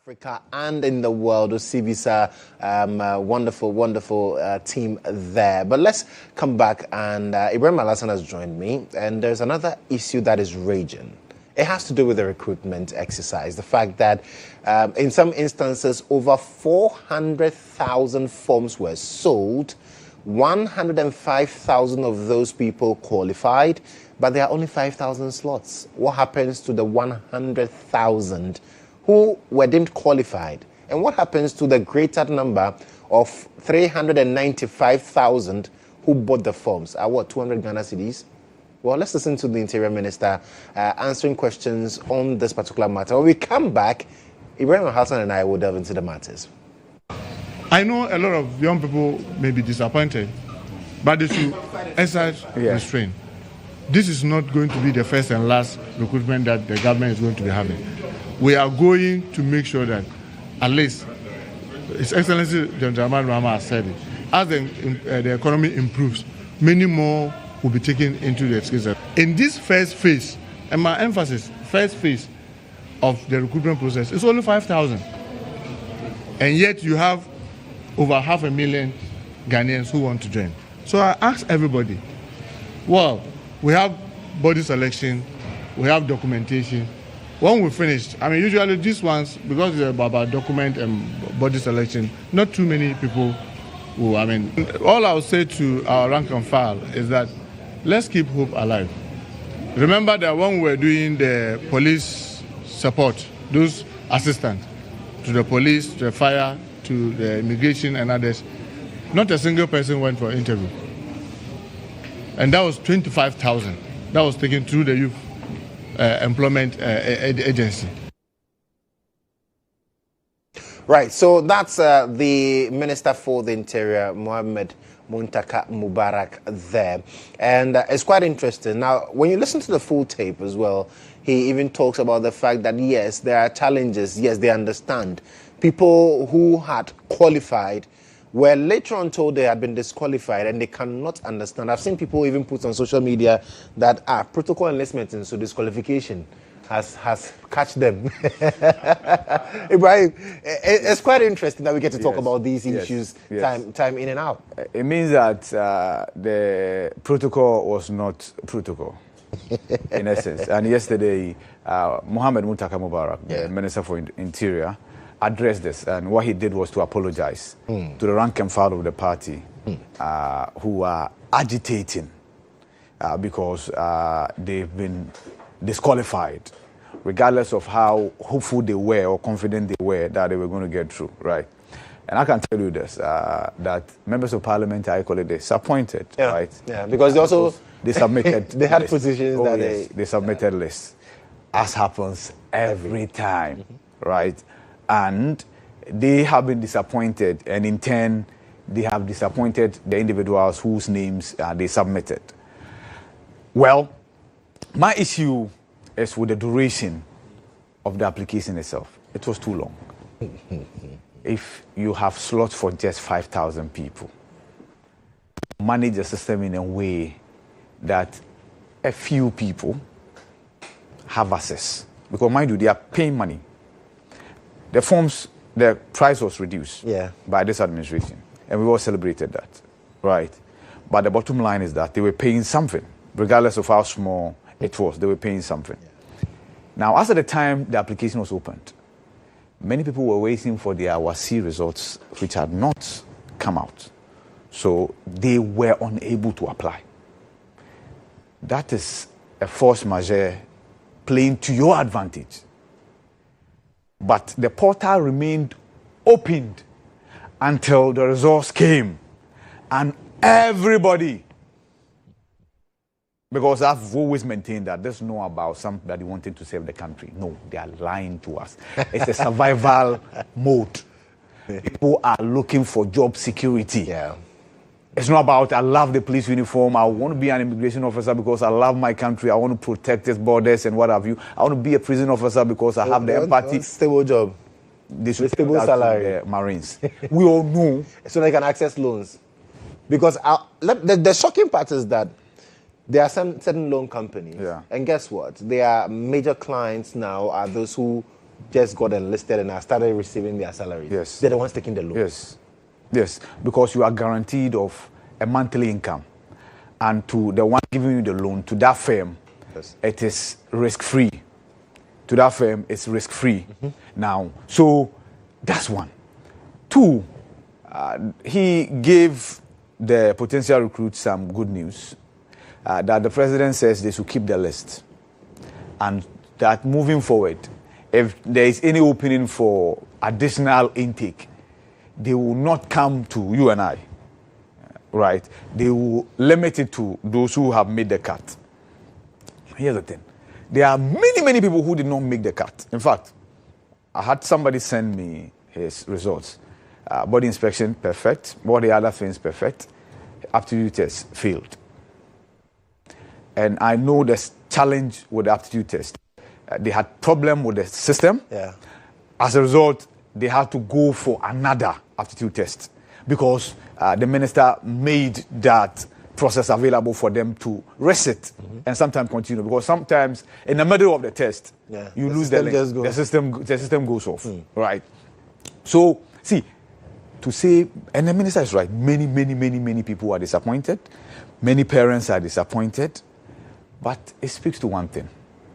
Africa and in the world with CVSA, wonderful team there. But let's come back, and Ibrahim Alassan has joined me, and there's another issue that is raging. It has to do with the recruitment exercise. The fact that in some instances, over 400,000 forms were sold, 105,000 of those people qualified, but there are only 5,000 slots. What happens to the 100,000 who were deemed qualified? And what happens to the greater number of 395,000 who bought the forms? At what, 200 Ghana cedis? Well, let's listen to the Interior Minister answering questions on this particular matter. When we come back, Ibrahim Hassan and I will delve into the matters. I know a lot of young people may be disappointed, but they should exercise restraint. This is not going to be the first and last recruitment that the government is going to be having. We are going to make sure that, at least, His Excellency General Mahama has said it, as the economy improves, many more will be taken into the skill. In this first phase, and my emphasis, first phase of the recruitment process, it's only 5,000. And yet you have over 500,000 Ghanaians who want to join. So I ask everybody, well, we have body selection, we have documentation. When we finished, I mean, usually these ones, because they're about document and body selection, not too many people will, I mean, all I'll say to our rank and file is that let's keep hope alive. Remember that when we were doing the police support, those assistants to the police, to the fire, to the immigration and others, not a single person went for an interview. And that was 25,000. That was taken through the Youth Employment Agency. Right, so that's the Minister for the Interior, Mohammed Muntaka Mubarak there. And it's quite interesting. Now, when you listen to the full tape as well, he even talks about the fact that, yes, there are challenges. Yes, they understand. People who had qualified were later on told they had been disqualified and they cannot understand. I've seen people even put on social media that protocol enlistment and so disqualification has catch them. Ibrahim, it's quite interesting that we get to talk about these issues time in and out. It means that the protocol was not protocol, in essence. And yesterday, Mohammed Muntaka Mubarak, the Minister for Interior, addressed this, and what he did was to apologize to the rank and file of the party who are agitating because they've been disqualified, regardless of how hopeful they were or confident they were that they were going to get through, right? And I can tell you this, that members of parliament are equally disappointed, right? Yeah, because they also they submitted they had positions that they submitted lists, as happens every time, right? And they have been disappointed, and in turn, they have disappointed the individuals whose names they submitted. Well, my issue is with the duration of the application itself. It was too long. If you have slots for just 5,000 people, manage the system in a way that a few people have access. Because mind you, they are paying money. The forms, the price was reduced by this administration, and we all celebrated that, right? But the bottom line is that they were paying something, regardless of how small it was, they were paying something. Now, as at the time the application was opened, many people were waiting for their WASI results, which had not come out. So they were unable to apply. That is a force majeure playing to your advantage. But the portal remained opened until the results came. And everybody, because I've always maintained that there's no about somebody wanting to save the country. No, they are lying to us. It's a survival mode. People are looking for job security. Yeah. It's not about, I love the police uniform, I want to be an immigration officer because I love my country, I want to protect its borders and what have you. I want to be a prison officer because I have the empathy. Stable job. They should stable salary. Marines. We all know. So they can access loans. Because the shocking part is that there are some certain loan companies. And guess what? Their major clients now are those who just got enlisted and are started receiving their salaries. Yes. They're the ones taking the loan. Yes. Yes. Because you are guaranteed of a monthly income. And to the one giving you the loan, to that firm, Yes. it is risk-free. To that firm, it's risk-free. Now, so that's one. Two, he gave the potential recruits some good news, that the president says they should keep the list. And that moving forward, if there is any opening for additional intake, they will not come to you and I, right? They will limit it to those who have made the cut. Here's the thing. There are many, many people who did not make the cut. In fact, I had somebody send me his results. Body inspection, perfect. All the other things, perfect. Aptitude test, failed. And I know there's challenge with the aptitude test. They had problem with the system. Yeah. As a result, they had to go for another aptitude test because the minister made that process available for them to reset and sometimes continue. Because sometimes in the middle of the test, you lose the link. The system goes off, right? So, see, to say, and the minister is right, many people are disappointed. Many parents are disappointed. But it speaks to one thing,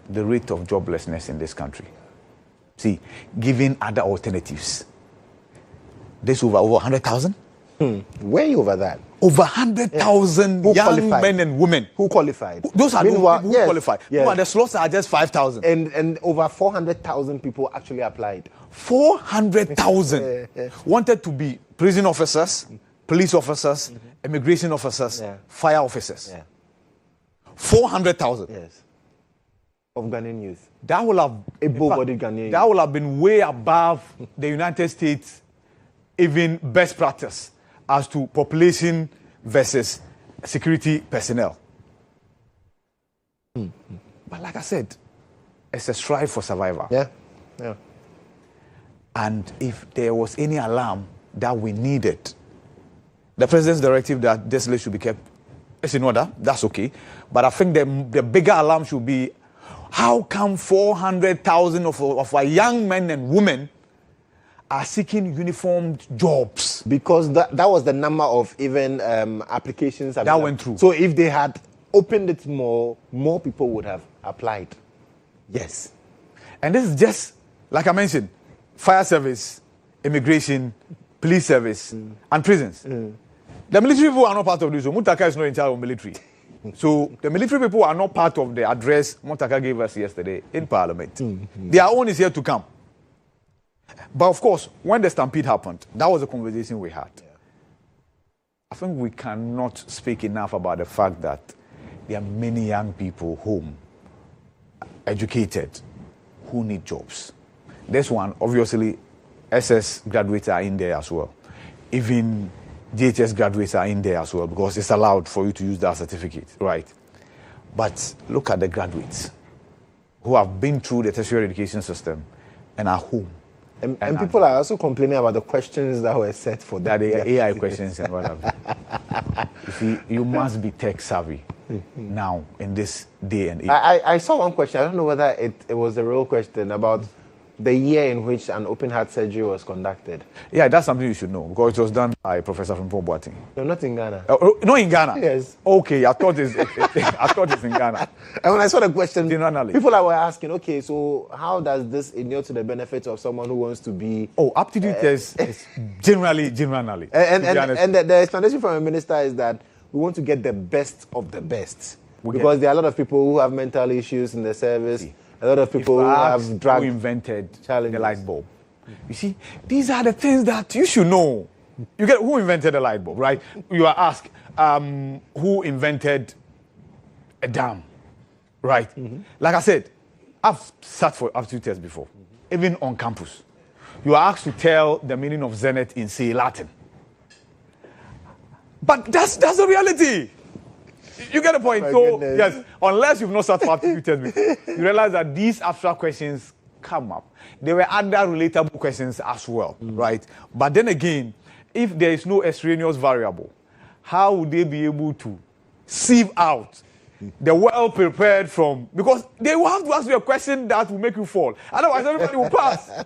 the rate of joblessness in this country. See, given other alternatives, there's over 100,000. Way over that. Over 100,000 young qualified? men and women. Who qualified? Those are the people who yes, qualified. yes. No, the slots are just 5,000. And over 400,000 people actually applied. 400,000 wanted to be prison officers, police officers, immigration officers, fire officers. 400,000. Yes. Of Ghanaian youth. That will have able-bodied Ghanaian. That will have been way above the United States, even best practice as to population versus security personnel. But like I said, it's a strive for survival. Yeah. Yeah. And if there was any alarm that we needed, the president's directive that this list should be kept is in order. That's okay. But I think the bigger alarm should be, how come 400,000 of our young men and women are seeking uniformed jobs? Because that was the number of even applications that went through. So if they had opened it more people would have applied. Yes. And this is just, like I mentioned, fire service, immigration, police service, and prisons. The military people are not part of this. So Muntaka is not in charge of military. So the military people are not part of the address Muntaka gave us yesterday in Parliament. Their own is here to come. But of course, when the stampede happened, that was a conversation we had. I think we cannot speak enough about the fact that there are many young people home, educated, who need jobs. This one, obviously, SS graduates are in there as well. Even GHS graduates are in there as well because it's allowed for you to use that certificate, right? But look at the graduates who have been through the tertiary education system and are home. And people are also complaining about the questions that were set for them. That the AI questions and what have you. You see, you must be tech savvy now in this day and age. I saw one question. I don't know whether it was a real question about the year in which an open heart surgery was conducted. Yeah, that's something you should know because it was done by Professor Frimpong Boateng. No, not in Ghana. Not in Ghana? Yes. Okay, I thought it's in Ghana. And when I saw the question, Generally. people were asking, okay, so how does this inure to the benefit of someone who wants to be... aptitude test is generally. And the explanation from a minister is that we want to get the best of the best. Because there are a lot of people who have mental issues in the service. A lot of people who have drug who invented challenges. The light bulb. You see, these are the things that you should know. You get who invented the light bulb, right? You are asked who invented a dam, right? Like I said, I've sat for aptitude tests before, even on campus. You are asked to tell the meaning of zenith in, say, Latin. But that's the reality. You get the point. So, yes, unless you've not sat for aptitude tests before, you realize that these abstract questions come up. There were other relatable questions as well, right? But then again, if there is no extraneous variable, how would they be able to sieve out the well-prepared from, because they will have to ask you a question that will make you fall. Otherwise, everybody will pass.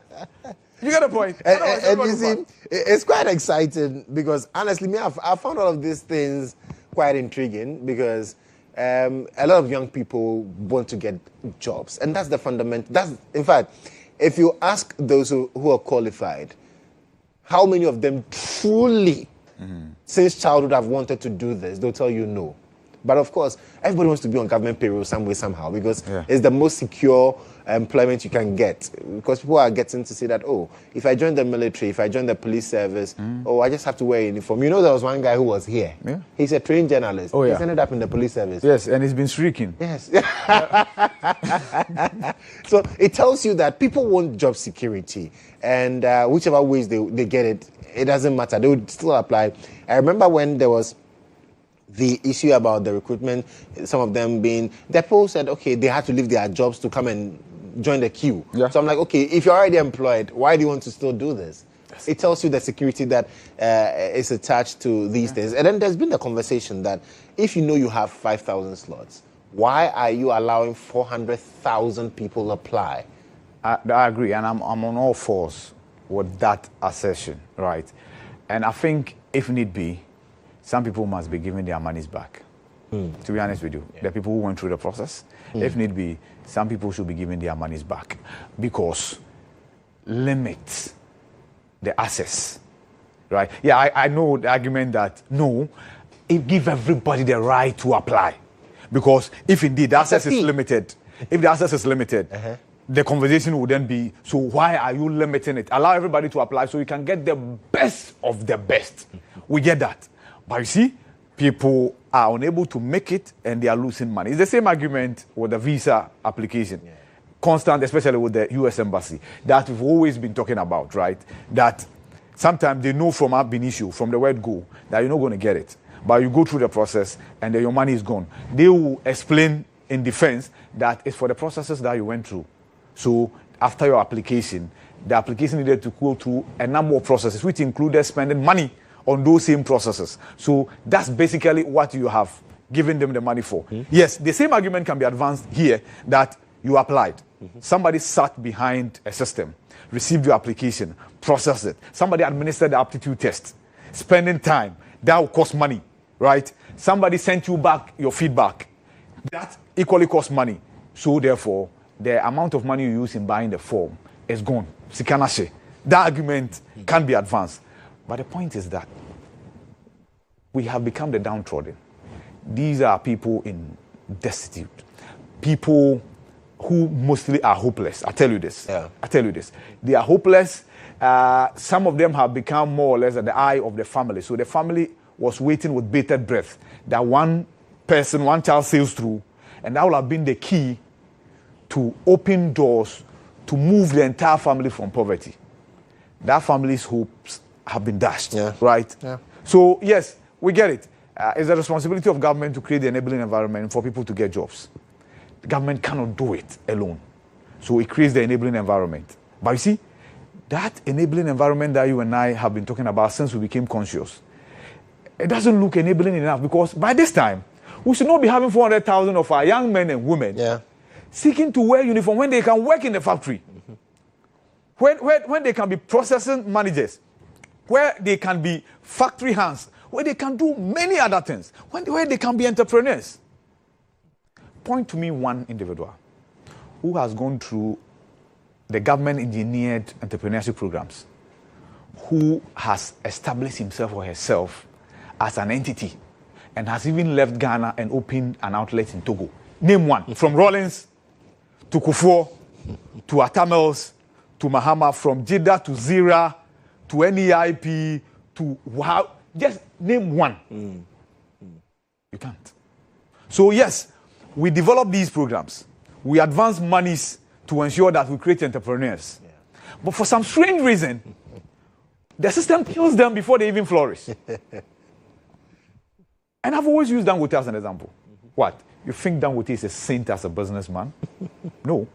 You get the point? And you see, it's quite exciting because honestly, I found all of these things quite intriguing because a lot of young people want to get jobs, and that's the fundamental. In fact, if you ask those who are qualified, how many of them truly, since childhood, have wanted to do this, they'll tell you no. But of course, everybody wants to be on government payroll some way, somehow, because it's the most secure employment you can get. Because people are getting to say that, oh, if I join the military, if I join the police service, I just have to wear a uniform. You know, there was one guy who was here. Yeah. He's a trained journalist. Oh, yeah. He's ended up in the police service. Yes, and he's been shrieking. Yes. So it tells you that people want job security. And whichever ways they get it, it doesn't matter. They would still apply. I remember when there was the issue about the recruitment, some of them the people said, okay, they had to leave their jobs to come and join the queue. Yeah. So I'm like, okay, if you're already employed, why do you want to still do this? It tells you the security that is attached to these things. And then there's been the conversation that if you know you have 5,000 slots, why are you allowing 400,000 people apply? I agree, and I'm on all fours with that assertion, right? And I think if need be, some people must be given their monies back. To be honest with you, the people who went through the process, if need be, some people should be given their monies back because limit the access, right? Yeah, I know the argument that no, it give everybody the right to apply, because if indeed the access is limited, the conversation would then be, so why are you limiting it? Allow everybody to apply so you can get the best of the best. We get that. But you see, people are unable to make it and they are losing money. It's the same argument with the visa application. Yeah. Constant, especially with the US Embassy, that we've always been talking about, right? That sometimes they know from ab initio, from the word go, that you're not going to get it. But you go through the process and then your money is gone. They will explain in defense that it's for the processes that you went through. So after your application, the application needed to go through a number of processes, which included spending money on those same processes. So that's basically what you have given them the money for. Yes, the same argument can be advanced here that you applied. Somebody sat behind a system, received your application, processed it. Somebody administered the aptitude test, spending time. That will cost money, right? Somebody sent you back your feedback. That equally costs money. So therefore, the amount of money you use in buying the form is gone. Sikanashe. That argument can be advanced. But the point is that we have become the downtrodden. These are people in destitute. People who mostly are hopeless. I tell you this. Yeah. I tell you this. They are hopeless. Some of them have become more or less at the eye of the family. So the family was waiting with bated breath that one child sails through, and that will have been the key to open doors to move the entire family from poverty. That family's hopes have been dashed, right? Yeah. So, yes, we get it. It's the responsibility of government to create the enabling environment for people to get jobs. The government cannot do it alone. So it creates the enabling environment. But you see, that enabling environment that you and I have been talking about since we became conscious, it doesn't look enabling enough, because by this time, we should not be having 400,000 of our young men and women seeking to wear uniform when they can work in the factory, when they can be processing managers, where they can be factory hands, where they can do many other things, where they can be entrepreneurs. Point to me one individual who has gone through the government-engineered entrepreneurship programs, who has established himself or herself as an entity and has even left Ghana and opened an outlet in Togo. Name one. From Rollins to Kufuor to Atamels to Mahama, from Jeddah to Zira to NEIP to wow. Just name one. You can't. So yes, we develop these programs. We advance monies to ensure that we create entrepreneurs. Yeah. But for some strange reason, the system kills them before they even flourish. And I've always used Dangote as an example. What? You think Dangote is a saint as a businessman? No.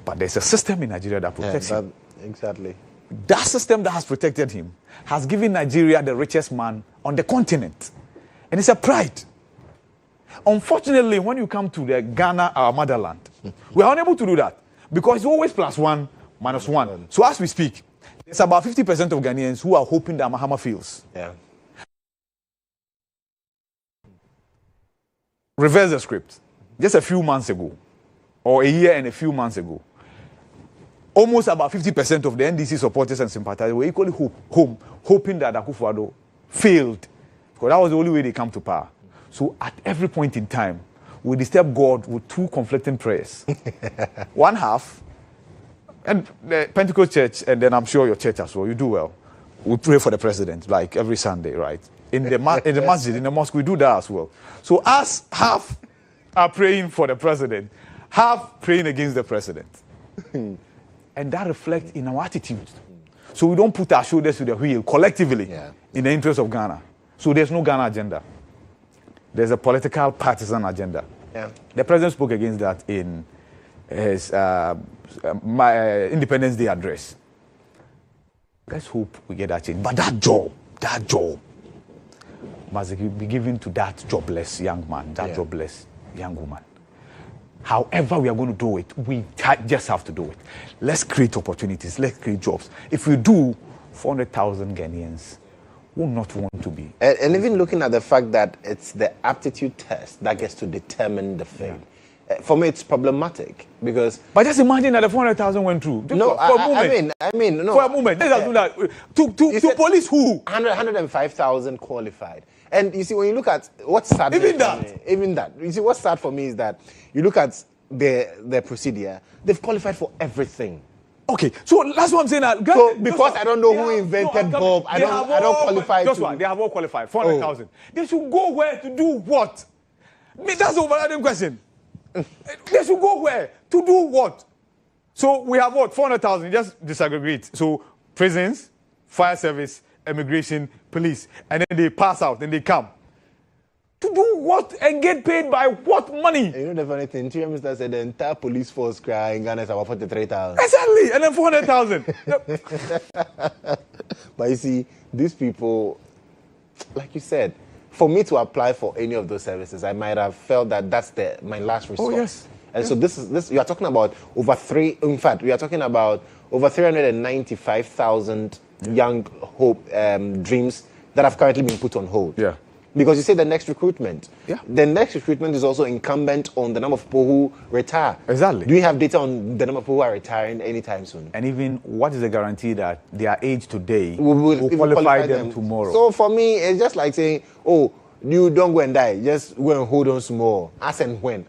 But there's a system in Nigeria that protects him. Exactly. That system that has protected him has given Nigeria the richest man on the continent. And it's a pride. Unfortunately, when you come to the Ghana, our motherland, we are unable to do that because it's always +1, -1. So as we speak, there's about 50% of Ghanaians who are hoping that Mahama fails. Yeah. Reverse the script. Just a few months ago, or a year and a few months ago, almost about 50% of the NDC supporters and sympathizers were equally hoping that Akufo-Addo failed, because that was the only way they come to power. So at every point in time, we disturb God with two conflicting prayers. One half, and the Pentecost Church, and then I'm sure your church as well, you do well. We pray for the president, like every Sunday, right? In the masjid, in the mosque, we do that as well. So us, half are praying for the president, half praying against the president. And that reflects in our attitude. So we don't put our shoulders to the wheel collectively in the interest of Ghana. So there's no Ghana agenda. There's a political partisan agenda. Yeah. The president spoke against that in his Independence Day address. Let's hope we get that change. But that job must be given to that jobless young man, that jobless young woman. However we are going to do it, we just have to do it. Let's create opportunities. Let's create jobs. If we do, 400,000 Ghanaians will not want to be. And even looking at the fact that it's the aptitude test that gets to determine the fate. For me, it's problematic because. But just imagine that the 400,000 went through. No, for a moment. I mean, no. For a moment, let's do that. To police who? 105,000 qualified. And you see, when you look at what's sad, even that. You see, what's sad for me is that you look at their procedure. They've qualified for everything. Okay, so that's what I'm saying. So because I don't know who invented Bob, I don't qualify. They have all qualified. 400,000. They should go where to do what? That's the overriding question. They should go where to do what? So we have what? 400,000. Just disaggregate. So prisons, fire service, immigration, police, and then they pass out, then they come. To do what and get paid by what money? You know the funny thing, Interior Minister said the entire police force in Ghana is about 43,000. Exactly, and then 400,000. But you see, these people, like you said, for me to apply for any of those services, I might have felt that that's my last resort. Oh yes. And so this you are talking about we are talking about over 395,000 young hope dreams that have currently been put on hold. Yeah. Because you say the next recruitment. Yeah. The next recruitment is also incumbent on the number of people who retire. Exactly. Do we have data on the number of people who are retiring anytime soon? And even what is the guarantee that their age today will qualify them tomorrow? So for me, it's just like saying, oh, you don't go and die. Just go and hold on some more. As and when,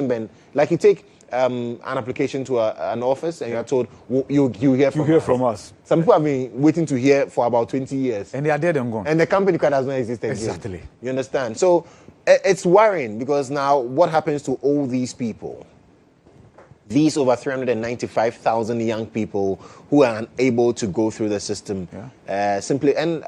Ben. Like you take an application to an office and you're told, you hear from us. Some people have been waiting to hear for about 20 years. And they are dead and gone. And the company card has not existed Exactly. again. You understand? So it's worrying because now what happens to all these people? These over 395,000 young people who are unable to go through the system simply, and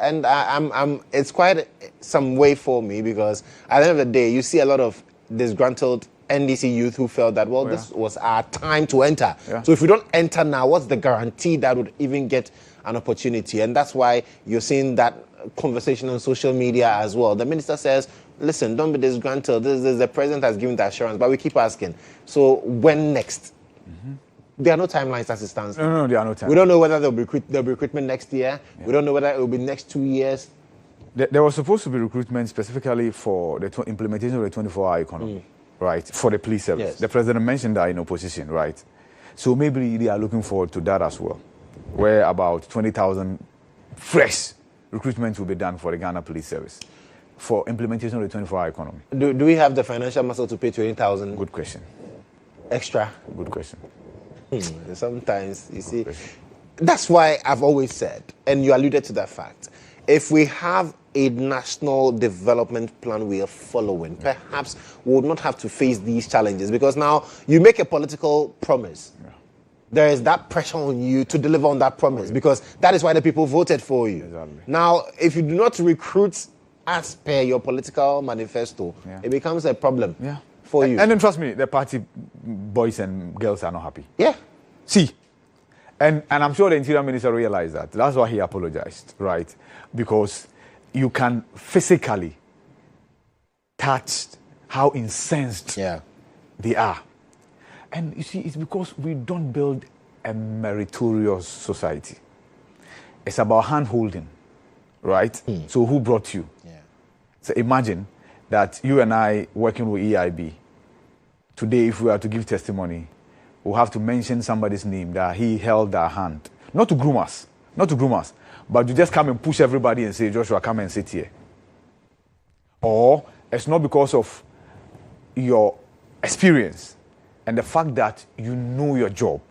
it's quite some way for me because at the end of the day, you see a lot of disgruntled NDC youth who felt that, this was our time to enter. Yeah. So if we don't enter now, what's the guarantee that would even get an opportunity? And that's why you're seeing that conversation on social media as well. The minister says, listen, don't be disgruntled. The president has given the assurance, but we keep asking. So when next? Mm-hmm. There are no timelines as it stands. No, there are no timelines. We don't know whether there'll be recruitment next year. Yeah. We don't know whether it will be next 2 years. There was supposed to be recruitment specifically for the implementation of the 24-hour economy. Right, for the police service. Yes. The president mentioned that in opposition, right? So maybe they are looking forward to that as well, where about 20,000 fresh recruitment will be done for the Ghana police service for implementation of the 24-hour economy. Do we have the financial muscle to pay 20,000? Good question. Extra? Good question. Sometimes, you see, that's why I've always said, and you alluded to that fact, if we have a national development plan we are following, perhaps we would not have to face these challenges because now you make a political promise. Yeah. There is that pressure on you to deliver on that promise because that is why the people voted for you. Exactly. Now, if you do not recruit as per your political manifesto, it becomes a problem for you. And then trust me, the party boys and girls are not happy. Yeah. See, and I'm sure the Interior Minister realized that. That's why he apologized, right? Because you can physically touch how incensed Yeah. they are. And you see, it's because we don't build a meritorious society. It's about hand-holding, right? So who brought you? Yeah. So imagine that you and I working with EIB. Today, if we are to give testimony, we'll have to mention somebody's name that he held our hand. Not to groom us, but to just come and push everybody and say, Joshua, come and sit here. Or it's not because of your experience and the fact that you know your job.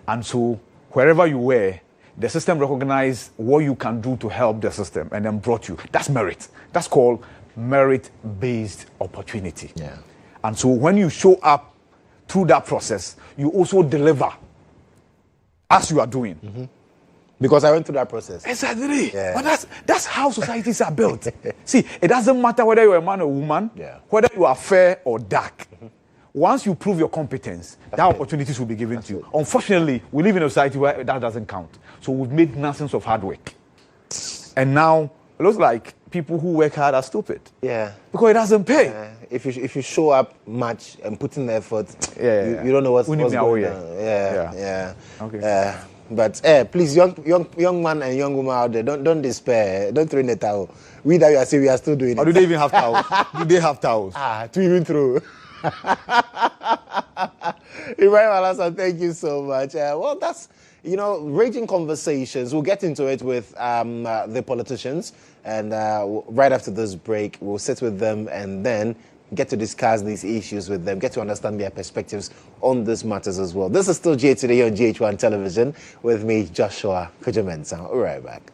And so wherever you were, the system recognized what you can do to help the system and then brought you. That's merit. That's called merit-based opportunity. Yeah. And so when you show up through that process, you also deliver as you are doing. Because I went through that process. Exactly. Yeah. But that's how societies are built. See, it doesn't matter whether you're a man or woman, whether you are fair or dark. Once you prove your competence, that opportunities will be given to you. Unfortunately, we live in a society where that doesn't count. So we've made nonsense of hard work. And now it looks like people who work hard are stupid. Yeah. Because it doesn't pay. If you show up much and put in the effort, Yeah. you don't know what's going on. Yeah. Okay. But please, young man and young woman out there, don't despair. Don't throw in the towel. We that you are saying we are still doing it. Or do they even have towels? Do they have towels? To even throw. Ibrahim Alasan, thank you so much. Well, that's, raging conversations. We'll get into it with the politicians. And right after this break, we'll sit with them and then get to discuss these issues with them, get to understand their perspectives on these matters as well. This is still J Today on GHOne Television with me, Joshua Kodjo Mensah. We'll be right back.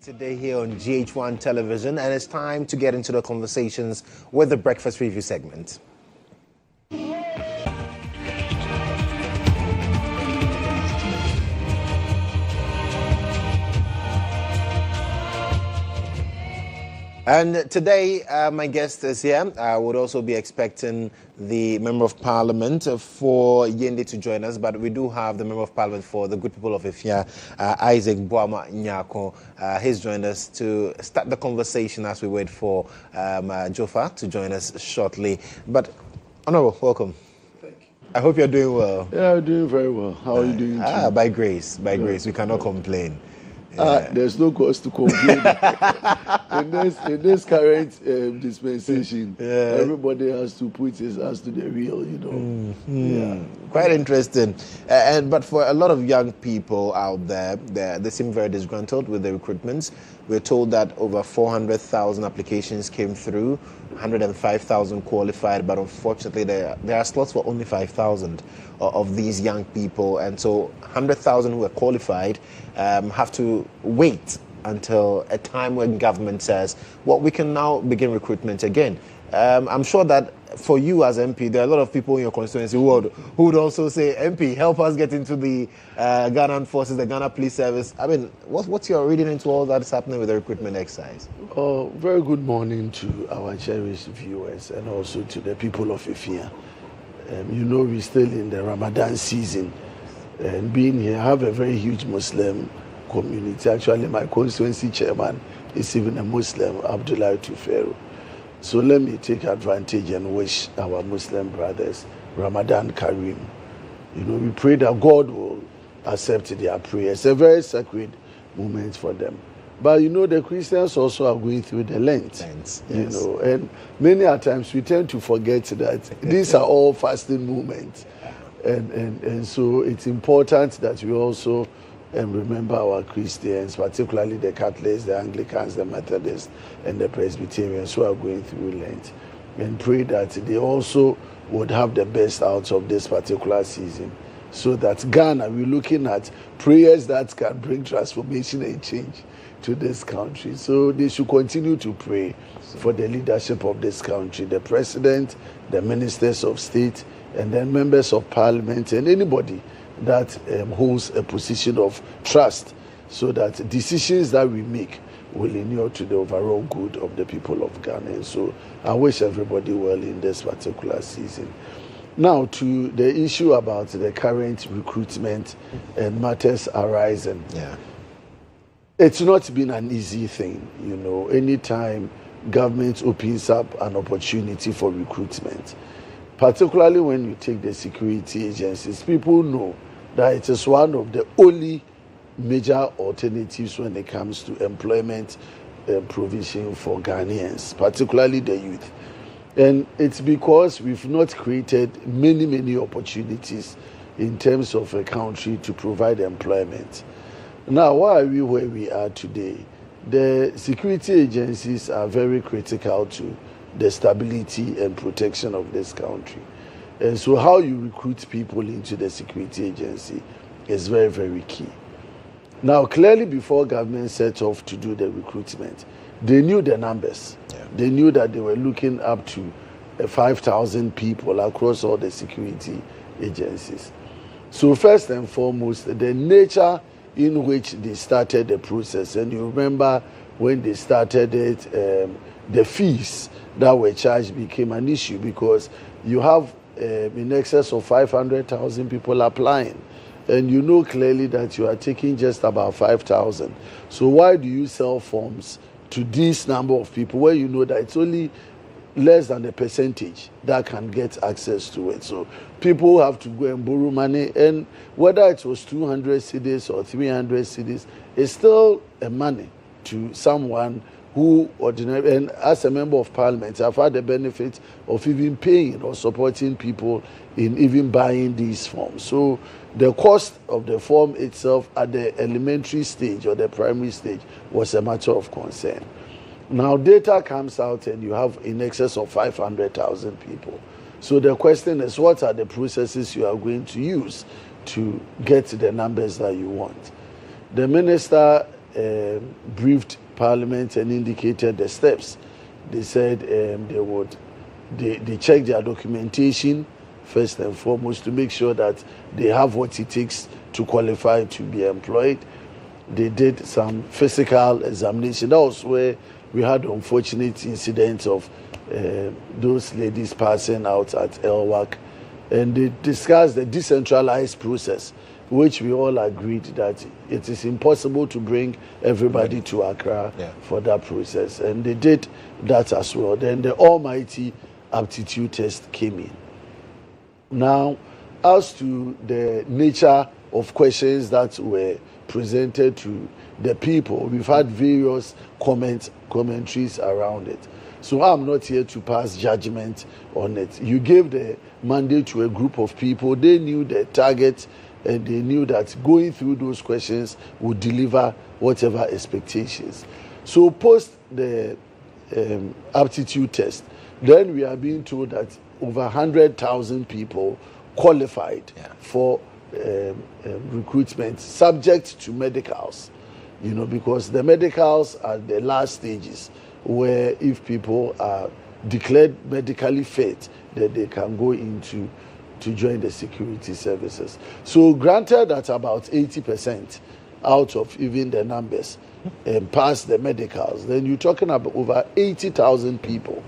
Today here on GHOne television, and it's time to get into the conversations with the breakfast review segment. And today, my guest is here. I would also be expecting the Member of Parliament for Yende to join us, but we do have the Member of Parliament for the good people of Ifia, Isaac Boama Nyako. He's joined us to start the conversation as we wait for Jofa to join us shortly. But, Honourable, welcome. Thank you. I hope you're doing well. Yeah, I'm doing very well. How are you doing too? By grace. We cannot complain. There's no cause to complain. in this current dispensation, everybody has to put his hands to the wheel, you know. Yeah. Quite interesting. But for a lot of young people out there, they seem very disgruntled with the recruitments. We're told that over 400,000 applications came through, 105,000 qualified, but unfortunately there are slots for only 5,000 of these young people. And so 100,000 who are qualified have to wait until a time when government says, well, we can now begin recruitment again. I'm sure that for you as MP, there are a lot of people in your constituency who would also say, MP, help us get into the Ghana Forces, the Ghana Police Service. I mean, what's your reading into all that is happening with the recruitment exercise? Very good morning to our cherished viewers and also to the people of Ifia. You know, we're still in the Ramadan season, and being here, I have a very huge Muslim community. Actually, my constituency chairman is even a Muslim, Abdullah Tufero. So let me take advantage and wish our Muslim brothers Ramadan Kareem. You know, we pray that God will accept their prayers. A very sacred moment for them. But you know, the Christians also are going through the Lent. Yes. You know, and many a times we tend to forget that these are all fasting moments. And so it's important that we also remember our Christians, particularly the Catholics, the Anglicans, the Methodists, and the Presbyterians who are going through Lent, and pray that they also would have the best out of this particular season, so that Ghana, we're looking at prayers that can bring transformation and change to this country. So they should continue to pray for the leadership of this country, the president, the ministers of state, and then members of parliament, and anybody that holds a position of trust, so that decisions that we make will inure to the overall good of the people of Ghana. And so I wish everybody well in this particular season. Now to the issue about the current recruitment and matters arising. Yeah. It's not been an easy thing, you know. Anytime government opens up an opportunity for recruitment, particularly when you take the security agencies, people know that it is one of the only major alternatives when it comes to employment provision for Ghanaians, particularly the youth. And it's because we've not created many opportunities in terms of a country to provide employment. Now, why are we where we are today? The security agencies are very critical to the stability and protection of this country. And so how you recruit people into the security agency is very key. Now, clearly before government set off to do the recruitment, they knew the numbers. Yeah. They knew that they were looking up to 5,000 people across all the security agencies. So first and foremost, the nature in which they started the process, and you remember when they started it, the fees that were charged became an issue because you have in excess of 500,000 people applying, and you know clearly that you are taking just about 5,000. So why do you sell forms to this number of people where you know that it's only less than a percentage that can get access to it? So people have to go and borrow money, and whether it was 200 cedis or 300 cedis, it's still a money to someone who ordinarily, and as a member of parliament, I've had the benefit of even paying or supporting people in even buying these forms. So the cost of the form itself at the elementary stage or the primary stage was a matter of concern. Now data comes out and you have in excess of 500,000 people. So the question is, what are the processes you are going to use to get the numbers that you want? The minister briefed Parliament and indicated the steps. They said they check their documentation first and foremost to make sure that they have what it takes to qualify to be employed. They did some physical examination. That was where we had the unfortunate incident of those ladies passing out at LWAC. And they discussed the decentralized process, which we all agreed that it is impossible to bring everybody to Accra for that process. And they did that as well. Then the almighty aptitude test came in. Now, as to the nature of questions that were presented to the people, we've had various commentaries around it. So I'm not here to pass judgment on it. You gave the mandate to a group of people. They knew the target and they knew that going through those questions would deliver whatever expectations. So post the aptitude test, then we are being told that over 100,000 people qualified for recruitment subject to medicals, because the medicals are the last stages where if people are declared medically fit, that they can go into to join the security services. So granted that about 80% out of even the numbers pass the medicals, then you're talking about over 80,000 people.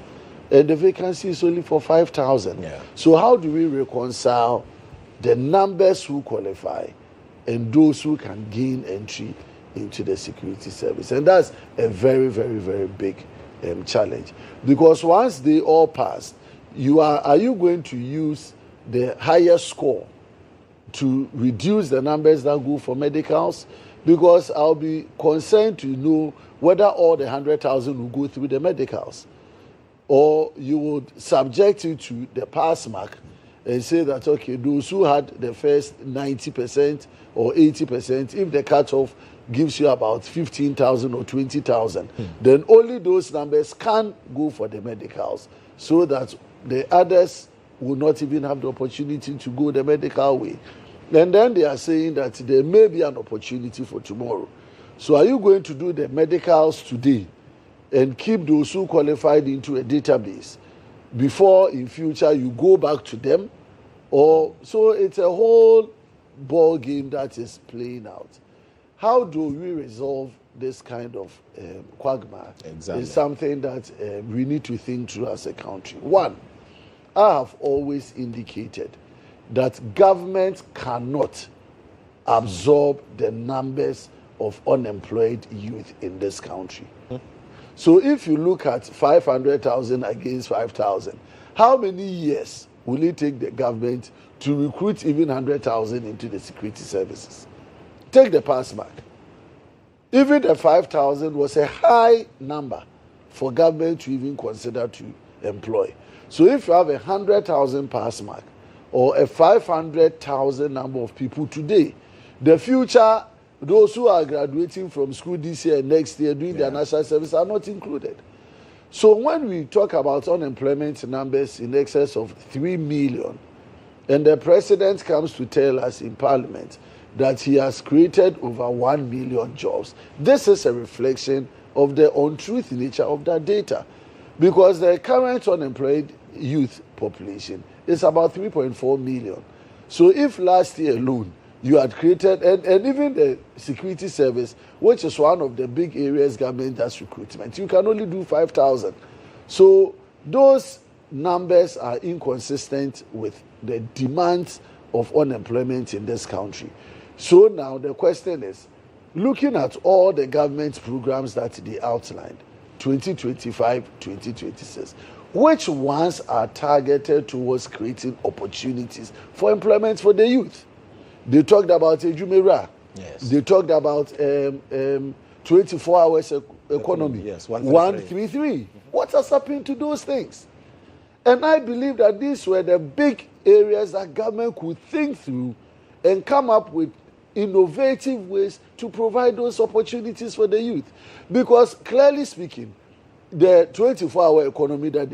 And the vacancy is only for 5,000. Yeah. So how do we reconcile the numbers who qualify and those who can gain entry into the security service? And that's a very, very, very big challenge. Because once they all pass, are you going to use the higher score to reduce the numbers that go for medicals? Because I'll be concerned to know whether all the 100,000 will go through the medicals, or you would subject it to the pass mark and say that, okay, those who had the first 90% or 80%, if the cutoff gives you about 15,000 or 20,000, then only those numbers can go for the medicals, so that the others will not even have the opportunity to go the medical way. And then they are saying that there may be an opportunity for tomorrow. So are you going to do the medicals today and keep those who qualified into a database before in future you go back to them? Or so it's a whole ball game that is playing out. How do we resolve this kind of quagmire? Exactly. It's something that we need to think through as a country. One, I have always indicated that government cannot absorb the numbers of unemployed youth in this country. So if you look at 500,000 against 5,000, how many years will it take the government to recruit even 100,000 into the security services? Take the pass mark. Even the 5,000 was a high number for government to even consider to employ. So if you have 100,000 pass mark or a 500,000 number of people today, the future, those who are graduating from school this year and next year doing their national service are not included. So when we talk about unemployment numbers in excess of 3 million, and the president comes to tell us in Parliament that he has created over 1 million jobs, this is a reflection of the untruth nature of that data. Because the current unemployed youth population is about 3.4 million. So if last year alone you had created, and even the security service, which is one of the big areas government does recruitment, you can only do 5,000. So those numbers are inconsistent with the demands of unemployment in this country. So now the question is, looking at all the government programs that they outlined, 2025, 2026, which ones are targeted towards creating opportunities for employment for the youth? They talked about Ejumera. Yes. They talked about 24 hours economy. Yes, 133. What has happened to those things? And I believe that these were the big areas that government could think through and come up with innovative ways to provide those opportunities for the youth. Because clearly speaking, the 24-hour economy that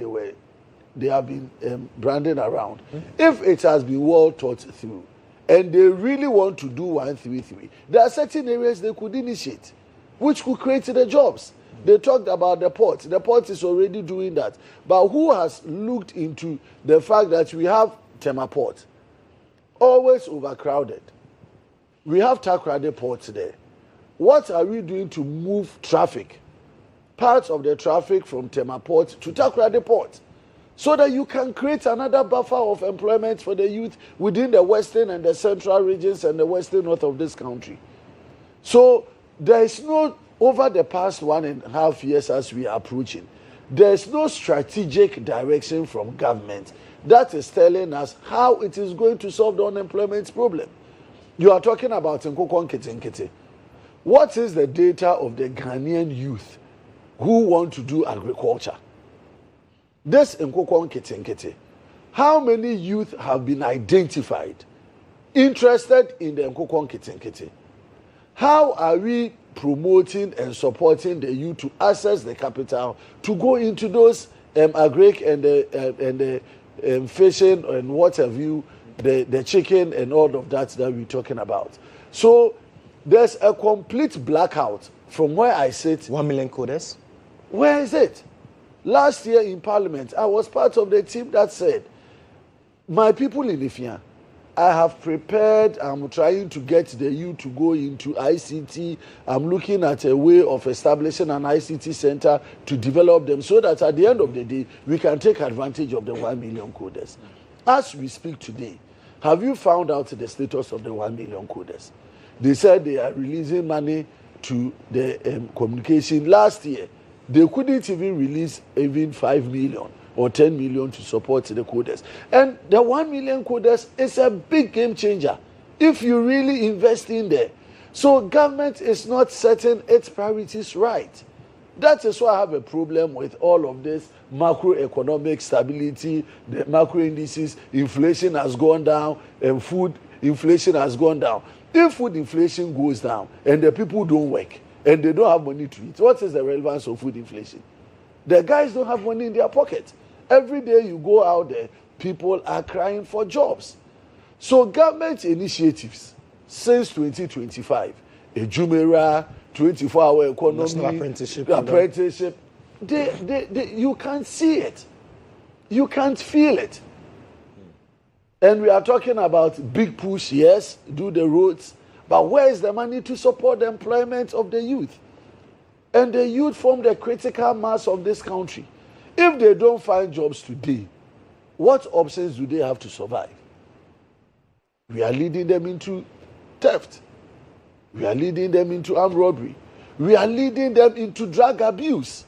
they have been branding around, if it has been well thought through, and they really want to do 133, there are certain areas they could initiate. which could create the jobs. They talked about the port. The port is already doing that. But who has looked into the fact that we have Tema Port, always overcrowded? We have Takoradi Port there. What are we doing to move traffic, parts of the traffic from Tema Port to Takoradi Port, so that you can create another buffer of employment for the youth within the western and the central regions and the western north of this country? So there is no, over the past 1.5 years as we are approaching, there is no strategic direction from government that is telling us how it is going to solve the unemployment problem. You are talking about Nkoko Nkete. What is the data of the Ghanaian youth who want to do agriculture? This Nkoko Nkete, how many youth have been identified interested in the Nkoko Nkete? How are we promoting and supporting the youth to access the capital to go into those agric and the fishing and what have you, the chicken and all of that we're talking about? So there's a complete blackout from where I sit. 1 million coders. Where is it? Last year in Parliament, I was part of the team that said, my people in Ifia, I have prepared, I'm trying to get the youth to go into ICT. I'm looking at a way of establishing an ICT center to develop them so that at the end of the day, we can take advantage of the 1 million coders. As we speak today, have you found out the status of the 1 million coders? They said they are releasing money to the communication. Last year, they couldn't even release even 5 million or 10 million to support the coders. And the 1 million coders is a big game changer if you really invest in there. So government is not setting its priorities right. That is why I have a problem with all of this macroeconomic stability, the macro indices, inflation has gone down, and food inflation has gone down. If food inflation goes down and the people don't work and they don't have money to eat, what is the relevance of food inflation? The guys don't have money in their pocket. Every day you go out there, people are crying for jobs. So government initiatives since 2025, a Jumera, 24-hour economy, apprenticeship, you can't see it. You can't feel it. And we are talking about big push, yes, do the roads, but where is the money to support the employment of the youth? And the youth form the critical mass of this country. If they don't find jobs today, what options do they have to survive? We are leading them into theft. We are leading them into armed robbery. We are leading them into drug abuse.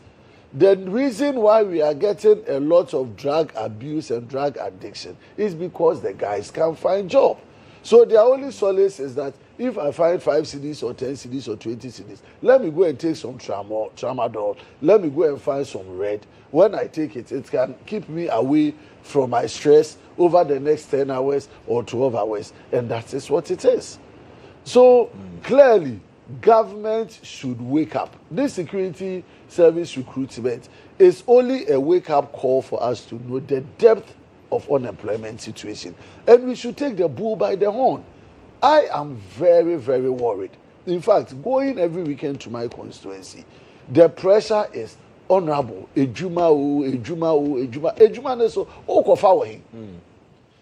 The reason why we are getting a lot of drug abuse and drug addiction is because the guys can't find job. So their only solace is that if I find 5 cedis or 10 cedis or 20 cedis, let me go and take some tramadol. Let me go and find some red. When I take it, it can keep me away from my stress over the next 10 hours or 12 hours. And that is what it is. So clearly, government should wake up. This security service recruitment is only a wake-up call for us to know the depth of unemployment situation. And we should take the bull by the horn. I am very, very worried. In fact, going every weekend to my constituency, the pressure is honorable.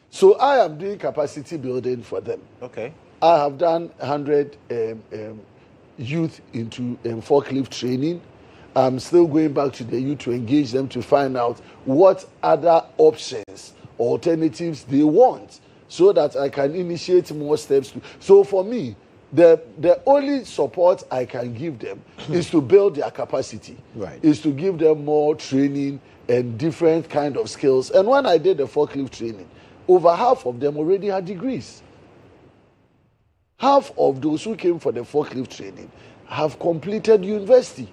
So I am doing capacity building for them. Okay. I have done 100 youth into forklift training. I'm still going back to the youth to engage them to find out what other options, alternatives they want, so that I can initiate more steps. So for me, the only support I can give them is to build their capacity, is to give them more training and different kind of skills. And when I did the forklift training, over half of them already had degrees. Half of those who came for the forklift training have completed university,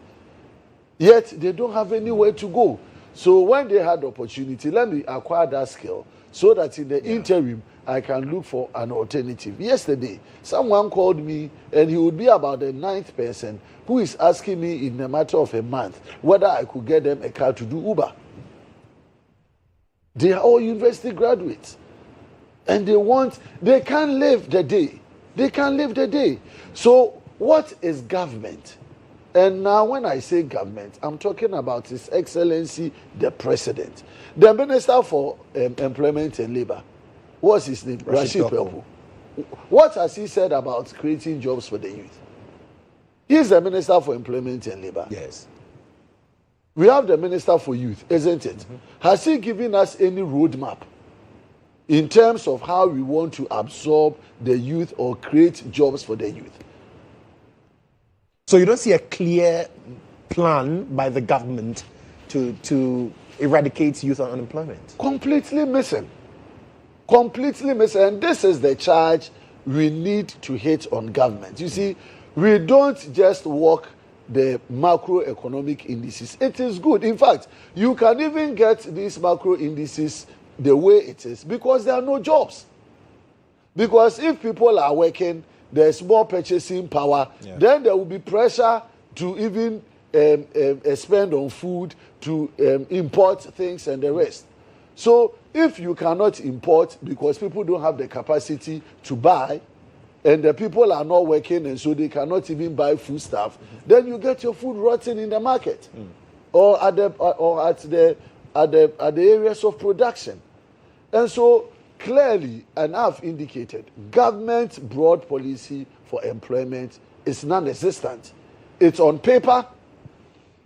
yet they don't have anywhere to go. So when they had the opportunity, let me acquire that skill so that in the interim, I can look for an alternative. Yesterday, someone called me, and he would be about the 9th person who is asking me in a matter of a month whether I could get them a car to do Uber. They are all university graduates, and they can't live the day. They can't live the day. So what is government And now when I say government, I'm talking about His Excellency, the President. The Minister for Employment and Labour, what's his name? Rashid Pelpo. What has he said about creating jobs for the youth? He's the Minister for Employment and Labour. Yes. We have the Minister for Youth, isn't it? Has he given us any roadmap in terms of how we want to absorb the youth or create jobs for the youth? So you don't see a clear plan by the government to eradicate youth unemployment? Completely missing. Completely missing. And this is the charge we need to hit on government. You see, we don't just walk the macroeconomic indices. It is good. In fact, you can even get these macro indices the way it is because there are no jobs. Because if people are working, there's more purchasing power, then there will be pressure to even spend on food, to import things and the rest. So if you cannot import because people don't have the capacity to buy, and the people are not working and so they cannot even buy food stuff, then you get your food rotting in the market or at the areas of production. And so clearly, and I've indicated, government broad policy for employment is non-existent. It's on paper,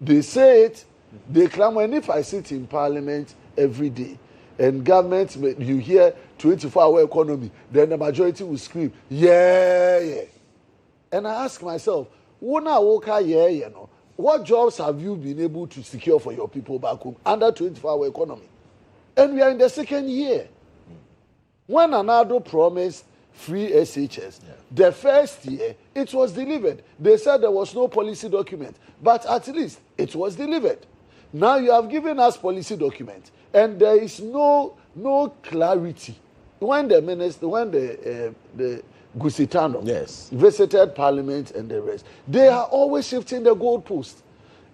they say it, they claim, and if I sit in parliament every day and government, you hear 24-hour economy, then the majority will scream, yeah. And I ask myself, what jobs have you been able to secure for your people back home under 24-hour economy? And we are in the second year. When Anado promised free SHS, the first year, it was delivered. They said there was no policy document, but at least it was delivered. Now you have given us policy document, and there is no clarity. When the minister, the Gusitano visited Parliament and the rest, they are always shifting the goalpost.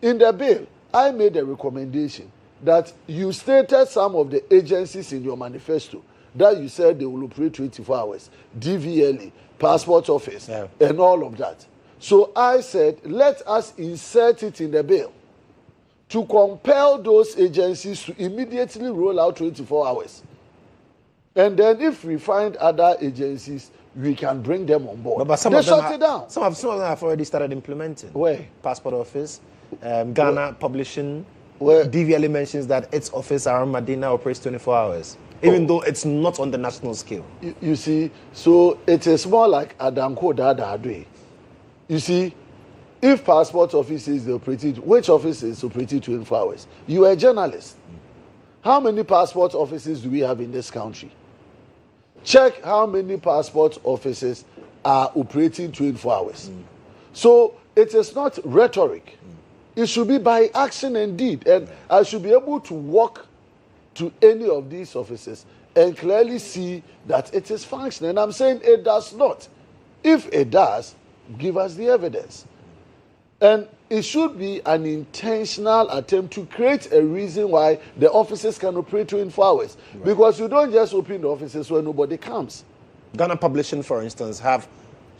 In the bill, I made a recommendation that you stated some of the agencies in your manifesto that you said they will operate 24 hours, DVLA, Passport Office, and all of that. So I said, let us insert it in the bill to compel those agencies to immediately roll out 24 hours. And then if we find other agencies, we can bring them on board. But some they of them shut it down. Some of them have already started implementing. Where? Passport Office, Ghana Publishing. Where? DVLA mentions that its office around Medina operates 24 hours, even though it's not on the national scale. You see, so it is more like Adamko Dada Adwe. You see, if Passport Office is operating, which office is operating 24 hours? You are a journalist. How many passport offices do we have in this country? Check how many passport offices are operating 24 hours. So it is not rhetoric. It should be by action and deed. And I should be able to walk to any of these offices and clearly see that it is functioning. And I'm saying it does not. If it does, give us the evidence. And it should be an intentional attempt to create a reason why the offices can operate 24 hours. Right. Because you don't just open the offices where nobody comes. Ghana Publishing, for instance, have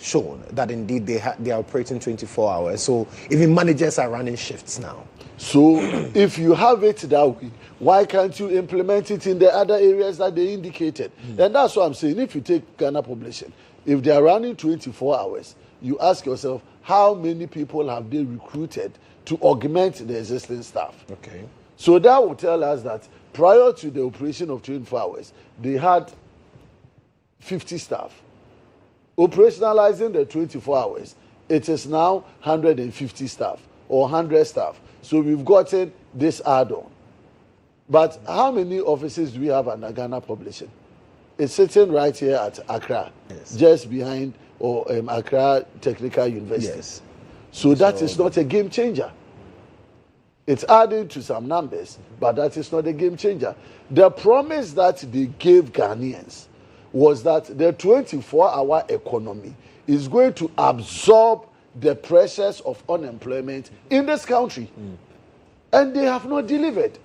shown that indeed they are operating 24 hours. So even managers are running shifts now. So if you have it that way, why can't you implement it in the other areas that they indicated? And that's what I'm saying. If you take Ghana Publishing, if they are running 24 hours, you ask yourself, how many people have they recruited to augment the existing staff? Okay. So that will tell us that prior to the operation of 24 hours, they had 50 staff. Operationalizing the 24 hours, it is now 150 staff or 100 staff. So we've gotten this add-on. But how many offices do we have under Ghana Publishing? It's sitting right here at Accra, just behind Accra Technical University. Yes. So that is not a game changer. It's adding to some numbers, but that is not a game changer. The promise that they gave Ghanaians was that the 24-hour economy is going to absorb the pressures of unemployment in this country. And they have not delivered.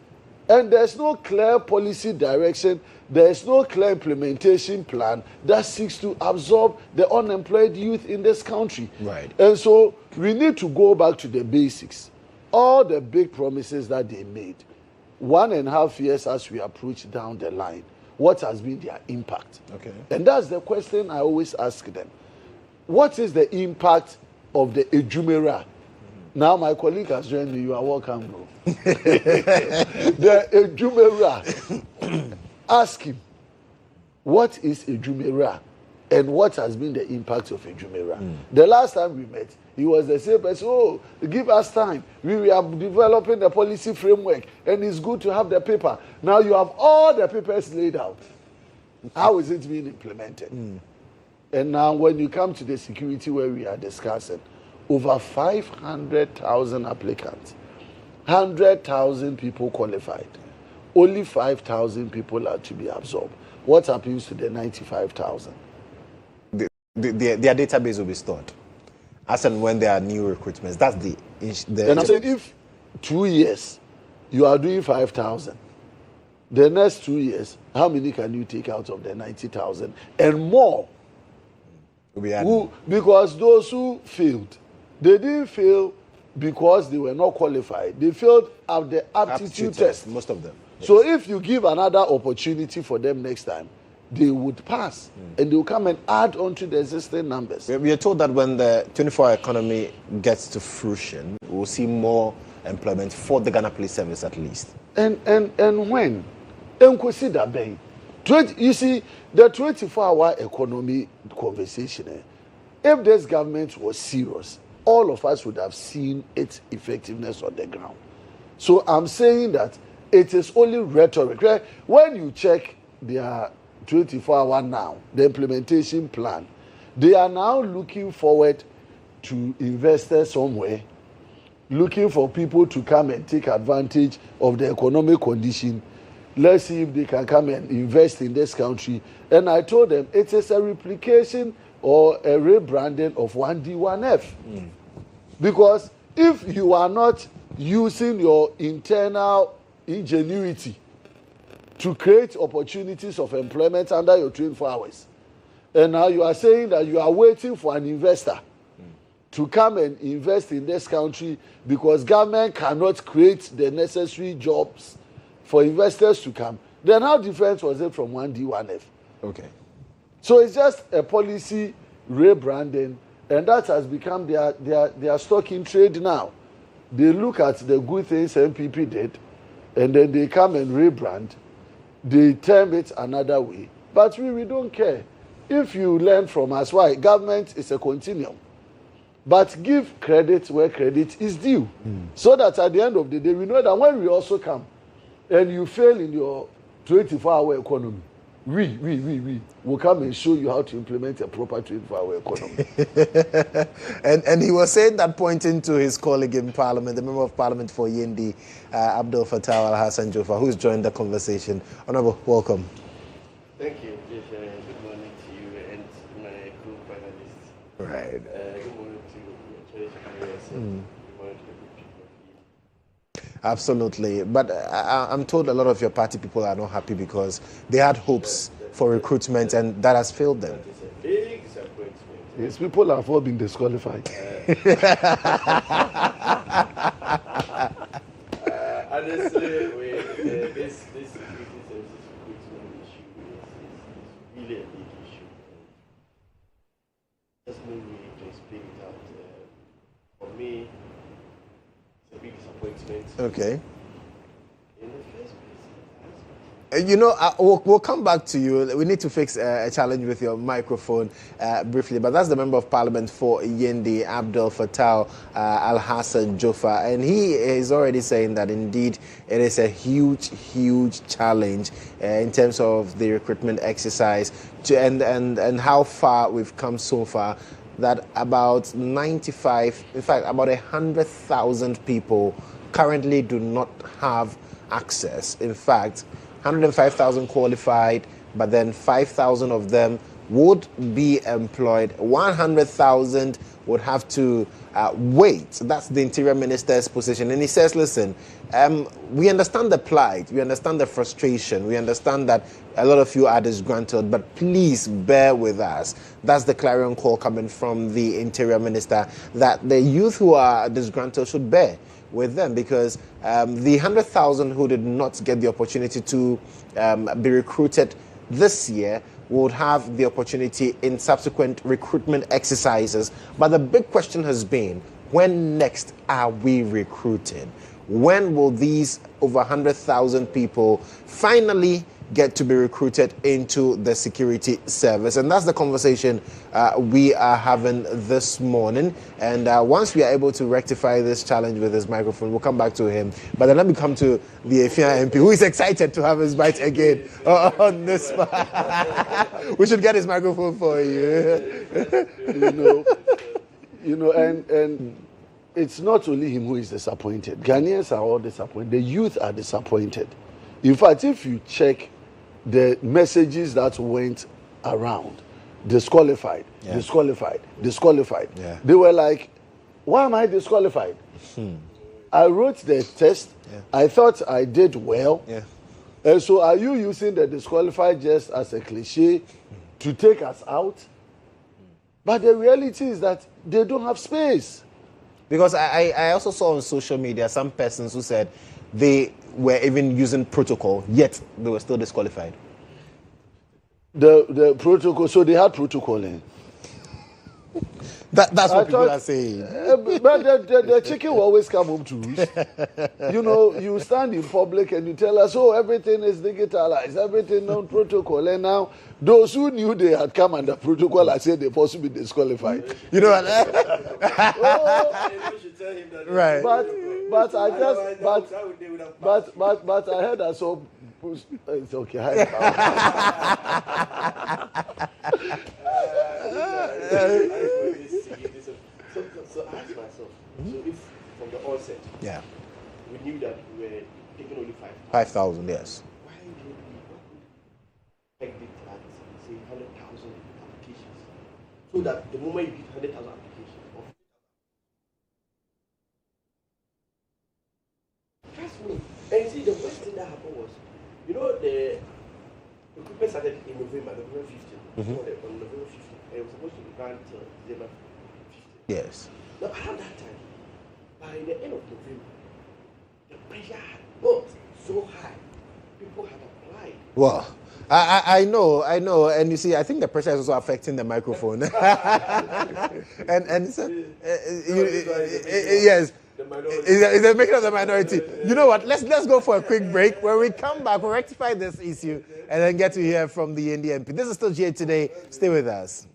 And there's no clear policy direction, there's no clear implementation plan that seeks to absorb the unemployed youth in this country. Right. And so we need to go back to the basics. All the big promises that they made, 1.5 years as we approach down the line, what has been their impact? Okay. And that's the question I always ask them. What is the impact of the Ejumera? Now my colleague has joined me. You are welcome, bro. The Ejumera. Ask him, what is Ejumera? And what has been the impact of Ejumera? The last time we met, he was the same person. Oh, give us time. We are developing the policy framework, and it's good to have the paper. Now you have all the papers laid out. How is it being implemented? And now when you come to the security where we are discussing, over 500,000 applicants, 100,000 people qualified. Only 5,000 people are to be absorbed. What happens to the 95,000? Their database will be stored as and when there are new recruitments. That's the and I'm saying if 2 years you are doing 5,000, the next 2 years, how many can you take out of the 90,000 and more? Because those who failed, they didn't fail because they were not qualified. They failed at the aptitude test. Most of them. Yes. So if you give another opportunity for them next time, they would pass and they will come and add on to the existing numbers. We are told that when the 24-hour economy gets to fruition, we'll see more employment for the Ghana Police Service at least. And when? You see, the 24-hour economy conversation, if this government was serious, all of us would have seen its effectiveness on the ground. So I'm saying that it is only rhetoric. Right? When you check their 24-hour now, the implementation plan, they are now looking forward to investors somewhere, looking for people to come and take advantage of the economic condition. Let's see if they can come and invest in this country. And I told them it is a replication or a rebranding of 1D, 1F. Because if you are not using your internal ingenuity to create opportunities of employment under your 24 hours, and now you are saying that you are waiting for an investor to come and invest in this country because government cannot create the necessary jobs for investors to come, then how different was it from 1D, 1F? Okay. So it's just a policy rebranding, and that has become their stock in trade now. They look at the good things MPP did, and then they come and rebrand. They term it another way. But we don't care. If you learn from us, why? Government is a continuum. But give credit where credit is due. So that at the end of the day, we know that when we also come, and you fail in your 24-hour economy, we will come and show you how to implement a proper 24-hour economy. and he was saying that pointing to his colleague in Parliament, the Member of Parliament for Yendi, Abdul Fattah Al-Hassan Jofa, who's joined the conversation. Honorable, welcome. Thank you. Good morning to you and my co-panelists. Right. Good morning to your church. Good morning to the good people. Absolutely. But I'm told a lot of your party people are not happy because they had hopes for recruitment and that has failed them. It's a big disappointment. Yes, people have all been disqualified. Honestly, this security services recruitment issue is really a big issue. There's no way to explain it out. For me, it's a big disappointment. Okay. In the first place, You know, we'll come back to you. We need to fix a challenge with your microphone briefly, but that's the Member of Parliament for Yendi, Abdul Fattah Al-Hassan Jofa, and he is already saying that indeed it is a huge challenge in terms of the recruitment exercise and how far we've come so far, that about 95, in fact, about 100,000 people currently do not have access. In fact, 105,000 qualified, but then 5,000 of them would be employed. 100,000 would have to wait. That's the Interior Minister's position. And he says, listen, we understand the plight, we understand the frustration, we understand that a lot of you are disgruntled, but please bear with us. That's the clarion call coming from the Interior Minister, that the youth who are disgruntled should bear with them, because the 100,000 who did not get the opportunity to be recruited this year would have the opportunity in subsequent recruitment exercises. But the big question has been, when next are we recruiting? When will these over 100,000 people finally get to be recruited into the security service? And that's the conversation we are having this morning. And once we are able to rectify this challenge with his microphone, we'll come back to him. But then let me come to the Efia MP, who is excited to have his bite again on this. We should get his microphone for you. And it's not only him who is disappointed. Ghanaians are all disappointed. The youth are disappointed. In fact, if you check the messages that went around, disqualified, disqualified, disqualified. Yeah. They were like, why am I disqualified? I wrote the test. I thought I did well. And so are you using the disqualified just as a cliche to take us out? But the reality is that they don't have space. Because I also saw on social media some persons who said they were even using protocol, yet they were still disqualified. The protocol, so they had protocol in. That's what people are saying. But the chicken will always come home to roost. You stand in public and you tell us, oh, everything is digitalized, everything on protocol. And now, those who knew they had come under protocol, I said they possibly disqualified. You know what? Right. But I heard that so. It's okay. So I asked myself, so if from the onset, we knew that we were taking only 5,000, yes. why did we peg it at, say, 100,000 applications? So that the moment you get 100,000 applications, trust me. And you see, the worst thing that happened was, the recruitment started in November 15th. On November 15th. And it was supposed to be run till December 15th. Yes. Now, around that time, by the end of November, the pressure had got so high. People had applied. Well, I know, and you see, I think the pressure is also affecting the microphone. and so, yes, it's the making of the minority. You know what? Let's go for a quick break. When we come back, we'll rectify this issue and then get to hear from the NDMP. This is still GA Today. Stay with us.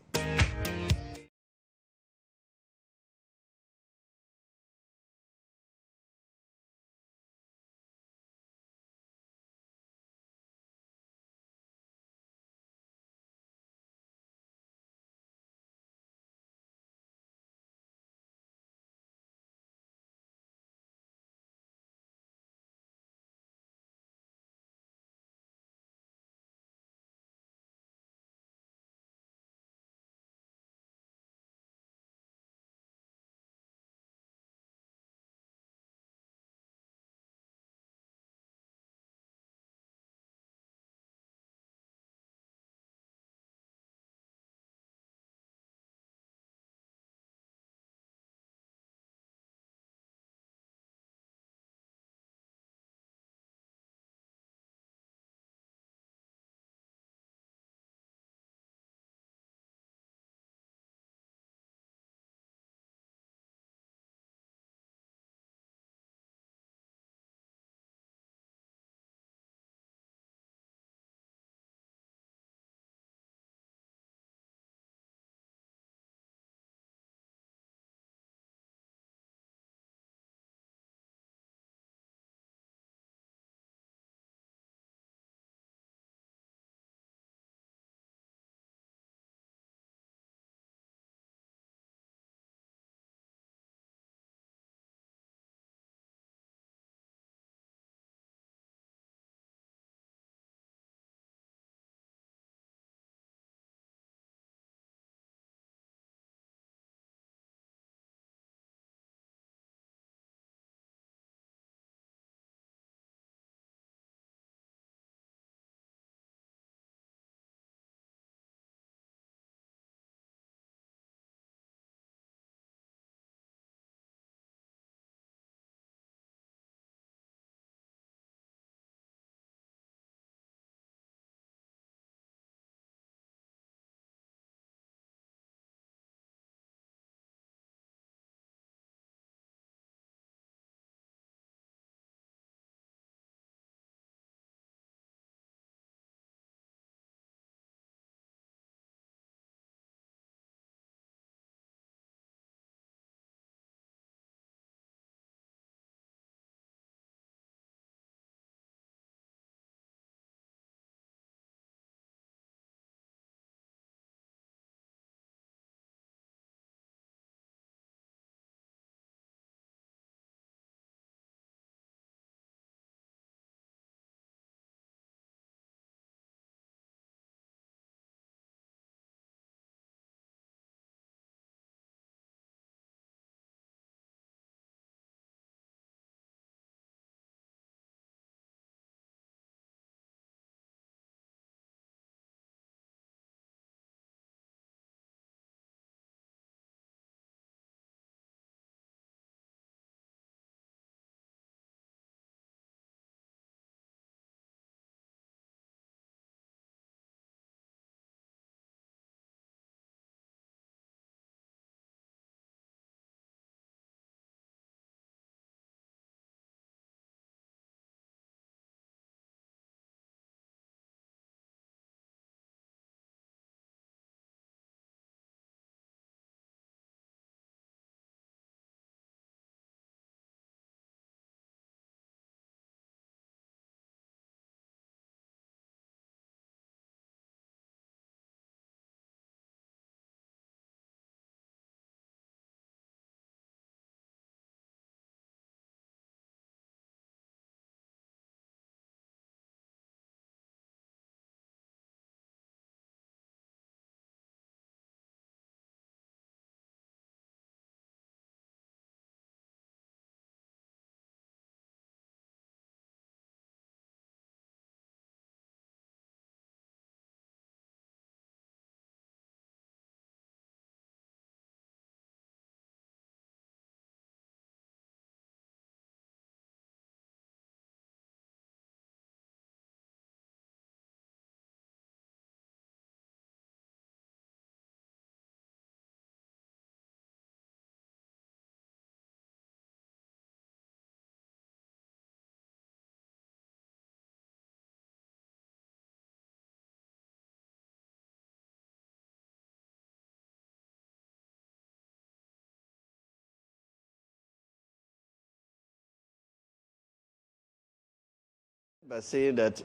By saying that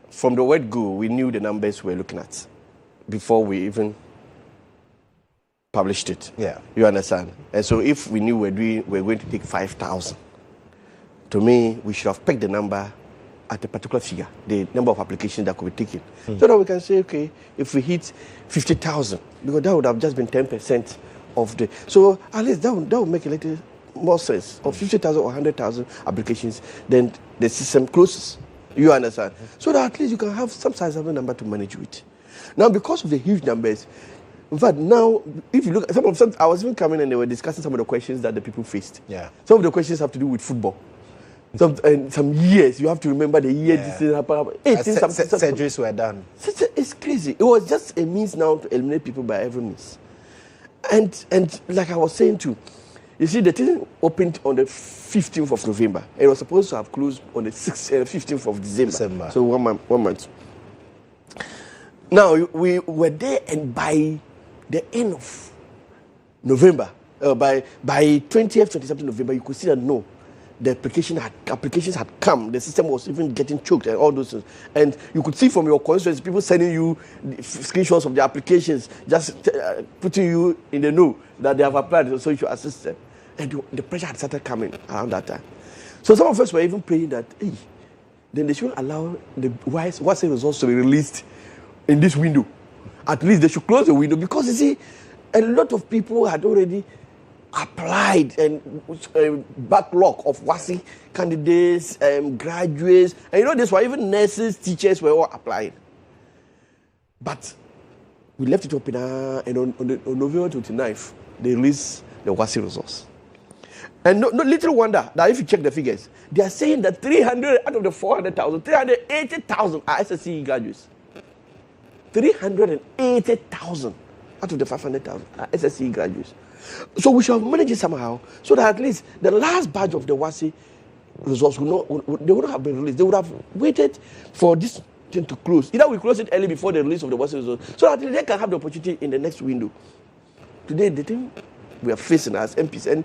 from the word go, we knew the numbers we were looking at before we even published it. Yeah. You understand? And so if we knew we're going to take 5,000, to me, we should have picked the number at a particular figure, the number of applications that could be taken. So that we can say, okay, if we hit 50,000, because that would have just been 10% of the... So at least that would make a little more sense. Of 50,000 or 100,000 applications, then the system closes. You understand? So that at least you can have some size of a number to manage with. Now, because of the huge numbers, in fact, now, if you look, I was even coming and they were discussing some of the questions that the people faced. Yeah. Some of the questions have to do with football. Some years, you have to remember the year this thing happened. Surgeries were done. It's crazy. It was just a means now to eliminate people by every means. And like I was saying too, you see, the thing opened on the 15th of November. It was supposed to have closed on the 15th of December. So 1 month. 1 month. Now, we were there, and by the end of November, by 20th, 27th November, you could see that no, the applications had come. The system was even getting choked and all those things. And you could see from your constituents, people sending you screenshots of the applications, just putting you in the know that they have applied to the social assistance. And the pressure had started coming around that time. So some of us were even praying that, hey, then they shouldn't allow the WASSE results to be released in this window. At least they should close the window, because you see, a lot of people had already applied, and backlog of WASSE candidates, graduates, and you know this why even nurses, teachers were all applying. But we left it open, and on November 29th, they released the WASSE results. And no little wonder that if you check the figures, they are saying that 300 out of the 400,000, 380,000 are SSCE graduates. 380,000 out of the 500,000 are SSCE graduates. So we should have managed it somehow, so that at least the last batch of the WASSE results they would have been released. They would have waited for this thing to close. Either we close it early before the release of the WASSE results, so that they can have the opportunity in the next window. Today, the thing we are facing as MPs, and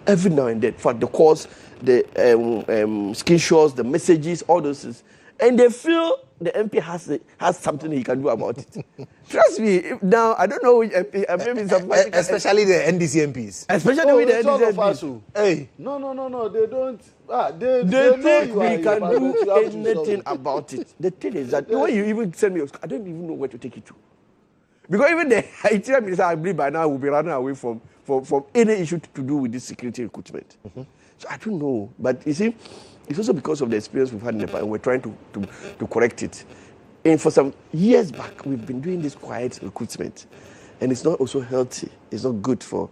every now and then, for the calls, the screenshots, the messages, all those things, and they feel the MP has something he can do about it. Trust me. Now, I don't know which MP. Especially the NDC MPs. Especially with the NDC MPs. Hey. No. They don't. They think we can do anything about it. The thing is that when you even send me, I don't even know where to take it to. Because even the IT minister, I believe by now, will be running away from any issue to do with this security recruitment. So I don't know. But you see, it's also because of the experience we've had in Nepal, and we're trying to correct it. And for some years back, we've been doing this quiet recruitment, and it's not also healthy. It's not good for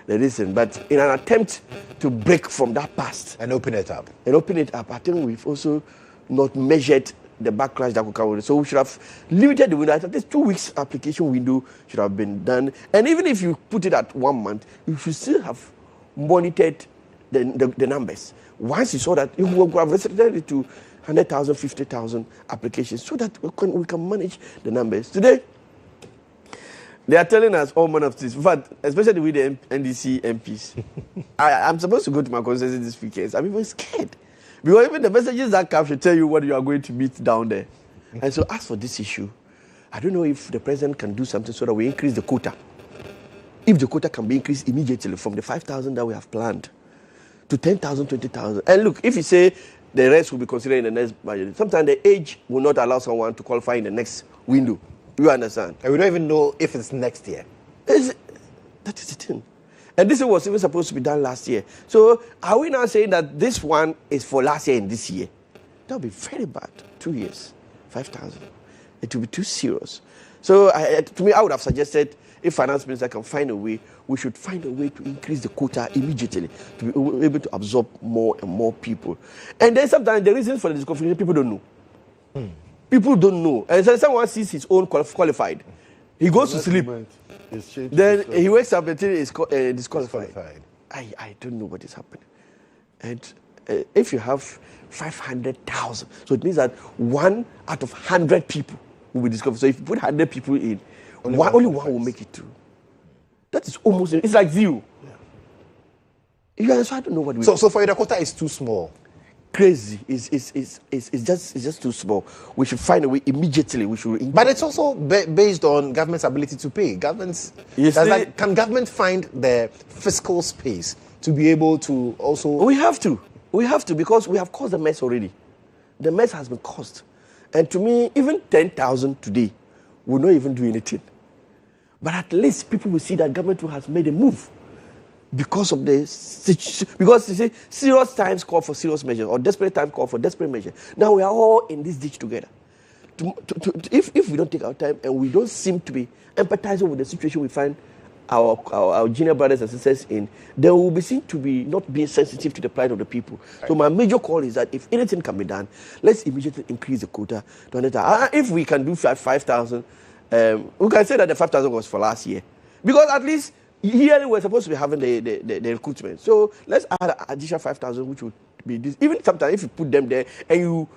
the reason. But in an attempt to break from that past and open it up, I think we've also not measured the backlash that could come with it. So we should have limited the window. At least 2 weeks application window should have been done. And even if you put it at 1 month, you should still have monitored the numbers. Once you saw that, you will have restricted it to 100,000, 50,000 applications, so that we can manage the numbers. Today, they are telling us all manner of things. In fact, especially with the NDC MPs. I'm supposed to go to my constituency this weekend. I'm even scared. Because even the messages that come should tell you what you are going to meet down there. And so as for this issue, I don't know if the president can do something so that we increase the quota. If the quota can be increased immediately from the 5,000 that we have planned to 10,000, 20,000. And look, if you say the rest will be considered in the next budget, sometimes the age will not allow someone to qualify in the next window. You understand? And we don't even know if it's next year. That is the thing. And this was even supposed to be done last year. So are we now saying that this one is for last year and this year? That would be very bad. 2 years, 5,000. It would be too serious. So to me, I would have suggested, if finance minister can find a way, we should find a way to increase the quota immediately to be able to absorb more and more people. And then sometimes the reasons for the disconfirmation, people don't know. People don't know. And so someone sees his own qualified. He goes to sleep. Then he wakes up and is disqualified. I don't know what is happening. And if you have 500,000, so it means that 1 out of 100 people will be disqualified. So if you put 100 people in, only one will make it through. That is almost, it's like zero. Yeah. So I don't know what we... So for you, the quota is too small. crazy. It's just too small. We should find a way immediately. We should. But it's also based on government's ability to pay. Can government find the fiscal space to be able to also? We have to because we have caused the mess already. The mess has been caused, and to me, even 10,000 today will not even do anything. But at least people will see that government has made a move. Because of because you see, serious times call for serious measures, or desperate times call for desperate measures. Now we are all in this ditch together. If we don't take our time and we don't seem to be empathizing with the situation we find our junior brothers and sisters in, then we will be seen to be not being sensitive to the plight of the people. Right. So my major call is that if anything can be done, let's immediately increase the quota to 100,000. If we can do 5,000, we can say that the 5,000 was for last year, because at least. Yearly, we're supposed to be having the recruitment. So let's add an additional 5,000, which would be this. Even sometimes if you put them there and you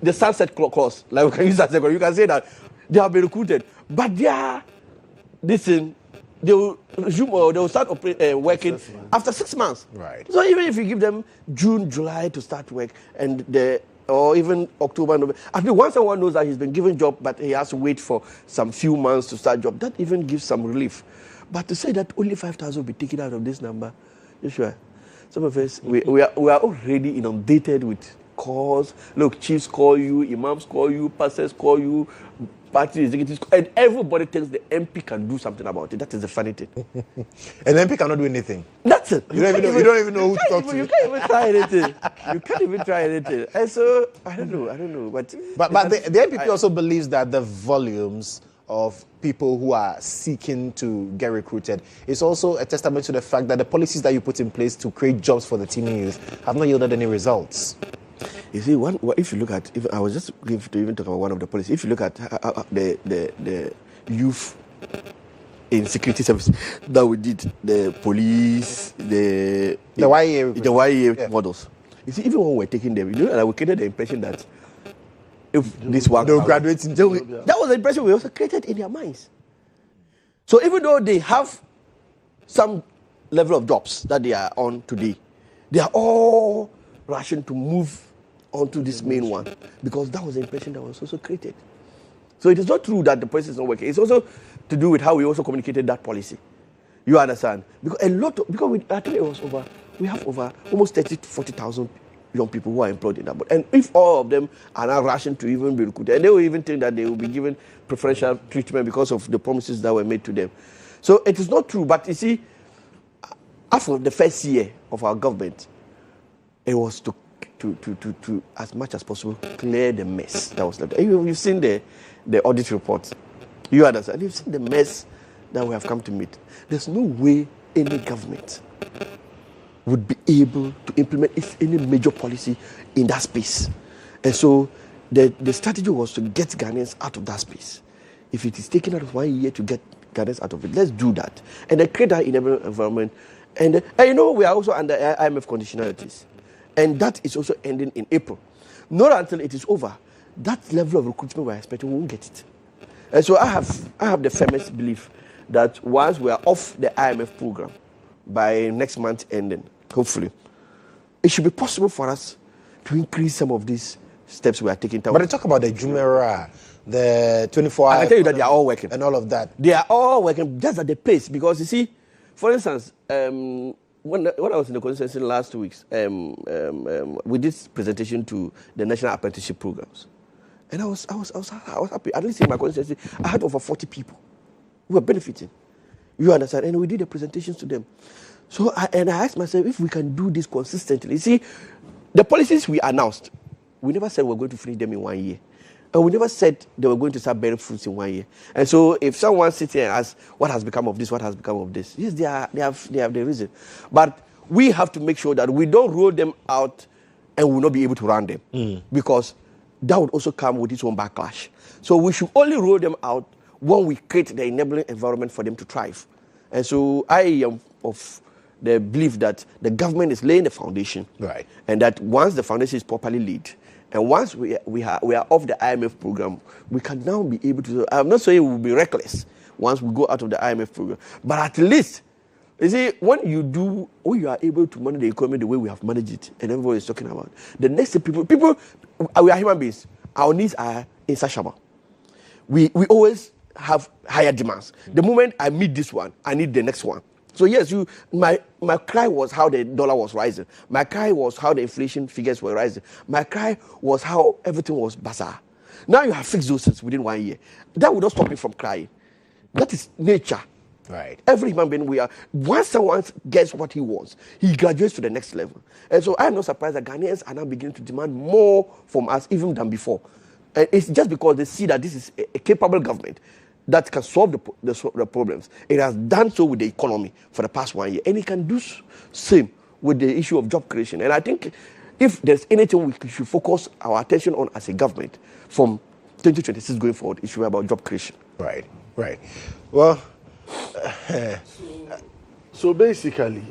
the sunset clause, like we can use that second, you can say that they have been recruited, but they are they will resume or they will start working after 6 months. Right. So even if you give them June, July to start work, and or even October, November, at least once someone knows that he's been given job, but he has to wait for some few months to start job, that even gives some relief. But to say that only 5,000 will be taken out of this number, you sure? Some of us, we are already inundated with calls. Look, chiefs call you, imams call you, pastors call you, party executives, and everybody thinks the MP can do something about it. That is the funny thing. And the MP cannot do anything. That's it. You don't even know who to talk to. You can't even try anything. You can't even try anything. And so, I don't know. But the MPP also believes that the volumes of people who are seeking to get recruited is also a testament to the fact that the policies that you put in place to create jobs for the teeming youth have not yielded any results. You see, if you look at, I was just going to even talk about one of the policies. If you look at the youth in security service that we did, the police, the YA models. You see, even when we're taking them, we created the impression that if this one, they'll graduate. That was the impression we also created in their minds. So even though they have some level of jobs that they are on today, they are all rushing to move onto this main one, because that was the impression that was also created. So it is not true that the policy is not working. It's also to do with how we also communicated that policy. You understand? Because I think we have over almost 30,000 to 40,000 young people who are employed in that board. And if all of them are now rushing to even be recruited, and they will even think that they will be given preferential treatment because of the promises that were made to them. So it is not true. But you see, after the first year of our government, it was to as much as possible clear the mess that was left. You've seen the audit report. You understand? You've seen the mess that we have come to meet. There's no way any government would be able to implement any major policy in that space. And so the strategy was to get Ghanaians out of that space. If it is taken out of 1 year to get Ghanaians out of it, let's do that. And then create that enabling environment. And we are also under IMF conditionalities. And that is also ending in April. Not until it is over, that level of recruitment we're expecting, we won't get it. And so I have the firmest belief that once we are off the IMF program by next month ending, hopefully, it should be possible for us to increase some of these steps we are taking. But they talk about the Jumera, the 24 hours. I can tell you that they are all working. And all of that. They are all working just at the pace. Because you see, for instance, when I was in the constituency last 2 weeks, we did presentation to the national apprenticeship programs. And I was happy. At least in my constituency, I had over 40 people who were benefiting. You understand? And we did the presentations to them. So I asked myself if we can do this consistently. You see, the policies we announced, we never said we're going to finish them in 1 year. And we never said they were going to start bearing fruits in 1 year. And so if someone sits here and asks, what has become of this, what has become of this? Yes, they have the reason. But we have to make sure that we don't roll them out and will not be able to run them. Because that would also come with its own backlash. So we should only roll them out when we create the enabling environment for them to thrive. And so I am of the belief that the government is laying the foundation. Right. And that once the foundation is properly laid, and once we are off the IMF program, we can now be able to. I'm not saying we will be reckless once we go out of the IMF program, but at least You see, when you are able to manage the economy the way we have managed it, and everybody is talking about, the next thing people, we are human beings. Our needs are insatiable. We always have higher demands. The moment I meet this one, I need the next one. So yes, my cry was how the dollar was rising. My cry was how the inflation figures were rising. My cry was how everything was bizarre. Now you have fixed those things within 1 year. That will not stop me from crying. That is nature. Right. Every human being once someone gets what he wants, he graduates to the next level. And so I'm not surprised that Ghanaians are now beginning to demand more from us even than before. And it's just because they see that this is a capable government that can solve the problems. It has done so with the economy for the past 1 year, and it can do same with the issue of job creation. And I think if there's anything we should focus our attention on as a government from 2026 going forward, it should be about job creation. Right. Well, so basically,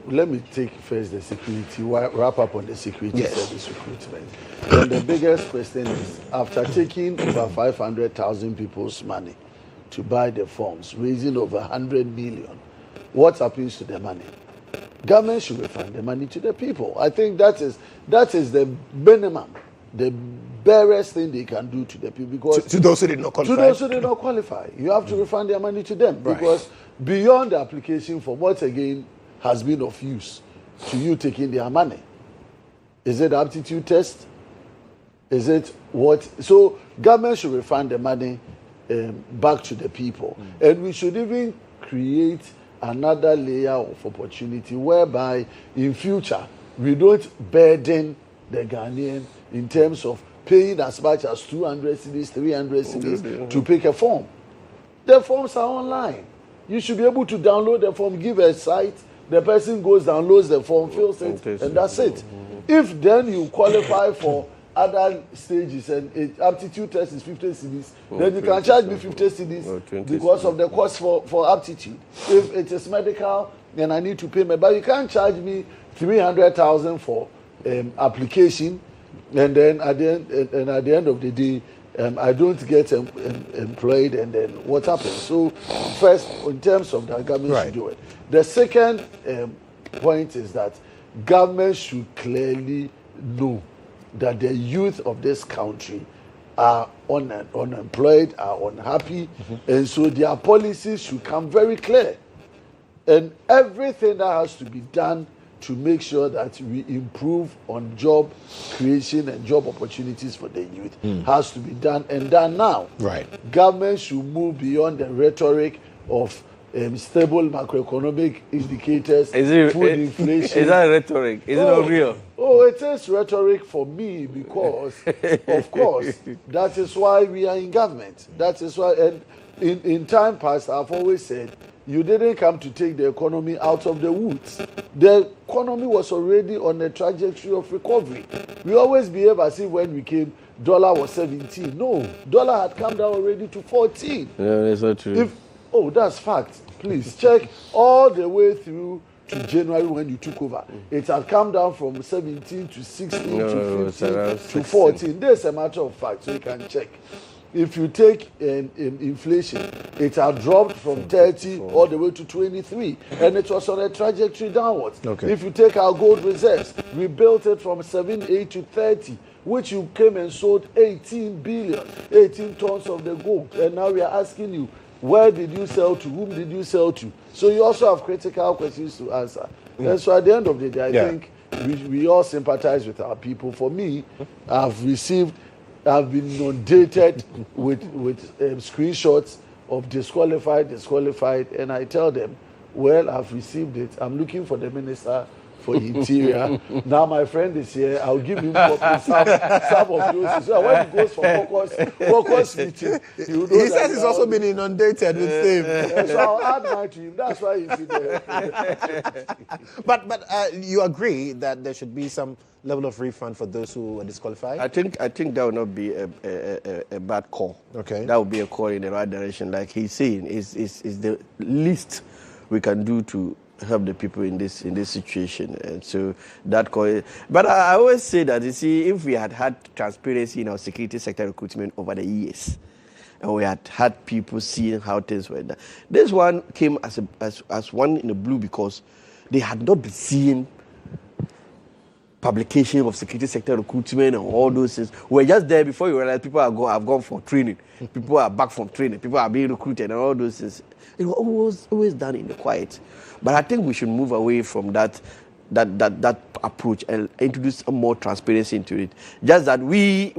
let me take first the security, wrap up on the security service recruitment. And the biggest question is, after taking over 500,000 people's money to buy the forms, raising over 100 million, what happens to the money? Government should refund the money to the people. I think that is the minimum, the barest thing they can do to the people. Because to those who did not qualify. To those who did not qualify, you have to refund their money to them. Right. Because beyond the application form, what again has been of use to you taking their money? Is it the aptitude test? Is it what? So government should refund the money back to the people. And we should even create another layer of opportunity whereby in future we don't burden the Ghanaian in terms of paying as much as 200 cedis, 300 cedis to pick a form. The forms are online. You should be able to download the form, give a site, the person goes, downloads the form, fills it, and that's it. If then you qualify for other stages and aptitude test is 50 cedis, then you can charge me 50 cedis because of the cost for aptitude. If it is medical, then I need to pay me. But you can't charge me 300,000 for application, and then at the end of the day, I don't get employed, and then what happens? So first, in terms of that, government should do it. The second point is that government should clearly know that the youth of this country are unemployed, are unhappy, and so their policies should come very clear. And everything that has to be done to make sure that we improve on job creation and job opportunities for the youth has to be done, and done now. Right. Government should move beyond the rhetoric of stable macroeconomic indicators, food inflation. Is that rhetoric? Is it not real? Oh, it is rhetoric for me because, of course, that is why we are in government. That is why, and in time past, I've always said, you didn't come to take the economy out of the woods. The economy was already on a trajectory of recovery. We always behave as if when we came, dollar was 17. No, dollar had come down already to 14. No, that's not true. That's fact. Please check all the way through to January when you took over. It had come down from 17 to 16 to 15 to 14. There's a matter of fact, so you can check. If you take inflation, it had dropped from 30 all the way to 23, and it was on a trajectory downwards. Okay. If you take our gold reserves, we built it from 7.8 to 30, which you came and sold 18 tons of the gold. And now we are asking you, where did you sell to? Whom did you sell to? So you also have critical questions to answer. And so at the end of the day, I think we all sympathize with our people. For me, I've been inundated with screenshots of disqualified, and I tell them, well, I've received it. I'm looking for the minister for Interior. Now my friend is here. I'll give him some of those. So when he goes for caucus meeting, he says he's also been inundated with same. So I'll add mine to him. That's why he's in there. But you agree that there should be some level of refund for those who are disqualified? I think that would not be a bad call. Okay. That would be a call in the right direction. Like he's saying, is the least we can do to help the people in this situation. And so that call. But I always say that, you see, if we had transparency in our security sector recruitment over the years, and we had people seeing how things were done. This one came as one in the blue because they had not been seeing publication of security sector recruitment and all those things. We're just there before you realize people have gone for training. People are back from training. People are being recruited and all those things. It was always done in the quiet. But I think we should move away from that approach and introduce some more transparency into it. Just that we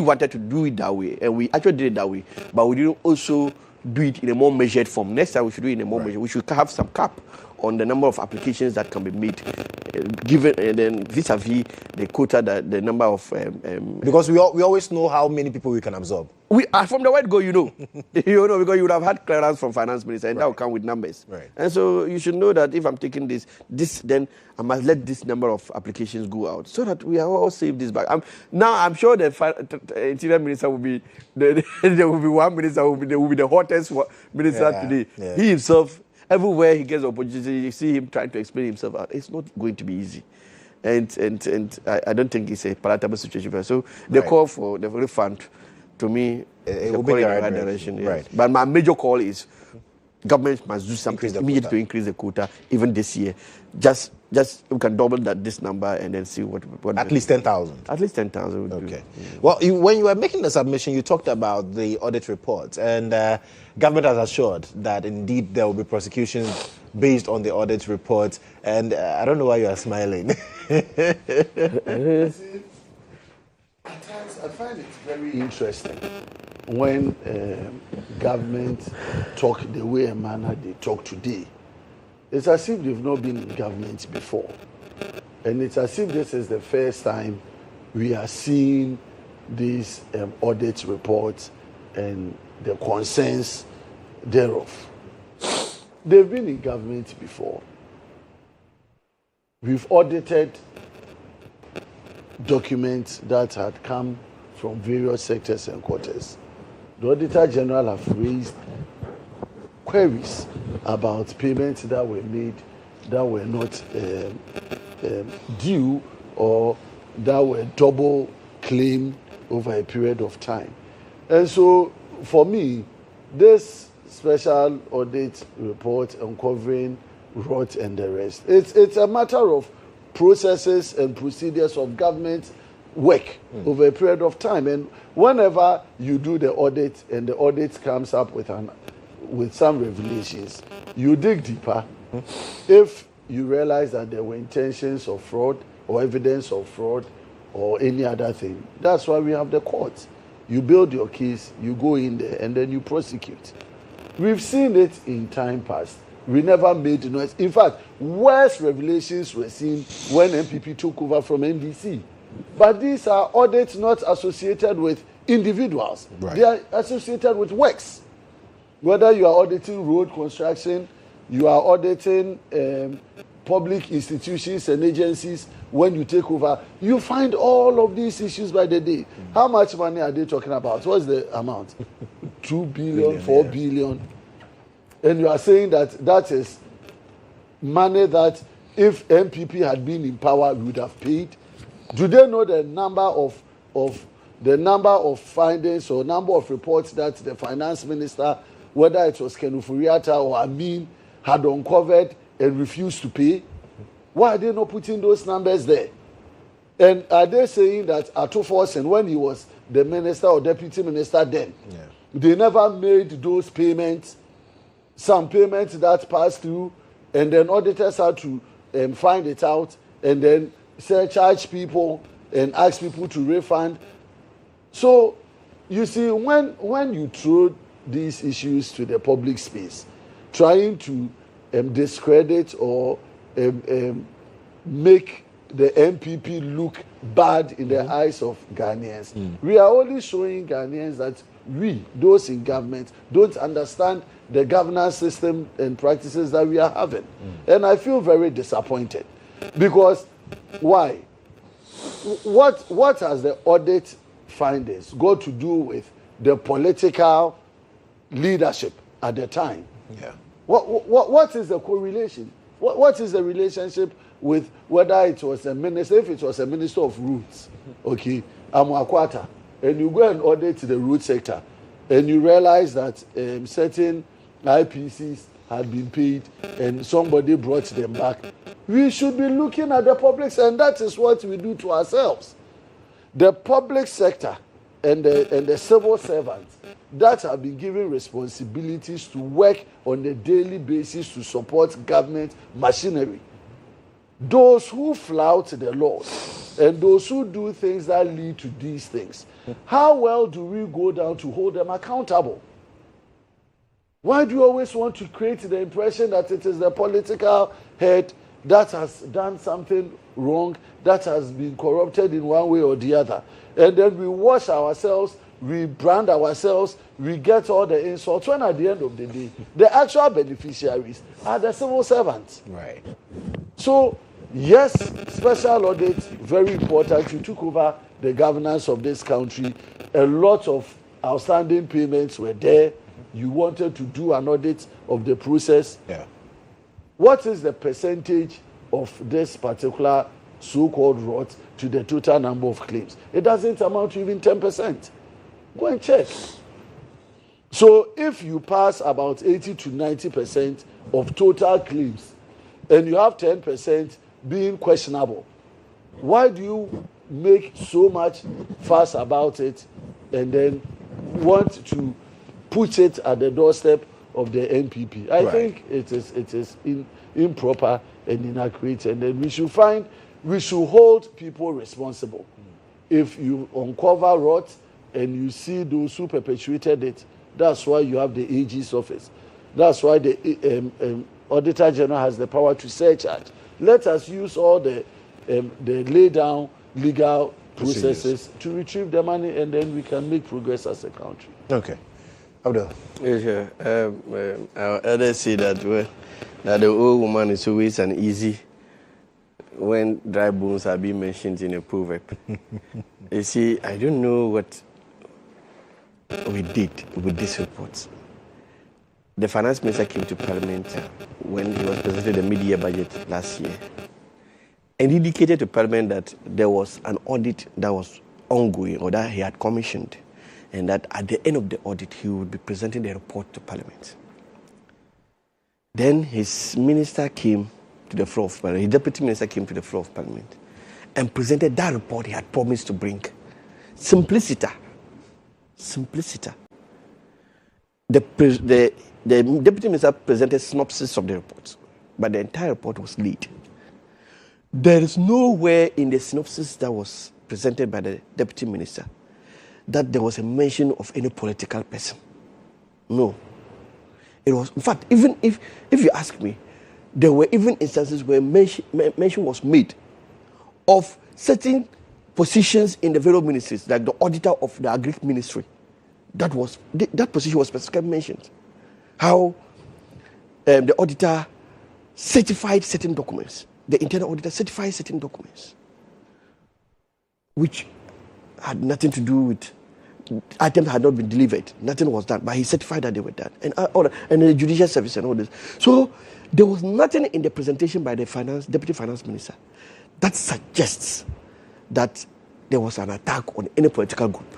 wanted to do it that way, and we actually did it that way, but we didn't also do it in a more measured form. Next time we should do it in a more measured. We should have some cap on the number of applications that can be made, given, and then vis-a-vis the quota, the number of because we always know how many people we can absorb. We are from the word go, you know, because you would have had clearance from finance minister, and that will come with numbers. Right. And so you should know that if I'm taking this, then I must let this number of applications go out so that we are all saved this back. I'm sure the interior minister will be there will be one minister who will be the hottest minister today. Yeah. He himself, everywhere he gets opportunity, you see him trying to explain himself out. It's not going to be easy. And I don't think it's a palatable situation. So the call for the refund, to me, it will be in the right direction. Yes. Right. But my major call is government must do something immediately to increase the quota, even this year. Just we can double this number and then see what at least 10,000. At least 10,000 would okay. Do. Well, when you were making the submission, you talked about the audit report, and government has assured that indeed there will be prosecutions based on the audit report. And I don't know why you are smiling. At times, I find it very interesting when government talk the way and manner they talk today. It's as if they've not been in government before. And it's as if this is the first time we are seeing these audit reports and the concerns thereof. They've been in government before. We've audited documents that had come from various sectors and quarters. The Auditor General have raised queries about payments that were made that were not due or that were double claimed over a period of time. And so, for me, this special audit report uncovering rot and the rest, it's a matter of processes and procedures of government work over a period of time. And whenever you do the audit and the audit comes up with some revelations, you dig deeper. If you realize that there were intentions of fraud or evidence of fraud or any other thing, that's why we have the courts. You build your case, you go in there, and then you prosecute. We've seen it in time past. We never made noise. In fact, worse revelations were seen when MPP took over from NDC. But these are audits not associated with individuals. Right. They are associated with works. Whether you are auditing road construction, you are auditing public institutions and agencies, when you take over, you find all of these issues by the day. How much money are they talking about? What's the amount? 2 billion, 4 billion. And you are saying that is money that if MPP had been in power, we would have paid. Do they know the number of findings or number of reports that the finance minister, whether it was Kenufuriata or Amin, had uncovered and refused to pay? Why are they not putting those numbers there? And are they saying that Atuforsen, when he was the minister or deputy minister then, they never made those payments? Some payments that passed through, and then auditors had to find it out and then charge people and ask people to refund. So, you see, when you throw these issues to the public space, trying to discredit or make the MPP look bad in the eyes of Ghanaians, we are only showing Ghanaians that we, those in government, don't understand the governance system and practices that we are having. And I feel very disappointed. Because, why? What has the audit findings got to do with the political leadership at the time? Yeah. What is the correlation? What is the relationship with whether it was a minister, if it was a minister of roads, okay, Amwakwata, and you go and audit the road sector, and you realize that certain IPCs had been paid and somebody brought them back, we should be looking at the public, and that is what we do to ourselves. The public sector and the civil servants that have been given responsibilities to work on a daily basis to support government machinery, those who flout the laws and those who do things that lead to these things, how well do we go down to hold them accountable? Why do you always want to create the impression that it is the political head that has done something wrong, that has been corrupted in one way or the other? And then we wash ourselves, we brand ourselves, we get all the insults, when at the end of the day, the actual beneficiaries are the civil servants. Right. So, yes, special audit, very important. You took over the governance of this country. A lot of outstanding payments were there. You wanted to do an audit of the process. Yeah. What is the percentage of this particular so-called rot to the total number of claims? It doesn't amount to even 10%. Go and check. So if you pass about 80 to 90% of total claims and you have 10% being questionable, why do you make so much fuss about it and then want to put it at the doorstep of the NPP? I think it is improper and inaccurate, and then we should hold people responsible. If you uncover rot and you see those who perpetuated it, that's why you have the AG's office. That's why the Auditor General has the power to search. Let us use all the lay down legal processes to retrieve the money, and then we can make progress as a country. Okay. Abdul. Yes, our elders say that the old woman is always an easy when dry bones are being mentioned in a proverb. You see, I don't know what we did with these reports. The finance minister came to Parliament when he was presenting the mid-year budget last year and indicated to Parliament that there was an audit that was ongoing or that he had commissioned, and that at the end of the audit he would be presenting the report to Parliament. Then his minister came to the floor of Parliament, his deputy minister came to the floor of Parliament and presented that report he had promised to bring. Simpliciter. The deputy minister presented synopsis of the report, but the entire report was lead. There is nowhere in the synopsis that was presented by the deputy minister that there was a mention of any political person. No. It was, in fact, even if you ask me, there were even instances where mention was made of certain positions in the various ministries, like the auditor of the Agric Ministry. That position was specifically mentioned. How the auditor certified certain documents. The internal auditor certified certain documents, which had nothing to do with items had not been delivered. Nothing was done, but he certified that they were done, and the judicial service and all this. So there was nothing in the presentation by the deputy finance minister that suggests that there was an attack on any political group.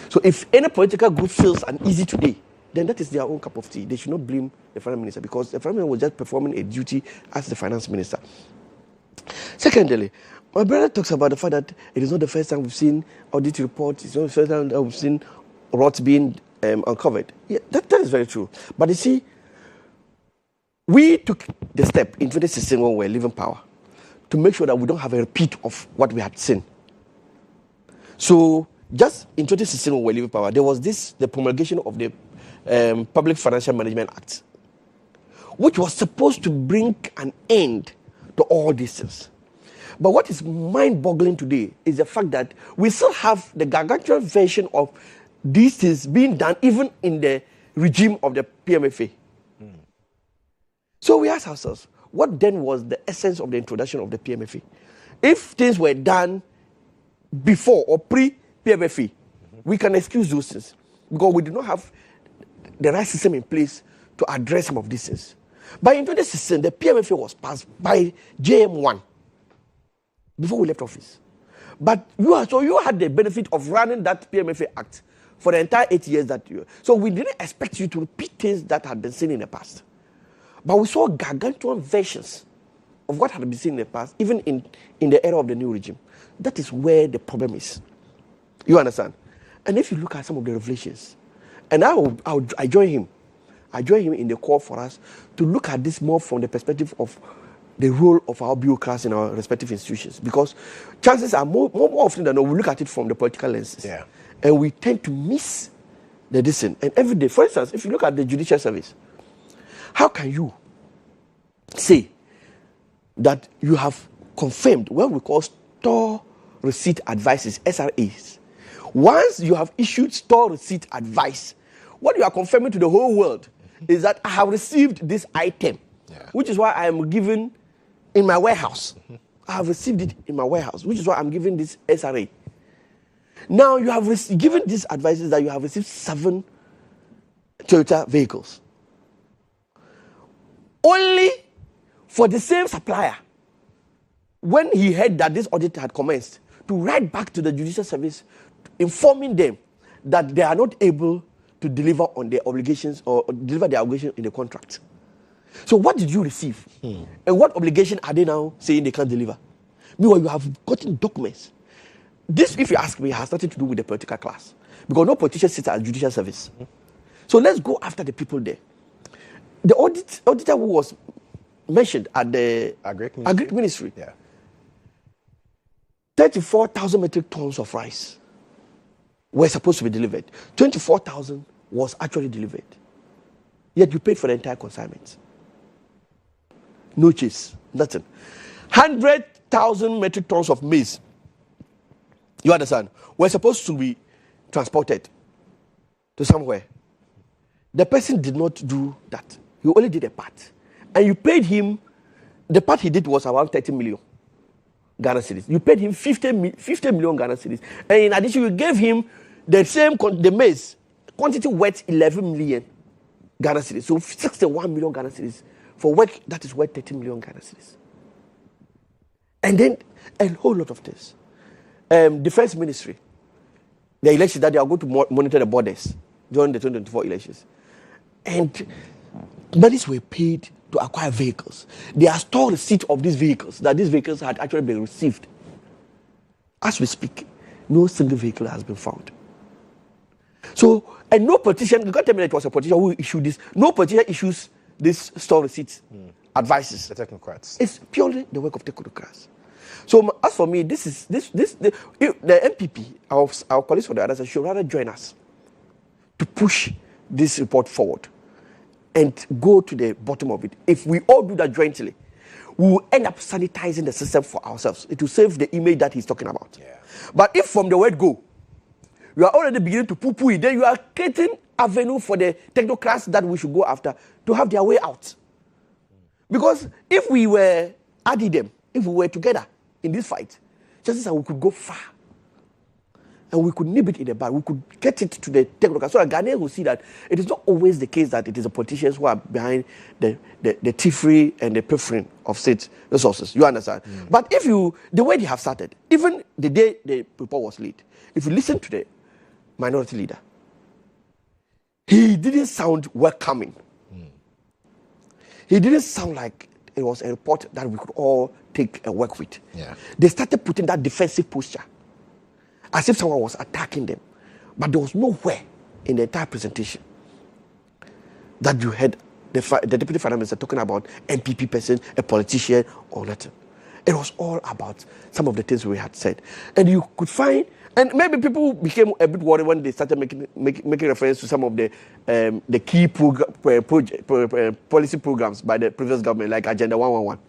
So if any political group feels uneasy today, then that is their own cup of tea. They should not blame the finance minister, because the finance minister was just performing a duty as the finance minister. Secondly, my brother talks about the fact that it is not the first time we've seen audit reports. It's not the first time that we've seen rot being uncovered. Yeah, that is very true. But you see, we took the step in 2016 when we were leaving power to make sure that we don't have a repeat of what we had seen. So just in 2016 when we were leaving power, there was the promulgation of the Public Financial Management Act, which was supposed to bring an end to all these things. But what is mind-boggling today is the fact that we still have the gargantuan version of these things being done even in the regime of the PMFA. So we ask ourselves, what then was the essence of the introduction of the PMFA? If things were done before or pre-PMFA, we can excuse those things because we do not have the right system in place to address some of these things. But in 2016, the PMFA was passed by GHOne before we left office. But you had the benefit of running that PMFA Act for the entire 8 years that you. So we didn't expect you to repeat things that had been seen in the past. But we saw gargantuan versions of what had been seen in the past, even in the era of the new regime. That is where the problem is. You understand? And if you look at some of the revelations, and I join him. I join him in the call for us to look at this more from the perspective of the role of our bureaucrats in our respective institutions. Because chances are more often than not, we look at it from the political lenses. Yeah. And we tend to miss the distance. And every day, for instance, if you look at the judicial service, how can you say that you have confirmed what we call store receipt advices, SRAs? Once you have issued store receipt advice, what you are confirming to the whole world is that I have received this item, which is why I am given in my warehouse. I have received it in my warehouse, which is why I'm giving this SRA. Now you have given these advices that you have received 7 Toyota vehicles. Only for the same supplier, when he heard that this audit had commenced, to write back to the judicial service informing them that they are not able to deliver on their obligations or deliver their obligation in the contract. So what did you receive? And what obligation are they now saying they can't deliver? Meanwhile, you have gotten documents. This, if you ask me, has nothing to do with the political class. Because no politician sits at judicial service. So let's go after the people there. The auditor who was mentioned at the Agri Ministry. 34,000 metric tons of rice were supposed to be delivered. 24,000 was actually delivered. Yet you paid for the entire consignment. No chase, nothing. 100,000 metric tons of maize, you understand, were supposed to be transported to somewhere. The person did not do that. He only did a part. And you paid him, the part he did was around 30 million Ghana cedis. You paid him 50 million Ghana cedis. And in addition, you gave him the maize, quantity worth 11 million Ghana cedis. So 61 million Ghana cedis for work that is worth 30 million Ghana cedis. And then a whole lot of this. Defense Ministry, the elections that they are going to monitor the borders during the 2024 elections. And monies were paid to acquire vehicles. They are store receipt of these vehicles, that these vehicles had actually been received. As we speak, no single vehicle has been found. So, and no politician, you can't tell me that it was a politician who issued this. No politician issues this store receipts, advices. The technocrats. It's purely the work of technocrats. So as for me, the MPP, our colleagues for the others, should rather join us to push this report forward and go to the bottom of it. If we all do that jointly, we will end up sanitizing the system for ourselves. It will save the image that he's talking about. Yeah. But if from the word go, you are already beginning to poo-poo it, then you are creating avenue for the technocrats that we should go after to have their way out. Because if we were adding them, if we were together in this fight, chances are we could go far. And we could nib it in the bud. We could get it to the technocrats. So Ghanaians will see that it is not always the case that it is the politicians who are behind the thievery and the pilfering of state resources. You understand? But if the way they have started, even the day the report was laid, if you listen to the minority leader, he didn't sound welcoming. He didn't sound like it was a report that we could all take and work with. Yeah. They started putting that defensive posture, as if someone was attacking them. But there was nowhere in the entire presentation that you heard the Deputy Finance Minister talking about MPP person, a politician, or nothing. It was all about some of the things we had said. And you could find, and maybe people became a bit worried when they started making reference to some of the key policy programs by the previous government, like Agenda 111.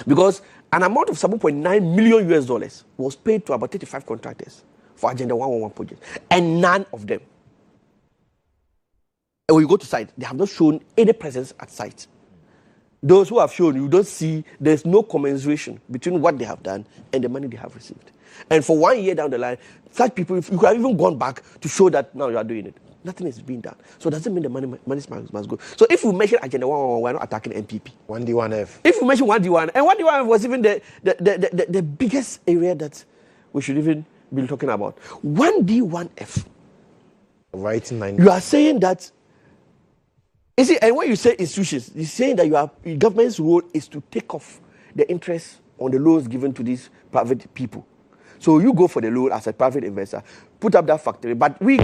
Because an amount of $7.9 million was paid to about 35 contractors for Agenda 111 projects, and none of them. And when you go to site, they have not shown any presence at site. Those who have shown, you don't see, there's no commensuration between what they have done and the money they have received. And for 1 year down the line, such people, if you could have even gone back to show that now you are doing it, nothing is being done. So it doesn't mean the money must go. So if we mention Agenda 111, we're not attacking MPP. 1D1F. If we mention 1D1, and 1D1F was even the biggest area that we should even be talking about. 1D, 1F. Writing 9. You are saying that, you see, and when you say institutions, you're saying that government's role is to take off the interest on the loans given to these private people. So you go for the loan as a private investor, put up that factory, but we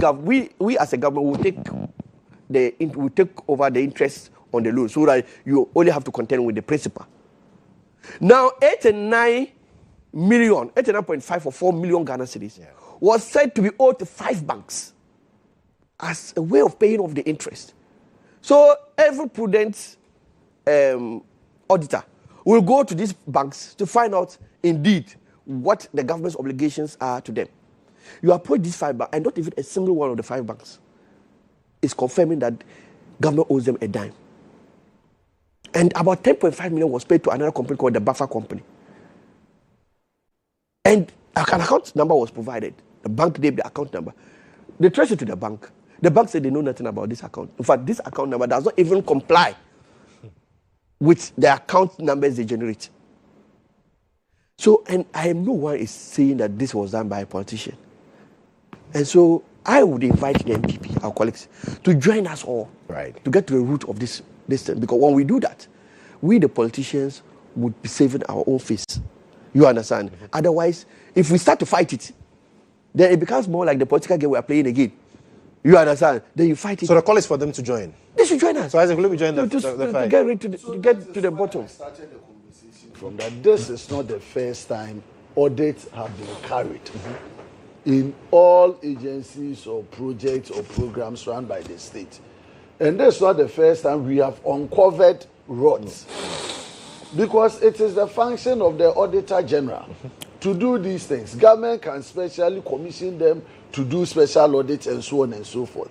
as a government will take over the interest on the loan, so that you only have to contend with the principal. Now, 89.5 or 4 million Ghana cedis was said to be owed to 5 banks as a way of paying off the interest. So every prudent auditor will go to these banks to find out indeed what the government's obligations are to them. You approach these 5 banks, and not even a single one of the 5 banks is confirming that government owes them a dime. And about 10.5 million was paid to another company called the Buffer Company. And an account number was provided. The bank gave the account number. They traced it to the bank. The bank said they know nothing about this account. In fact, this account number does not even comply with the account numbers they generate. So, and I know one is saying that this was done by a politician. And so I would invite the MPP, our colleagues, to join us all, to get to the root of this thing. Because when we do that, we, the politicians, would be saving our own face. You understand? Mm-hmm. Otherwise, if we start to fight it, then it becomes more like the political game we are playing again. You understand? Then you fight it. So the call is for them to join. They should join us. So Isaac, let me join the fight. To get to the bottom. I started the conversation from that. This is not the first time audits have been carried in all agencies or projects or programs run by the state. And this is not the first time we have uncovered rot. Because it is the function of the Auditor General to do these things. Government can specially commission them to do special audits and so on and so forth.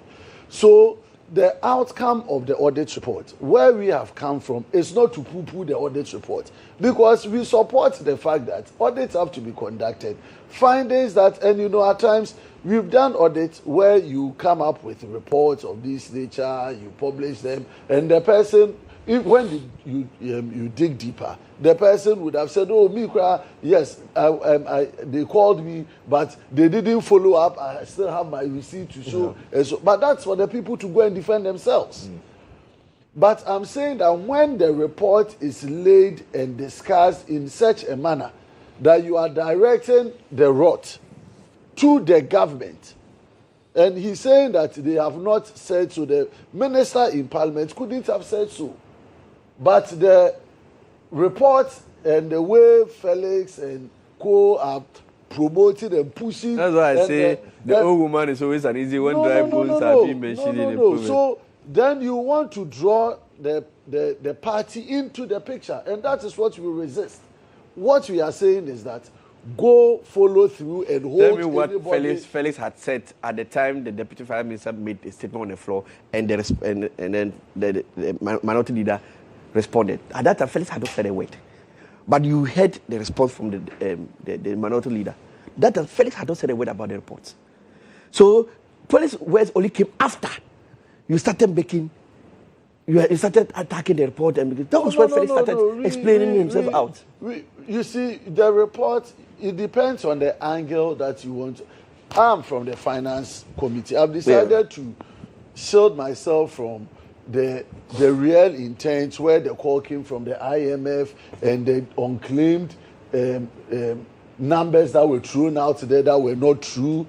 So the outcome of the audit report, where we have come from, is not to poo-poo the audit report, because we support the fact that audits have to be conducted. Findings that, and at times we've done audits where you come up with reports of this nature, you publish them, and the person, when you dig deeper, the person would have said, "Oh, Mikra, yes, they called me, but they didn't follow up. I still have my receipt to show." But that's for the people to go and defend themselves. But I'm saying that when the report is laid and discussed in such a manner that you are directing the rot to the government, and he's saying that they have not said so, the minister in parliament couldn't have said so. But the report and the way Felix and Co are promoting and pushing. That's why I say the old woman is always an easy one. Dry bones have been mentioned in the So then you want to draw the party into the picture, and that is what we resist. What we are saying is that go follow through and hold. Tell me what Felix had said at the time the Deputy Finance Minister made a statement on the floor, and then the minority leader responded. At that time, Felix had not said a word. But you heard the response from the minority leader. That time, Felix had not said a word about the reports. So, Felix's words only came after you started you started attacking the report. And that was when Felix started explaining himself out. You see, the report, it depends on the angle that you want. I'm from the finance committee. I've decided to shield myself from the real intent, where the call came from the IMF and the unclaimed numbers that were thrown out there that were not true,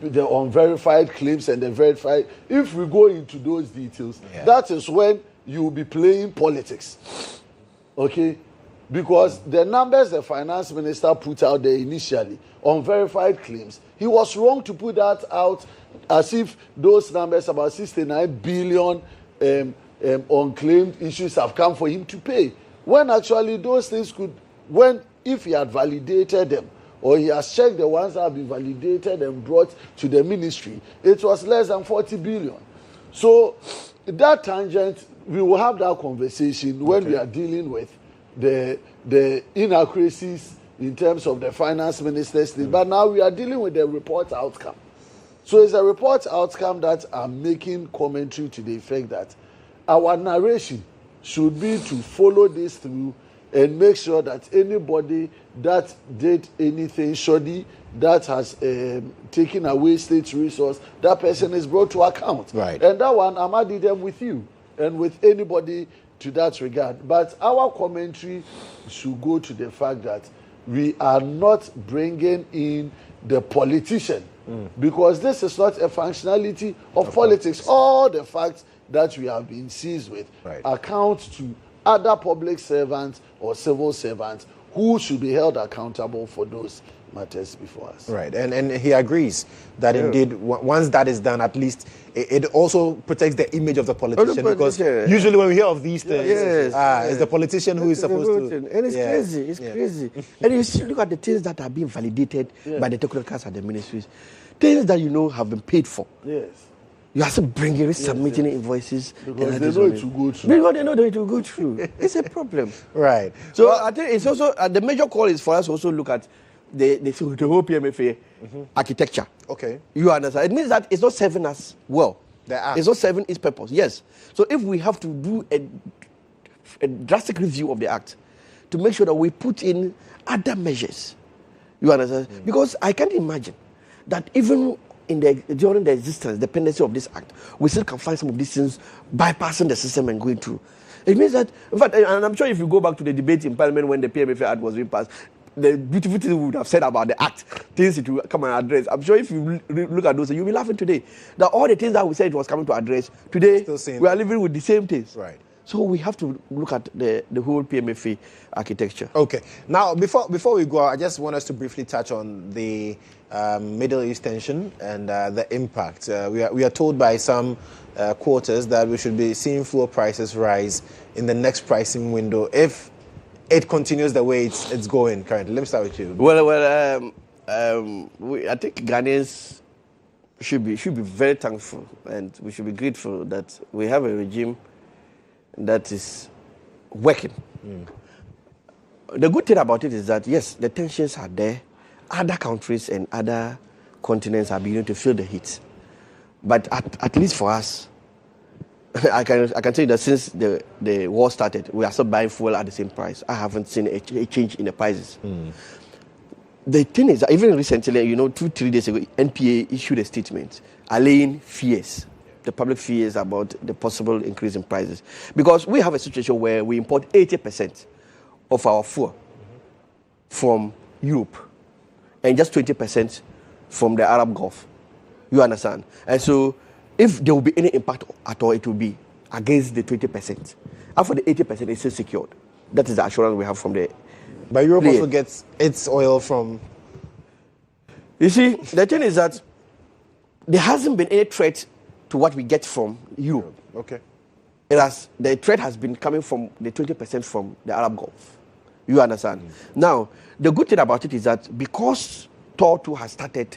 the unverified claims and the verified. If we go into those details, that is when you will be playing politics. Okay? Because the numbers the finance minister put out there initially, unverified claims, he was wrong to put that out as if those numbers, about 69 billion unclaimed issues, have come for him to pay, when actually those things could, if he had validated them, or he has checked the ones that have been validated and brought to the ministry, it was less than 40 billion. So that tangent, we will have that conversation when we are dealing with the inaccuracies in terms of the finance minister's thing. But now we are dealing with the report outcome. So it's a report outcome that I'm making commentary to the effect that our narration should be to follow this through and make sure that anybody that did anything shoddy, that has taken away state resource, that person is brought to account. Right. And that one, I'm adding them with you and with anybody to that regard. But our commentary should go to the fact that we are not bringing in the politician, because this is not a functionality of politics. All the facts that we have been seized with account to other public servants or civil servants who should be held accountable for those matters before us. Right, and he agrees that indeed once that is done, at least it also protects the image of the politician, because usually when we hear of these things, it's the politician who is supposed to. And it's crazy, it's crazy. And you see, look at the things that are being validated by the technocrats and the ministries, things that have been paid for. Yes. You are still bringing, submitting invoices. Because they know it will go through. Because they know that it will go through. It's a problem. Right. So I think it's also, the major call is for us to also look at the whole PMFA architecture. Okay. You understand? It means that it's not serving us well. It's not serving its purpose. Yes. So if we have to do a drastic review of the act to make sure that we put in other measures, you understand? Because I can't imagine that even during the existence, dependency of this act, we still can find some of these things bypassing the system and going through. It means that, in fact, and I'm sure if you go back to the debate in Parliament when the PMFA Act was being passed, the beautiful things we would have said about the act, things it will come and address. I'm sure if you look at those, you'll be laughing today. That all the things that we said it was coming to address, today we are living with the same things. Right. So we have to look at the whole PMFA architecture. Okay. Now, before we go, I just want us to briefly touch on the Middle East tension and the impact. We are told by some quarters that we should be seeing fuel prices rise in the next pricing window if it continues the way it's going currently. Let me start with you. Well, I think Ghanaians should be very thankful, and we should be grateful that we have a regime that is working. The good thing about it is that, yes, the tensions are there. Other countries and other continents are beginning to feel the heat. But at least for us, I can tell you that since the war started, we are still buying fuel at the same price. I haven't seen a change in the prices. The thing is that even recently, 2-3 days ago, NPA issued a statement allaying fears, the public fears about the possible increase in prices. Because we have a situation where we import 80% of our fuel from Europe and just 20% from the Arab Gulf. You understand? And so if there will be any impact at all, it will be against the 20%. After the 80%, it's still secured. That is the assurance we have from the... But Europe also gets its oil from... You see, the thing is that there hasn't been any threat to what we get from Europe. Okay. The threat has been coming from the 20% from the Arab Gulf. You understand? Now, the good thing about it is that because Tor 2 has started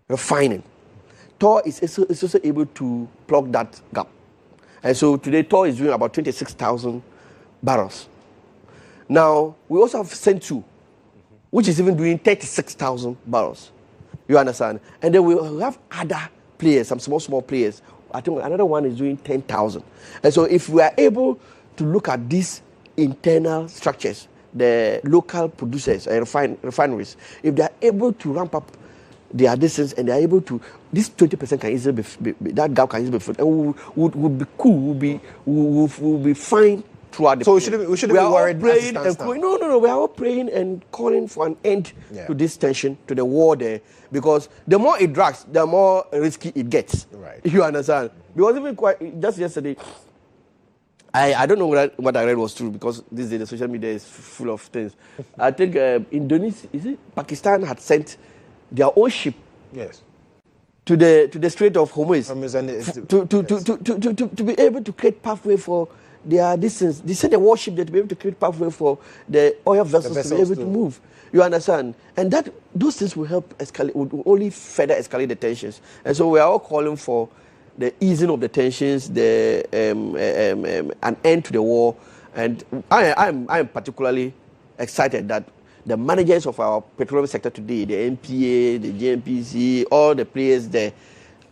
refining, Tor is also able to plug that gap. And so today, Tor is doing about 26,000 barrels. Now, we also have Sentu, which is even doing 36,000 barrels. You understand? And then we have other players, some small players. I think another one is doing 10,000. And so if we are able to look at these internal structures, the local producers and refineries, if they are able to ramp up their distance and they are able to, this 20% can easily be that gap can easily be filled, and would be cool, will be fine throughout the. So we shouldn't be worried. No. We are all praying and calling for an end to this tension, to the war there, because the more it drags, the more risky it gets. Right. You understand? Because even just yesterday, I don't know what I read was true, because these days the social media is full of things. I think Indonesia, Pakistan had sent their own ship. Yes. To the Strait of Hormuz to be able to create pathway for their distance. They sent a warship there to be able to create pathway for the oil vessels to be able to move. You understand? And those things will help escalate, will only further escalate the tensions. And so we are all calling for the easing of the tensions, an end to the war. And I'm particularly excited that the managers of our petroleum sector today, the NPA, the GNPC, all the players there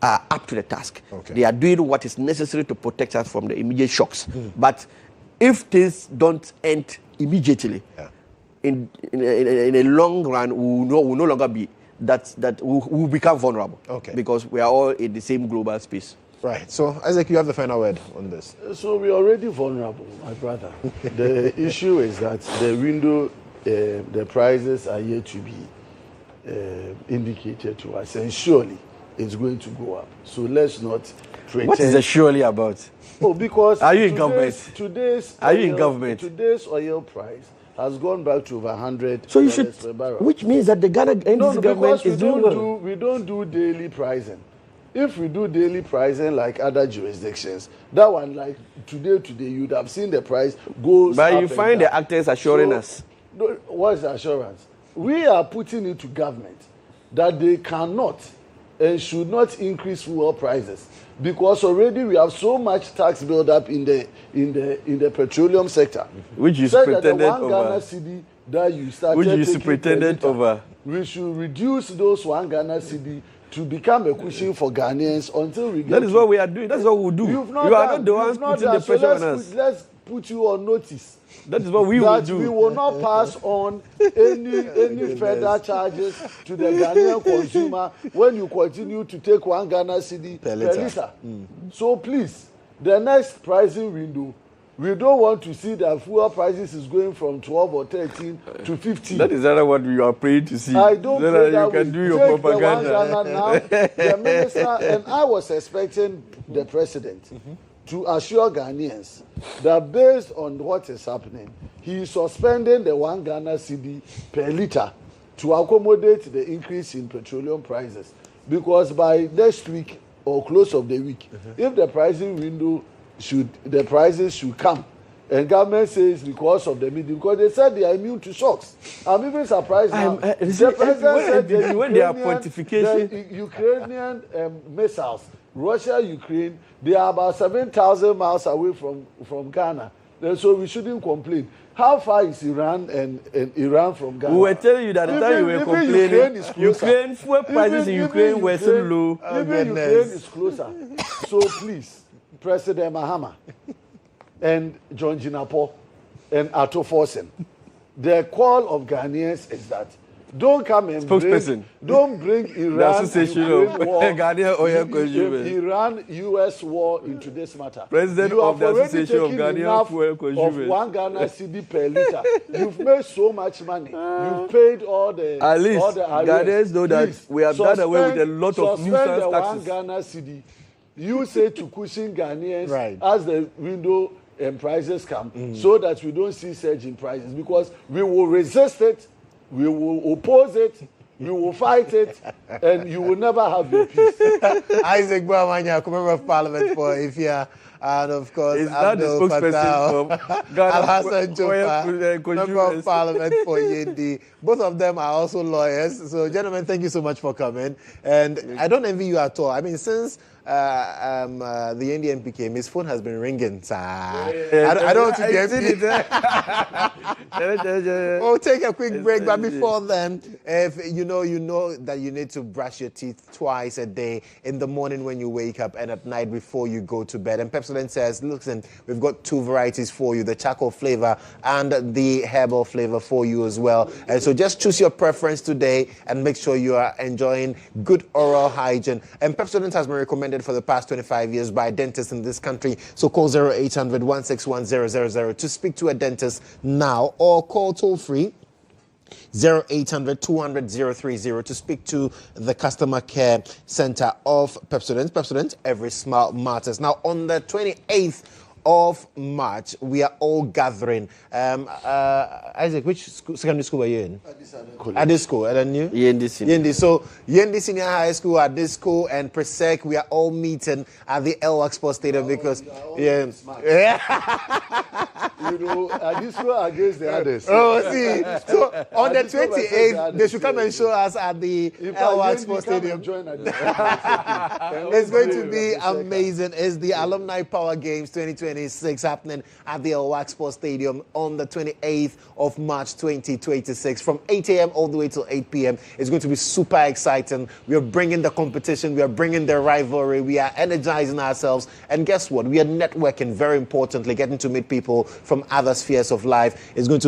are up to the task. Okay. They are doing what is necessary to protect us from the immediate shocks. But if things don't end immediately. Yeah. In a long run, we will no longer be that we will become vulnerable. Okay. Because we are all in the same global space. Right. So, Isaac, you have the final word on this. So we're already vulnerable, my brother. The issue is that the window, the prices are yet to be indicated to us, and surely it's going to go up. So let's not pretend. What is the surely about? Oh, because Are you in government? Are you in government? Today's oil price has gone back to over $100 So you should, per barrel. which means that the Ghana NDC government is doing well. We don't do daily pricing. If we do daily pricing like other jurisdictions, that one, like today, you'd have seen the price go. But you find the actors assuring us. What is the assurance? We are putting it to government that they cannot and should not increase fuel prices, because already we have so much tax build up in the petroleum sector. Which you Said pretended that the 1 over. Ghana cedi that you started Which you taking pretended per liter, over. we should reduce those 1 Ghana cedi to become a cushion for Ghanaians until we get. That is what we are doing. That's what we'll do. You are not the ones putting the pressure on us. Let's put you on notice. That is what we will That do. we will not pass on any further charges to the Ghanaian consumer when you continue to take 1 Ghana cedi per liter. So please, the next pricing window, we don't want to see that fuel prices is going from 12 or 13 to 15. That is not what you are praying to see. I don't so pray that that you can we do your take propaganda. The 1 Ghana now, the minister, and I was expecting the president to assure Ghanaians that based on what is happening, he is suspending the 1 Ghana cedi per liter to accommodate the increase in petroleum prices. Because by next week or close of the week, if the pricing window the prices should come, and government says because of the media, because they said they are immune to shocks. I'm even surprised now. The president said when they are pontification, the Ukrainian missiles, Russia, Ukraine, they are about 7,000 miles away from Ghana. And so we shouldn't complain. How far is Iran and Iran from Ghana? we were telling you that the time you were complaining, Ukraine fuel prices in Ukraine were so low. Even Ukraine is closer. So please, President Mahama and John Jinapo and Ato Forsen, the call of Ghanaians is that don't come and don't bring Iran, the Association of Ghanaian Oil Consumers, Iran-US war into this matter. President of the Association of Ghanaian Oil Consumers. Of 1 Ghana cedi per liter. You've made so much money. You've paid all the. At least all the Ghanaians know that we have done away with a lot of nuisance taxes. 1 Ghana cedi. You say to cushion Ghanaians right. as the window and prices come, so that we don't see surge in prices, because we will resist it, we will oppose it, we will fight it, and you will never have your peace. Isaac Buamanya, Member of Parliament for Ifia, and of course, is that the spokesperson from Al-Hassan Jofa, Member of Parliament for Yendi. Both of them are also lawyers. So, gentlemen, thank you so much for coming. And I don't envy you at all. I mean, since the NDMP came, his phone has been ringing. I don't want to get it. We'll take a quick break, but before then, if you know that you need to brush your teeth twice a day, in the morning when you wake up and at night before you go to bed. And Pepsodent says, listen, we've got 2 varieties for you, the charcoal flavor and the herbal flavor for you as well. And so just choose your preference today and make sure you are enjoying good oral hygiene. And Pepsodent has been recommended for the past 25 years by dentists in this country. So call 0800-161-000 to speak to a dentist now, or call toll free 0800-200-030 to speak to the customer care center of Pepsodent. Pepsodent, every smile matters. Now, on the 28th of March, we are all gathering. Isaac, which secondary school were you in? At this school. At a new? Yendi. So, Yendi Senior High School, at this school, and Presec, we are all meeting at the El Expo Stadium because, You know, at this school against the others. Oh, see. So, on the 28th, they should come and show us at the El Expo Stadium. It's going to be amazing. It's the Alumni Power Games 2020. 2026 happening at the El Sports Stadium on the 28th of March 2026 from 8 a.m. all the way till 8 p.m. It's going to be super exciting. We are bringing the competition. We are bringing the rivalry. We are energizing ourselves. And guess what? We are networking, very importantly, getting to meet people from other spheres of life. We are going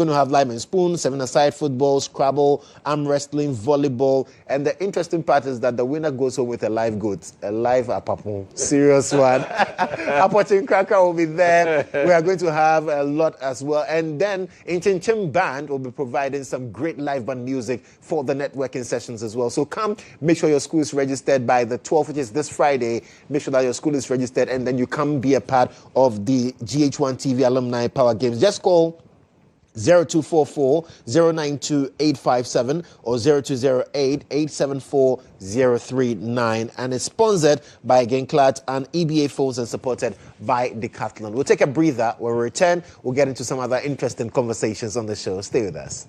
to have lime and spoon, seven-a-side football, Scrabble, arm wrestling, volleyball. And the interesting part is that the winner goes home with a live goat, a live apapon, serious one. Apochin Cracker will be there. We are going to have a lot as well. And then Inchin Band will be providing some great live band music for the networking sessions as well. So come, make sure your school is registered by the 12th, which is this Friday. Make sure that your school is registered, and then you come be a part of the GHOne TV Alumni Power Games. Just call 0244 092 857 or 0208 874 039, and it's sponsored by Genclat and EBA Phones and supported by Decathlon. We'll take a breather. When we return, we'll get into some other interesting conversations on the show. Stay with us.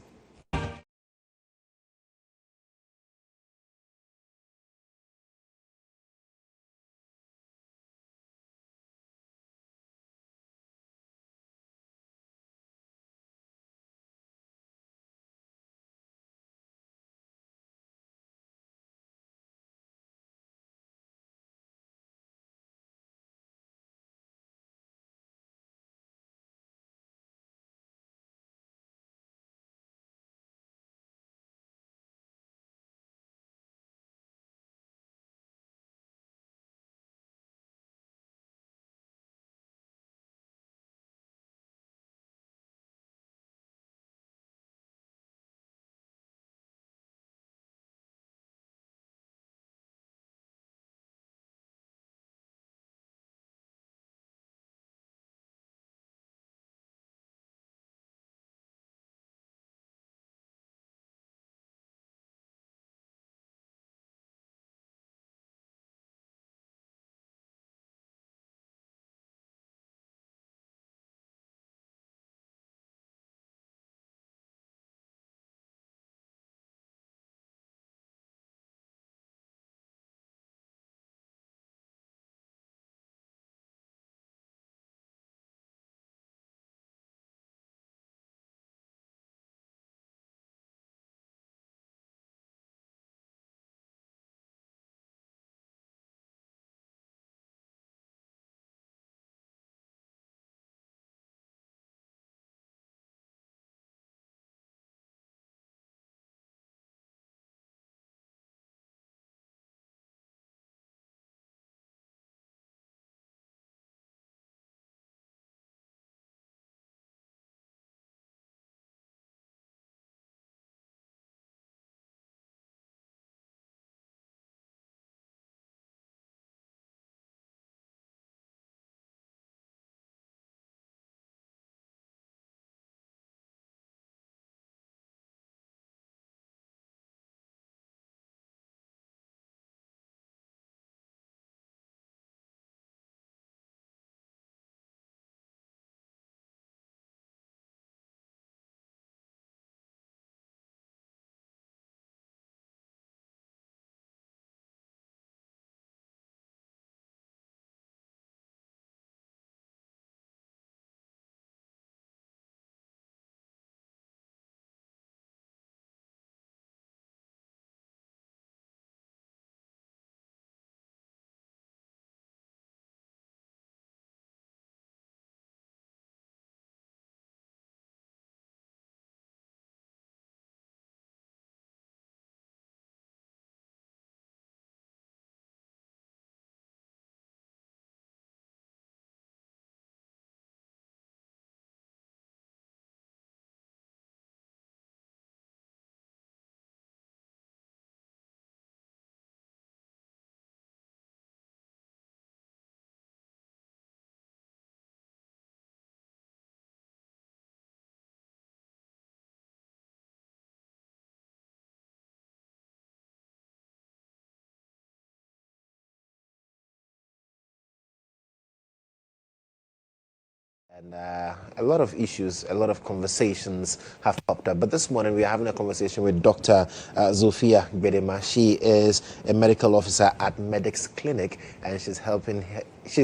And a lot of issues, a lot of conversations have popped up. But this morning we are having a conversation with Dr. Zofia Bedema. She is a medical officer at Medics Clinic, and she's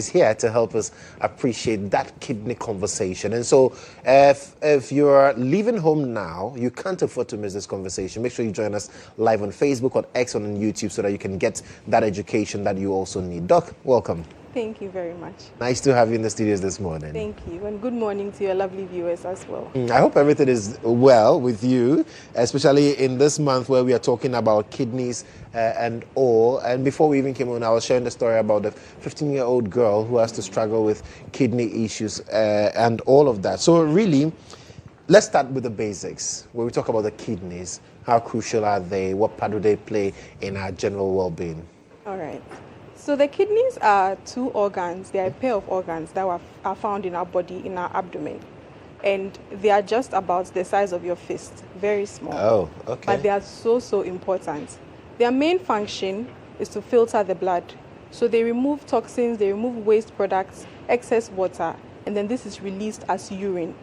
here to help us appreciate that kidney conversation. And so if you're leaving home now, you can't afford to miss this conversation. Make sure you join us live on Facebook, on X, and on YouTube so that you can get that education that you also need. Doc, welcome. Thank you very much. Nice to have you in the studios this morning. Thank you, and good morning to your lovely viewers as well. I hope everything is well with you, especially in this month where we are talking about kidneys and all. And before we even came on, I was sharing the story about the 15-year-old girl who has to struggle with kidney issues and all of that. So really, let's start with the basics. When we talk about the kidneys, how crucial are they? What part do they play in our general well-being? All right. So the kidneys are two organs. They are a pair of organs that are found in our body, in our abdomen. And they are just about the size of your fist, very small. Oh, okay. But they are so important. Their main function is to filter the blood. So they remove toxins, they remove waste products, excess water, and then this is released as urine.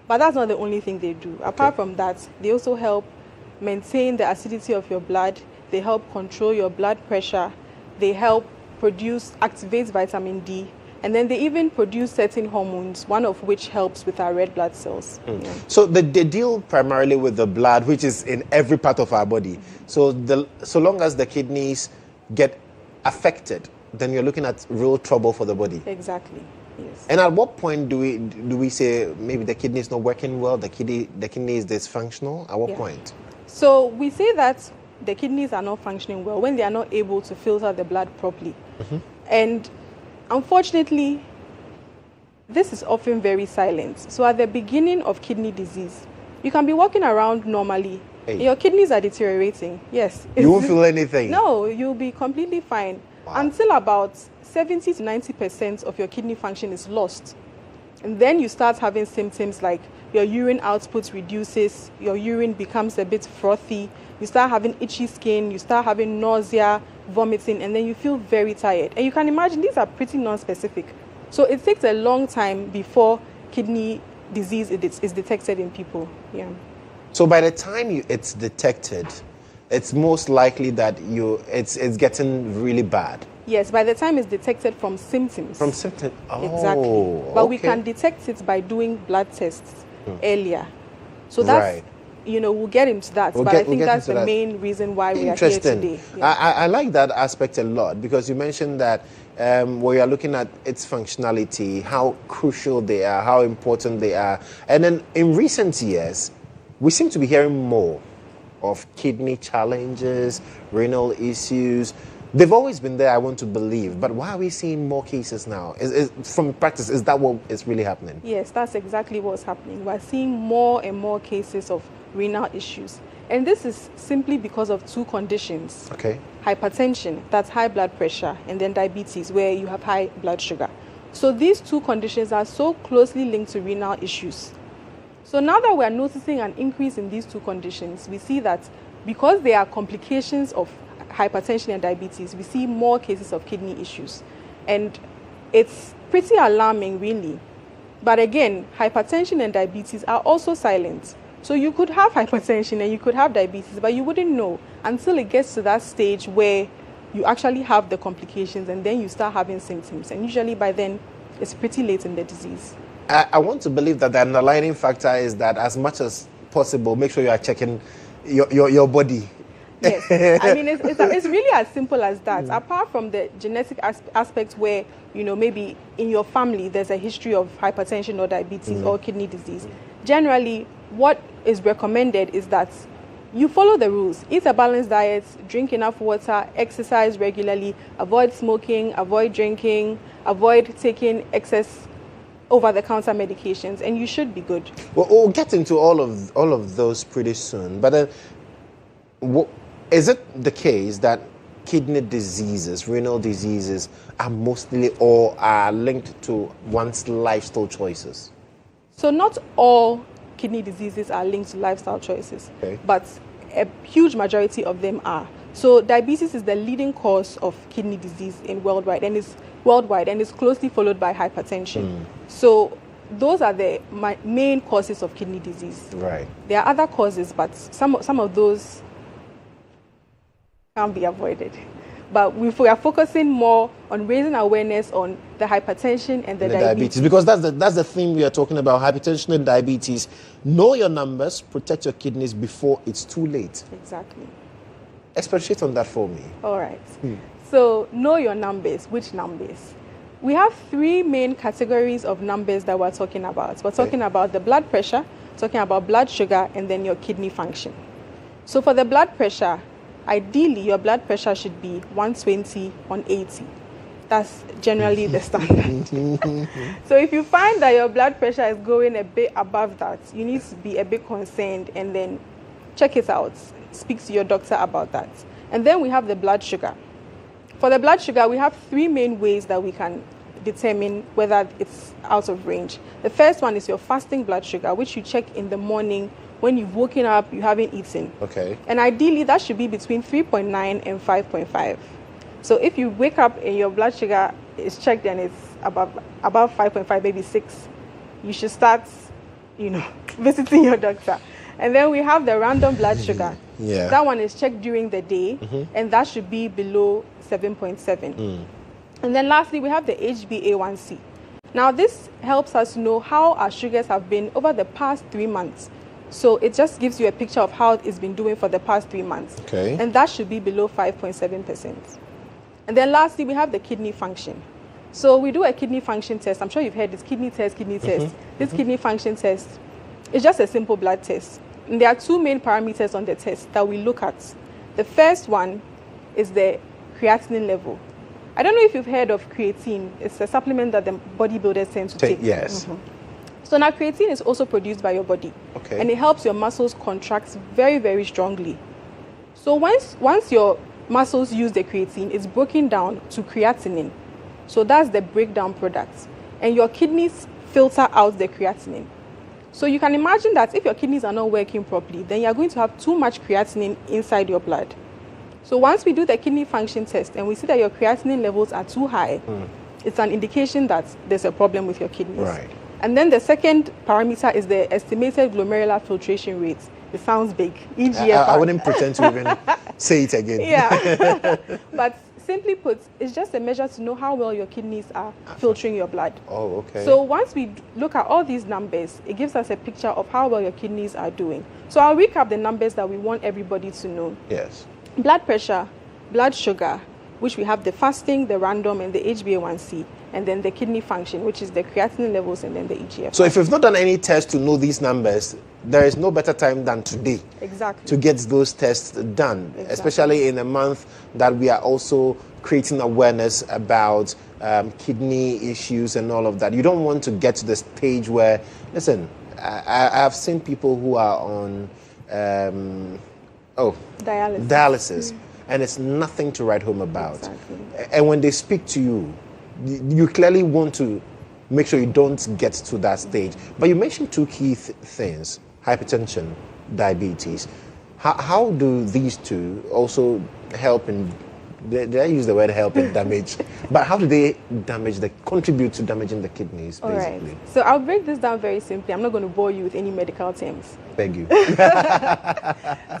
But that's not the only thing they do. Apart from that, they also help maintain the acidity of your blood. They help control your blood pressure. They help activate vitamin D, and then they even produce certain hormones, one of which helps with our red blood cells. Yeah. So they deal primarily with the blood, which is in every part of our body. So long as the kidneys get affected, then you're looking at real trouble for the body. Exactly. Yes. And at what point do we say maybe the kidney is not working well, the kidney is dysfunctional? At what point? So we say that the kidneys are not functioning well when they are not able to filter the blood properly. And unfortunately, this is often very silent. So at the beginning of kidney disease, you can be walking around normally. Hey. Your kidneys are deteriorating. Yes. You won't feel anything. No, you'll be completely fine. Wow. Until about 70 to 90% of your kidney function is lost. And then you start having symptoms like your urine output reduces, your urine becomes a bit frothy, you start having itchy skin, you start having nausea, vomiting, and then you feel very tired. And you can imagine these are pretty non-specific. So it takes a long time before kidney disease is detected in people. Yeah. So by the time it's detected, it's most likely that it's getting really bad. Yes, by the time it's detected from symptoms. From symptoms? Oh, exactly. But we can detect it by doing blood tests earlier. So that's, we'll get into that. But I think that's the main reason why we are here today. Yeah. I like that aspect a lot because you mentioned that we are looking at its functionality, how crucial they are, how important they are. And then in recent years, we seem to be hearing more of kidney challenges, renal issues. They've always been there, I want to believe, but why are we seeing more cases now? From practice, is that what is really happening? Yes, that's exactly what's happening. We're seeing more and more cases of renal issues. And this is simply because of two conditions. Okay. Hypertension, that's high blood pressure, and then diabetes, where you have high blood sugar. So these two conditions are so closely linked to renal issues. So now that we're noticing an increase in these two conditions, we see that because there are complications of hypertension and diabetes, we see more cases of kidney issues. And it's pretty alarming, really. But again, hypertension and diabetes are also silent. So you could have hypertension and you could have diabetes, but you wouldn't know until it gets to that stage where you actually have the complications and then you start having symptoms. And usually by then, it's pretty late in the disease. I want to believe that the underlying factor is that as much as possible, make sure you are checking your body. Yes, I mean, it's really as simple as that. Apart from the genetic aspect where, maybe in your family there's a history of hypertension or diabetes or kidney disease. Generally, what is recommended is that you follow the rules. Eat a balanced diet, drink enough water, exercise regularly, avoid smoking, avoid drinking, avoid taking excess over-the-counter medications, and you should be good. Well, we'll get into all of those pretty soon. But is it the case that kidney diseases, renal diseases, are mostly or are linked to one's lifestyle choices? So not all kidney diseases are linked to lifestyle choices, but a huge majority of them are. So diabetes is the leading cause of kidney disease worldwide, and is closely followed by hypertension. So those are the main causes of kidney disease. Right. There are other causes, but some of those can't be avoided. But we are focusing more on raising awareness on the hypertension and the diabetes. Because that's the theme we are talking about, hypertension and diabetes. Know your numbers, protect your kidneys before it's too late. Exactly. Expatiate on that for me. All right. So know your numbers. Which numbers? We have three main categories of numbers that we're talking about. We're talking about the blood pressure, talking about blood sugar, and then your kidney function. So for the blood pressure, ideally your blood pressure should be 120/80. That's generally the standard. So if you find that your blood pressure is going a bit above that, you need to be a bit concerned and then check it out. Speak to your doctor about that. And then we have the blood sugar. For the blood sugar, we have three main ways that we can determine whether it's out of range. The first one is your fasting blood sugar, which you check in the morning when you've woken up, you haven't eaten. Okay. And ideally, that should be between 3.9 and 5.5. So if you wake up and your blood sugar is checked and it's above 5.5, maybe 6, you should start, visiting your doctor. And then we have the random blood sugar. Yeah. That one is checked during the day, and that should be below 7.7. And then lastly, we have the HbA1c. Now, this helps us know how our sugars have been over the past 3 months. So it just gives you a picture of how it's been doing for the past 3 months. Okay. And that should be below 5.7%. And then lastly, we have the kidney function. So we do a kidney function test. I'm sure you've heard this kidney test. This kidney function test is just a simple blood test. And there are two main parameters on the test that we look at. The first one is the creatinine level. I don't know if you've heard of creatine. It's a supplement that the bodybuilders tend to take. Yes. So now creatine is also produced by your body. Okay. And it helps your muscles contract very, very strongly. So once your muscles use the creatine, it's broken down to creatinine. So that's the breakdown product. And your kidneys filter out the creatinine. So you can imagine that if your kidneys are not working properly, then you're going to have too much creatinine inside your blood. So once we do the kidney function test and we see that your creatinine levels are too high, it's an indication that there's a problem with your kidneys. Right. And then the second parameter is the estimated glomerular filtration rate. It sounds big, eGFR. I wouldn't pretend to even say it again. Yeah. But simply put, it's just a measure to know how well your kidneys are filtering your blood. Oh, okay. So once we look at all these numbers, it gives us a picture of how well your kidneys are doing. So I'll recap the numbers that we want everybody to know. Yes. Blood pressure, blood sugar, which we have the fasting, the random, and the HbA1c, and then the kidney function, which is the creatinine levels, and then the eGFR. So if you've not done any tests to know these numbers, there is no better time than today. Exactly. To get those tests done, Exactly. especially in a month that we are also creating awareness about kidney issues and all of that. You don't want to get to the stage where, listen, I have seen people who are on dialysis, and it's nothing to write home about. Exactly. And when they speak to you, you clearly want to make sure you don't get to that stage. But you mentioned two key things: hypertension, diabetes. How do these two also help in? Did I use the word help in damage? But how do they contribute to damaging the kidneys, basically? All right. So I'll break this down very simply. I'm not going to bore you with any medical terms. Thank you.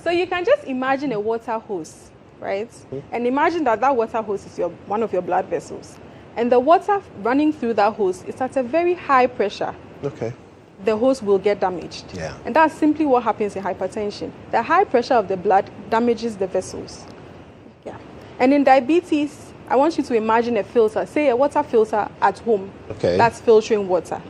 So you can just imagine a water hose, right? And imagine that water hose is one of your blood vessels. And the water running through that hose is at a very high pressure. Okay. The hose will get damaged. Yeah. And that's simply what happens in hypertension. The high pressure of the blood damages the vessels. Yeah. And in diabetes, I want you to imagine a filter, say a water filter at home. Okay. That's filtering water.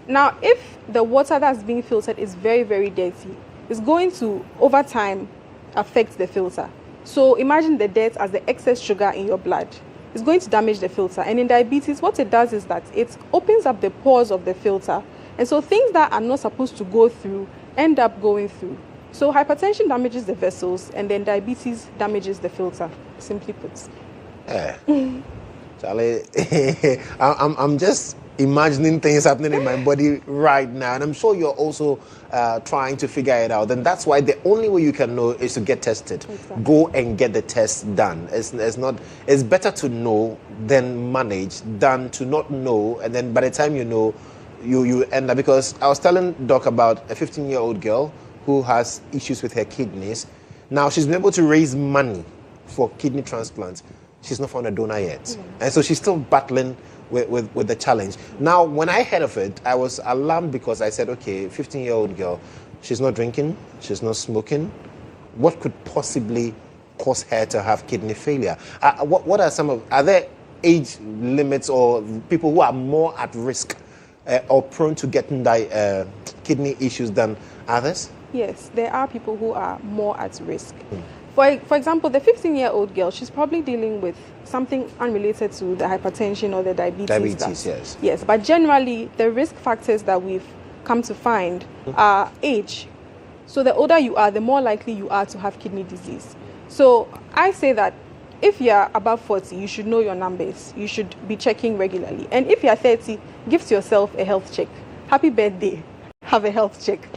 Now, if the water that's being filtered is very, very dirty, it's going to, over time, affect the filter. So imagine the dirt as the excess sugar in your blood. It's going to damage the filter. And in diabetes, what it does is that it opens up the pores of the filter. And so things that are not supposed to go through end up going through. So hypertension damages the vessels, and then diabetes damages the filter, simply put. Charlie, I'm just imagining things happening in my body right now, and I'm sure you're also trying to figure it out. And that's why the only way you can know is to get tested. Exactly. Go and get the test done. It's better to know than manage than to not know, and then by the time you know, you end up, because I was telling Doc about a 15-year-old girl who has issues with her kidneys. Now she's been able to raise money for kidney transplants. She's not found a donor yet. And so she's still battling with the challenge. Now, when I heard of it, I was alarmed because I said, okay, 15-year-old girl, she's not drinking, she's not smoking. What could possibly cause her to have kidney failure? What are are there age limits or people who are more at risk or prone to getting kidney issues than others? Yes, there are people who are more at risk. For example, the 15-year-old girl, she's probably dealing with something unrelated to the hypertension or the diabetes. Diabetes, yes. Yes, but generally, the risk factors that we've come to find are age. So the older you are, the more likely you are to have kidney disease. So I say that if you're above 40, you should know your numbers. You should be checking regularly. And if you're 30, give yourself a health check. Happy birthday. Have a health check.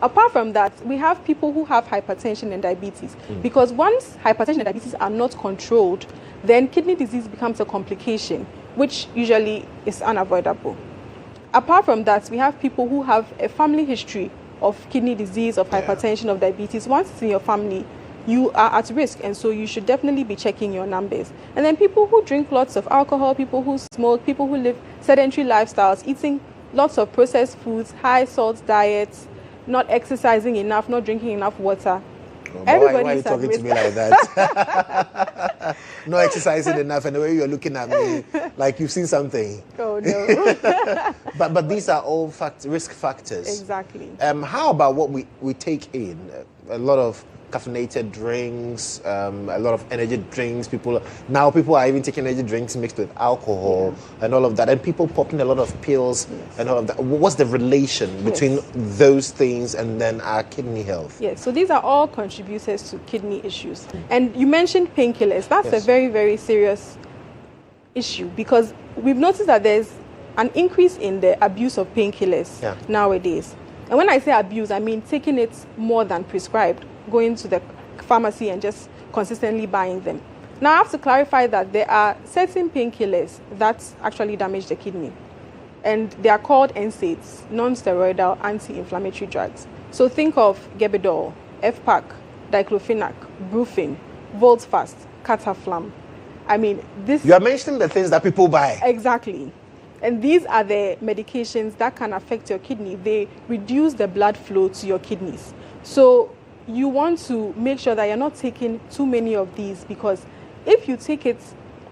Apart from that, we have people who have hypertension and diabetes. Because once hypertension and diabetes are not controlled, then kidney disease becomes a complication, which usually is unavoidable. Apart from that, we have people who have a family history of kidney disease, of hypertension, of diabetes. Once it's in your family, you are at risk, and so you should definitely be checking your numbers. And then people who drink lots of alcohol, people who smoke, people who live sedentary lifestyles, eating lots of processed foods, high salt diets, not exercising enough, not drinking enough water. Why are you talking to me like that? Not exercising enough, and the way you're looking at me, like you've seen something. Oh no! but these are all risk factors. Exactly. How about what we take in? A lot of caffeinated drinks, a lot of energy drinks. People are even taking energy drinks mixed with alcohol and all of that, and people popping a lot of pills and all of that. What's the relation between those things and then our kidney health? Yes, so these are all contributors to kidney issues. And you mentioned painkillers. That's a very, very serious issue, because we've noticed that there's an increase in the abuse of painkillers nowadays. And when I say abuse, I mean taking it more than prescribed, going to the pharmacy and just consistently buying them. Now, I have to clarify that there are certain painkillers that actually damage the kidney. And they are called NSAIDs, non-steroidal anti-inflammatory drugs. So think of Gebidol, F-Pac, diclofenac, Brufen, Voltfast, Cataflam. I mean, this... You are mentioning the things that people buy. Exactly. And these are the medications that can affect your kidney. They reduce the blood flow to your kidneys. So you want to make sure that you're not taking too many of these, because if you take it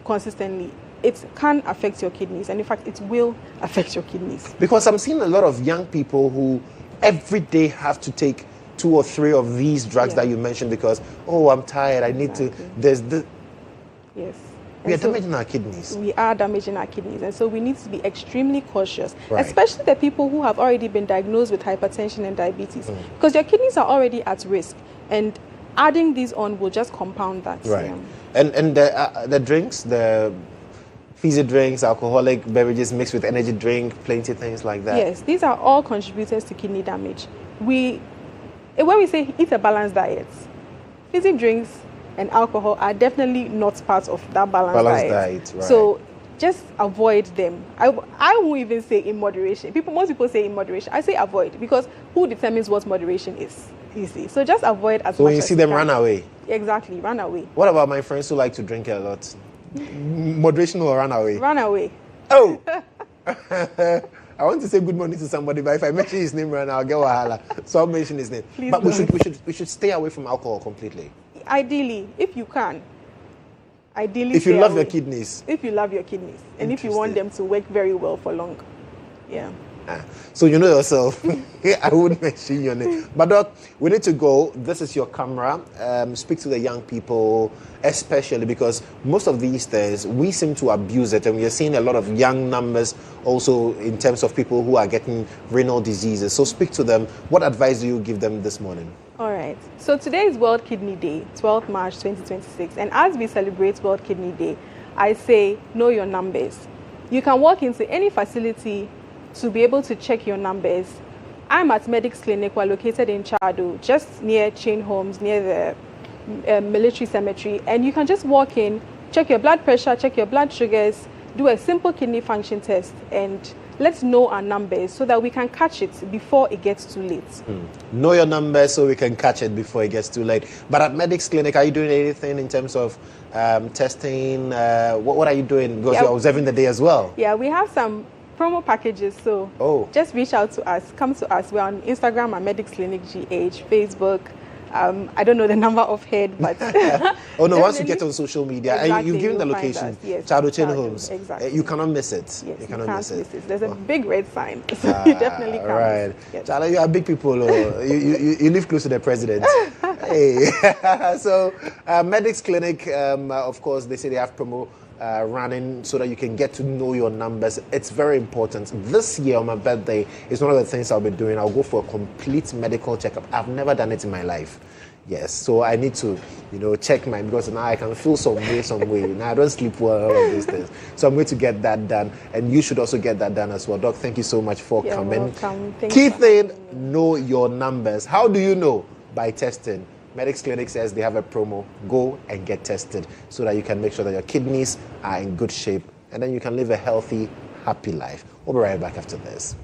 consistently, it can affect your kidneys. And in fact, it will affect your kidneys. Because I'm seeing a lot of young people who every day have to take 2 or 3 of these drugs that you mentioned because, I'm tired, I need to, there's the... Yes. We are damaging our kidneys. We are damaging our kidneys. And so we need to be extremely cautious, especially the people who have already been diagnosed with hypertension and diabetes, because your kidneys are already at risk. And adding these on will just compound that. Right. And the drinks, the fizzy drinks, alcoholic beverages mixed with energy drink, plenty of things like that. Yes, these are all contributors to kidney damage. When we say eat a balanced diet, fizzy drinks and alcohol are definitely not part of that balanced diet. Right. So just avoid them. I won't even say in moderation. Most people say in moderation. I say avoid, because who determines what moderation is? You see. So just avoid as much as you can. So when you see them, run away. Exactly, run away. What about my friends who like to drink a lot? Moderation or run away? Run away. Oh! I want to say good morning to somebody, but if I mention his name right now, I'll get wahala. So I'll mention his name. Please but we should stay away from alcohol completely. Ideally, if you can. Ideally, if you love your kidneys. If you love your kidneys, and if you want them to work very well for long. Yeah. So you know yourself. I wouldn't mention your name. But Doc, we need to go. This is your camera. Speak to the young people, especially because most of these days we seem to abuse it, and we are seeing a lot of young numbers also in terms of people who are getting renal diseases. So speak to them. What advice do you give them this morning? All right. So today is World Kidney Day, 12th March 2026. And as we celebrate World Kidney Day, I say know your numbers. You can walk into any facility to be able to check your numbers. I'm at Medics Clinic. We're located in Chado, just near Chain Homes, near the military cemetery. And you can just walk in, check your blood pressure, check your blood sugars, do a simple kidney function test, and let's know our numbers so that we can catch it before it gets too late. Know your numbers so we can catch it before it gets too late. But at Medics Clinic, are you doing anything in terms of testing? What are you doing? Because you're observing the day as well. Yeah, we have some promo packages, so just reach out to us, come to us. We're on Instagram at Medics Clinic GH, Facebook. I don't know the number of head, but oh no! Once you get on social media, and you've given the location, yes, GHOne Homes, exactly. You cannot miss it. Yes, you cannot miss it. There's a big red sign, so you definitely can't. Right, yes. Charlie, you are big people. You live close to the president. Hey, so Medics Clinic, of course, they say they have promo running so that you can get to know your numbers. It's very important. This year on my birthday is one of the things I'll be doing. I'll go for a complete medical checkup. I've never done it in my life. Yes, so I need to, check because now I can feel some way. Now I don't sleep well, all of these things. So I'm going to get that done, and you should also get that done as well. Doc, thank you so much for coming. Welcome. Key thing, know your numbers. How do you know? By testing. Medics Clinic says they have a promo. Go and get tested so that you can make sure that your kidneys are in good shape, and then you can live a healthy, happy life. We'll be right back after this.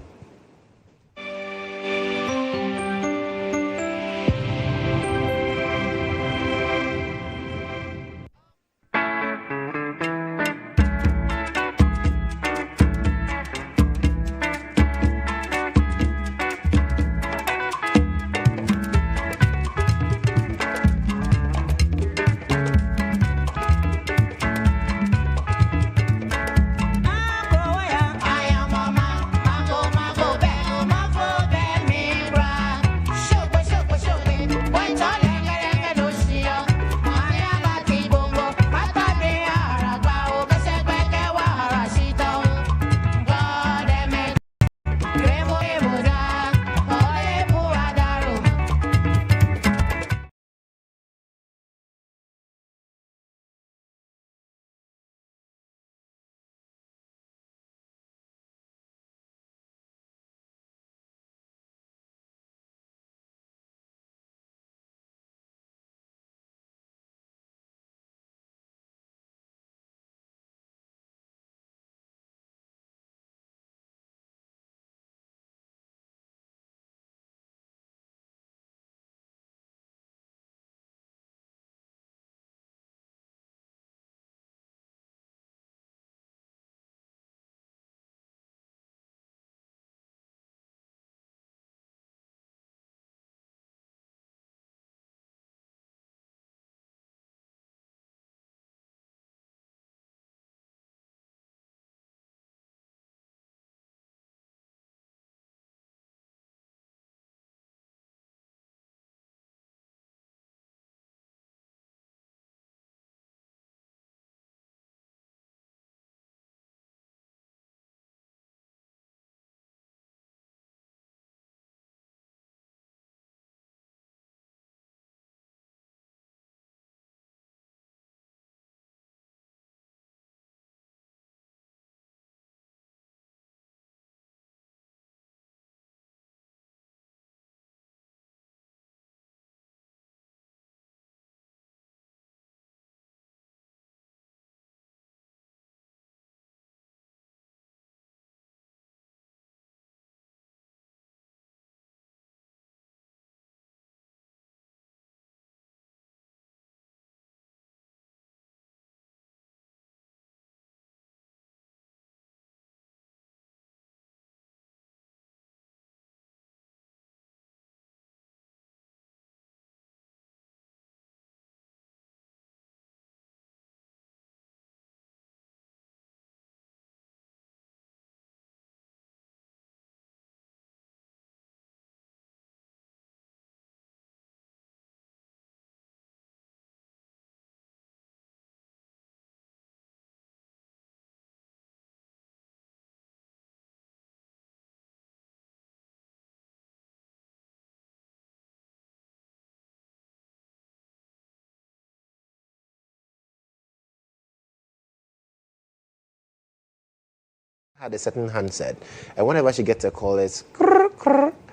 Had a certain handset, and whenever she gets a call, it's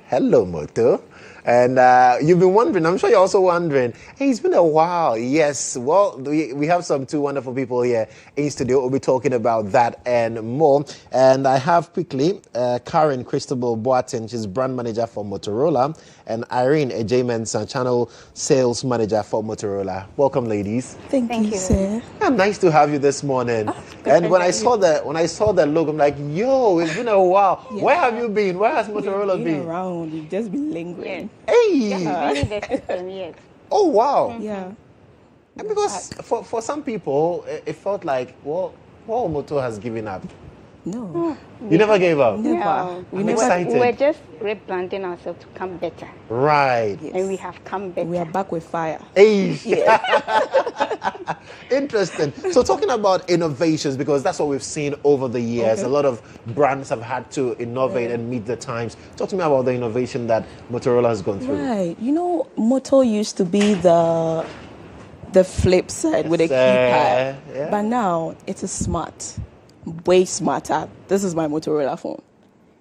hello moto, And you've been wondering, I'm sure you're also wondering, hey, it's been a while. Yes, well, we have some two wonderful people here in studio. We'll be talking about that and more. And I have quickly Karen Cristobal Boatin, she's brand manager for Motorola, and Irene Mensah, channel sales manager for Motorola. Welcome, ladies. Thank you, sir. Nice to have you this morning. And when I saw the logo, I'm like, yo, it's been a while. Yeah. Where have you been? Where has Motorola been? Around. We've just been lingering. Hey! Really the system, yes. Oh, wow. Yeah. And because for some people, it felt like, well, Moto has given up. No. You never gave up? Never. No. I'm excited. We're just replanting ourselves to come better. Right. Yes. And we have come better. We are back with fire. Hey. Interesting. So talking about innovations, because that's what we've seen over the years. Okay. A lot of brands have had to innovate and meet the times. Talk to me about the innovation that Motorola has gone through. Right. You know, Moto used to be the flip side with a Yes, keypad. yeah. But now it is smart. Way smarter. This is my Motorola phone.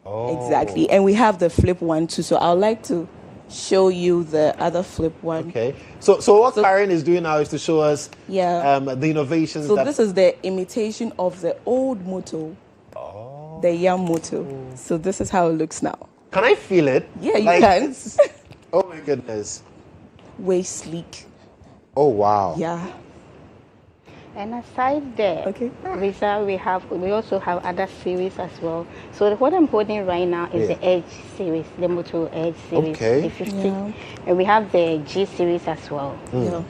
Oh. Exactly. And we have the flip one too. So I would like to show you the other flip one. Okay. So what Karen is doing now is to show us the innovations. So this is the imitation of the old Moto. Oh. The young Moto. So this is how it looks now. Can I feel it? Yeah, you can. it's- Oh my goodness. Way sleek. Oh wow. Yeah. And aside the Okay. Visa, we also have other series as well. So what I'm holding right now is the Edge series, the Moto Edge series, Okay. the 50. Yeah. And we have the G series as well. Yeah.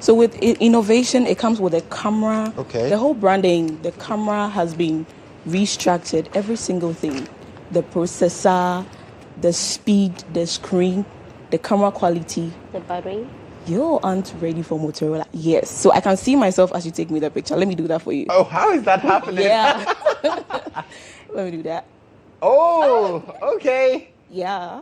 So with innovation, it comes with a camera. Okay. The whole branding, the camera has been restructured. Every single thing, the processor, the speed, the screen, the camera quality. The battery. You aren't ready for Motorola. Yes. So I can see myself as you take me the picture. Let me do that for you. Oh, how is that happening? Yeah. Let me do that. Oh, okay. Yeah.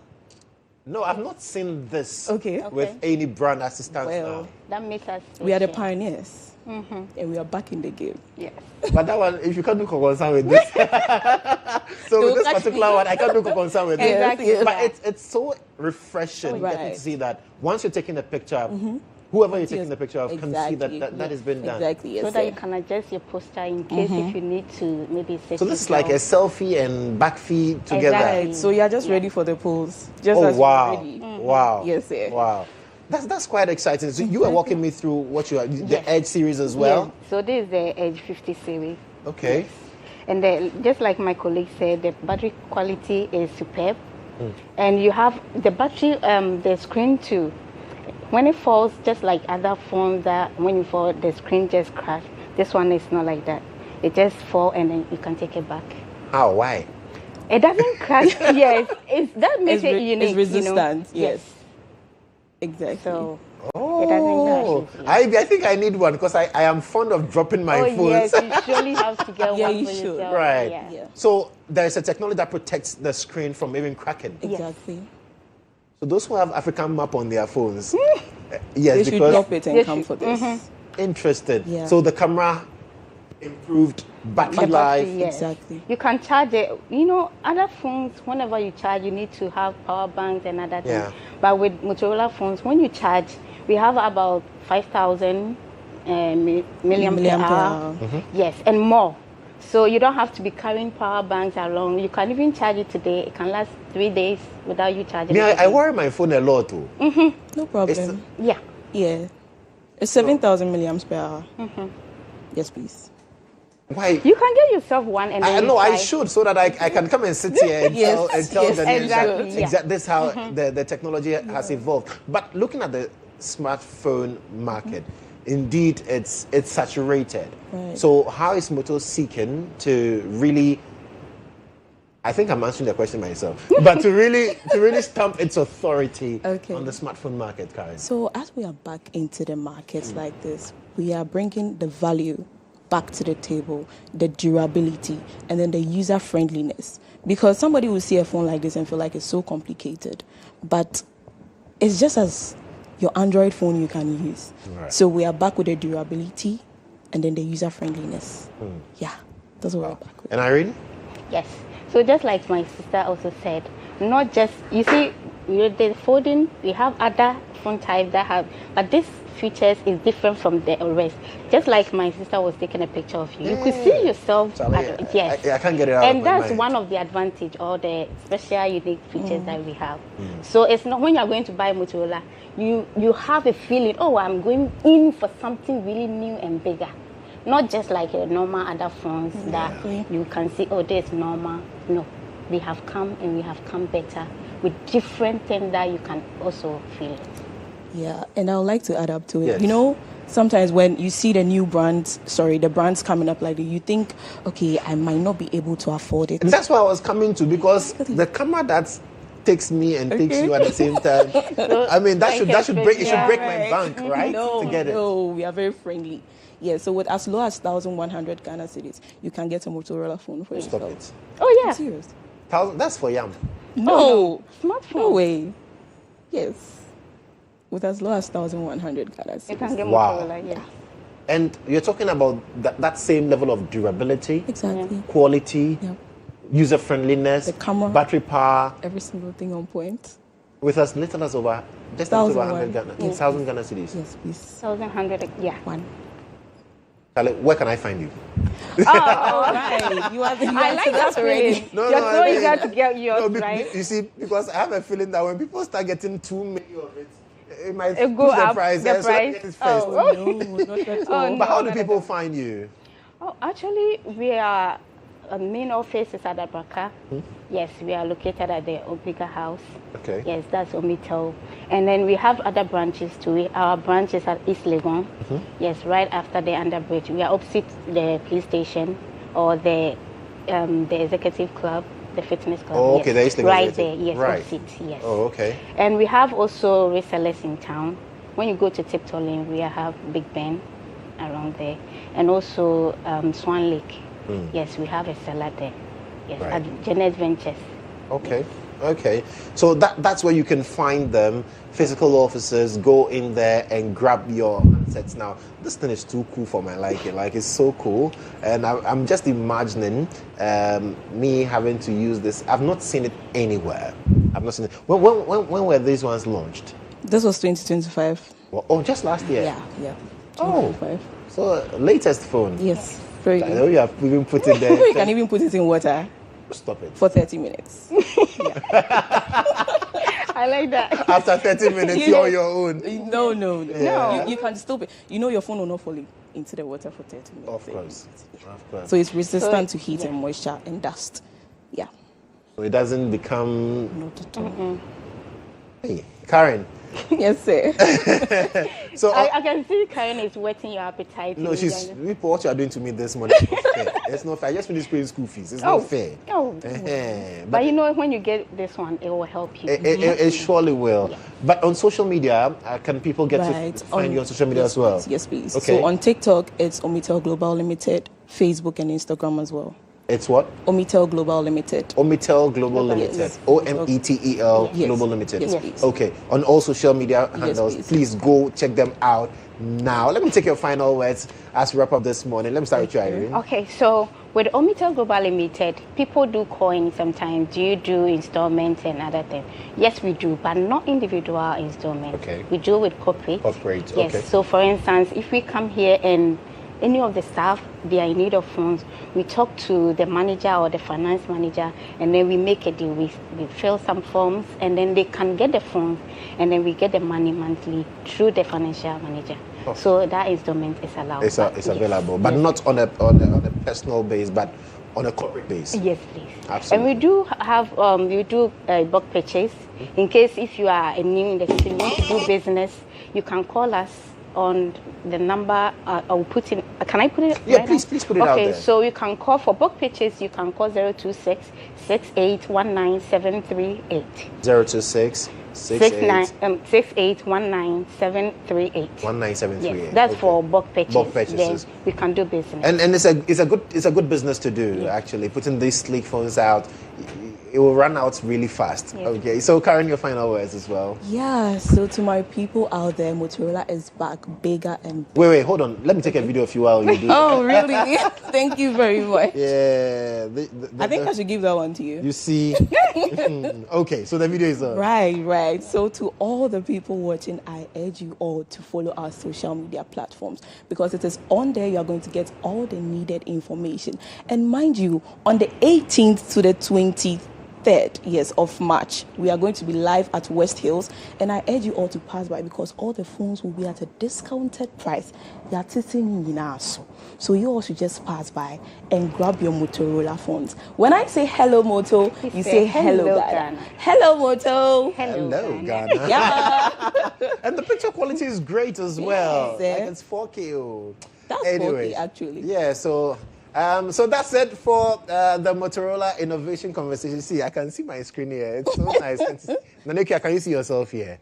No, I've not seen this Okay. with any brand assistance Well, now. That makes us we are the special. pioneers. And we are back in the game. Yes. But that one, if you can't do concern with this. So with this catch particular me. one, I can't do concern with this. Exactly, yes. But it's so refreshing getting Right. to see that once you're taking a picture, whoever you're taking Yes, the picture of can see exactly. that has been done. Exactly. Yes, So that sir. you can adjust your posture in case if you need to maybe set So this it is like a down. selfie and back feed together. Exactly. Right. So you're just ready for the pose. Just Oh as wow! you're ready. Wow! Yes, sir. Wow! That's quite exciting. So you were walking me through what you are, the Edge series as well. Yes. So this is the Edge 50 series. Okay. And just like my colleague said, the battery quality is superb. And you have the battery, the screen too. When it falls, just like other phones that when you fall, the screen just crashes. This one is not like that. It just falls and then you can take it back. How? Why? It doesn't crash. Yes, that makes it unique. It's resistant. You know? Yes. Exactly. So Oh, it doesn't crash. I think I need one because I am fond of dropping my Oh phones. yes, you surely have to get Yeah, one you for should. yourself. Right. Yeah. Yeah. So there's a technology that protects the screen from even cracking. Exactly. So those who have African map on their phones, They yes, should because drop it and They come should- for this. interesting. Yeah. So the camera improved battery The life. battery, yes. Exactly. You can charge it. You know, other phones, whenever you charge, you need to have power banks and other things. Yeah. But with Motorola phones, when you charge, we have about 5,000 milliamp per Milliamp per hour. hour. Yes, and more. So you don't have to be carrying power banks along. You can even charge it today. It can last 3 days without you charging Me, it. I worry my phone a lot too. No problem. Yeah. Yeah. It's 7,000 milliamps per hour. Yes, please. Why? You can get yourself one and then I you know I try. should so that I can come and sit here and Yes, tell yes, the nation exactly, yeah. this is how the technology has evolved. But looking at the smartphone market, indeed it's saturated. Right. So how is Moto seeking to really, I think I'm answering the question myself, but to really stamp its authority Okay. on the smartphone market, Karen? So as we are back into the markets like this, we are bringing the value back to the table, the durability, and then the user friendliness. Because somebody will see a phone like this and feel like it's so complicated, but it's just as your Android phone you can use. Right. So we are back with the durability and then the user friendliness. Yeah, that's what we're back with. And Irene? Yes. So just like my sister also said, not just, you see, the folding, we have other phone types that have, but this features is different from the rest. Just like my sister was taking a picture of you, you could see yourself. Yes, I can't get it out. And of my that's mind. one of the advantage or the special unique features that we have. So it's not when you are going to buy Motorola, you have a feeling, oh, I'm going in for something really new and bigger. Not just like a normal other phones that you can see, oh, this is normal. No, we have come and we have come better with different things that you can also feel it. Yeah, and I would like to add up to it. Yes. You know, sometimes when you see the new brands, the brands coming up like that, you think, okay, I might not be able to afford it. And that's what I was coming to, because the camera that takes me and takes you at the same time. I mean, that should break my bank, right? No, to get it. no, we are very friendly. Yeah, so with as low as 1,100 Ghana cedis, you can get a Motorola phone for Stop yourself. it. Oh, yeah. I'm serious. That's for Yam. No, Smartphone. no way. Yes. With as low as 1,100 Ghana You cedis. can get Wow. Motorola, yeah. And you're talking about that same level of durability, Exactly. quality, Yeah. user friendliness, The camera. battery power, Every single thing on point. with as little as over 1,000 Ghana, 1,000 Ghana cedis. Yes, please. 1,100, yeah. One. Charlie, where can I find you? Right. You are the I like that feeling. No, You're no, so I mean- eager to get yours, No, right? you see, because I have a feeling that when people start getting too many of it, it might It go push the up, price. the So I price. get it first. Oh, no, not at all. But how no, do no, people find you? Oh, actually, we are, main office is at Abraka. Yes, we are located at the Omega House. Okay. Yes, that's Omitel. And then we have other branches too. Our branch is at East Legon. Yes, right after the underbridge. We are opposite the police station or the executive club, the fitness club. Oh, okay, yes. the East Legon right executive. there, yes, Right. opposite, yes. Oh, okay. And we have also resellers in town. When you go to Tiptoe Lane, we have Big Ben around there. And also Swan Lake. Yes, we have a seller there. Yes, Right. at Janet Ventures. Okay. Okay. So that's where you can find them. Physical officers, go in there and grab your handsets. Now, this thing is too cool for my liking. Like, it's so cool. And I'm just imagining me having to use this. I've not seen it anywhere. I've not seen it. When were these ones launched? This was 2025. Well, oh, just last year. Yeah. Oh. 2025. So, latest phone. Yes, very I know good. you have even put it there. You can even put it in water Stop it. for 30 minutes. I like that. After 30 minutes, you're on your own. No. Yeah. You can still be. You know your phone will not fall into the water for 30 minutes. Of course. Of course. So it's resistant to heat and moisture and dust. Yeah. So it doesn't become. Not at all. Hey, Karen. Yes, sir. So I can see Karen is whetting your appetite. no, what you are doing to me this morning. Is not fair. It's not fair. I just finished paying school fees. It's not fair. Oh. But you know, when you get this one, it will help you. It surely will. Yeah. But on social media, can people get Right. to find you on social media as well? Yes, please. Okay. So on TikTok, it's Omitel Global Limited, Facebook and Instagram as well. It's what? Omitel Global Limited. Omitel Global Limited. Yes. OMETEL Yes. Global Limited. Yes, please. Okay. On all social media handles, please. please go check them out now. Let me take your final words as we wrap up this morning. Let me start with you, Irene. Okay, so with Omitel Global Limited, people do coin sometimes. Do you do installments and other things? Yes, we do, but not individual installments. Okay. We do with corporate. Corporate, Yes. okay. So, for instance, if we come here and any of the staff, they are in need of funds, we talk to the manager or the finance manager, and then we make a deal. We fill some forms, and then they can get the funds, and then we get the money monthly through the financial manager. Oh. So that installment is allowed. It's Yes. available, but Yes. not on a personal base, but on a corporate base. Yes, please. Absolutely. And we do have bulk purchase in case if you are new in the city, do business, you can call us on the number. I'll put in. Can I put it? Yeah, right please now? put it out there. Okay, so you can call for bulk purchase. You can call 026 6819738. 026 68197338. 19738. Yes, that's Okay. for bulk purchase. Bulk purchases. Then we can do business. And it's a good business to do, actually. Putting these sleek phones out, it will run out really fast. Yes. Okay, so Karen, your final words as well. Yeah, so to my people out there, Motorola is back bigger and Wait, hold on. Let me take a video of you while you do. Oh, really? Thank you very much. Yeah. I think I should give that one to you. You see. Okay, so the video is on. Right. right. So to all the people watching, I urge you all to follow our social media platforms because it is on there you are going to get all the needed information. And mind you, on the 18th to the 23rd of March, we are going to be live at West Hills, and I urge you all to pass by because all the phones will be at a discounted price. So you all should just pass by and grab your Motorola phones. When I say hello Moto, you say hello Ghana. Hello Moto. Hello, Ghana. Yeah. And the picture quality is great as well. Yes, Like it's 4K. Oh. That's Anyways, 4K actually. Yeah, so that's it for the Motorola Innovation Conversation. See, I can see my screen here. It's so nice. Naneki, can you see yourself here?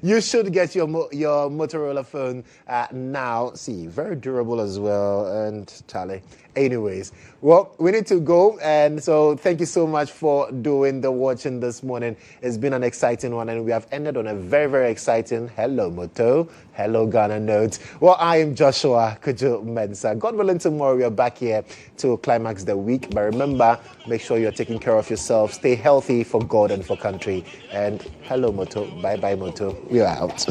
You should get your Motorola phone now. See, very durable as well. And Charlie. Anyways, well, we need to go. And so thank you so much for doing the watching this morning. It's been an exciting one. And we have ended on a very, very exciting Hello Moto, Hello Ghana note. Well, I am Joshua Kodjo Mensah. God willing, tomorrow we are back here to climax the week. But remember, make sure you're taking care of yourself. Stay healthy for God and for country. And hello Moto. Bye-bye Moto. We are out.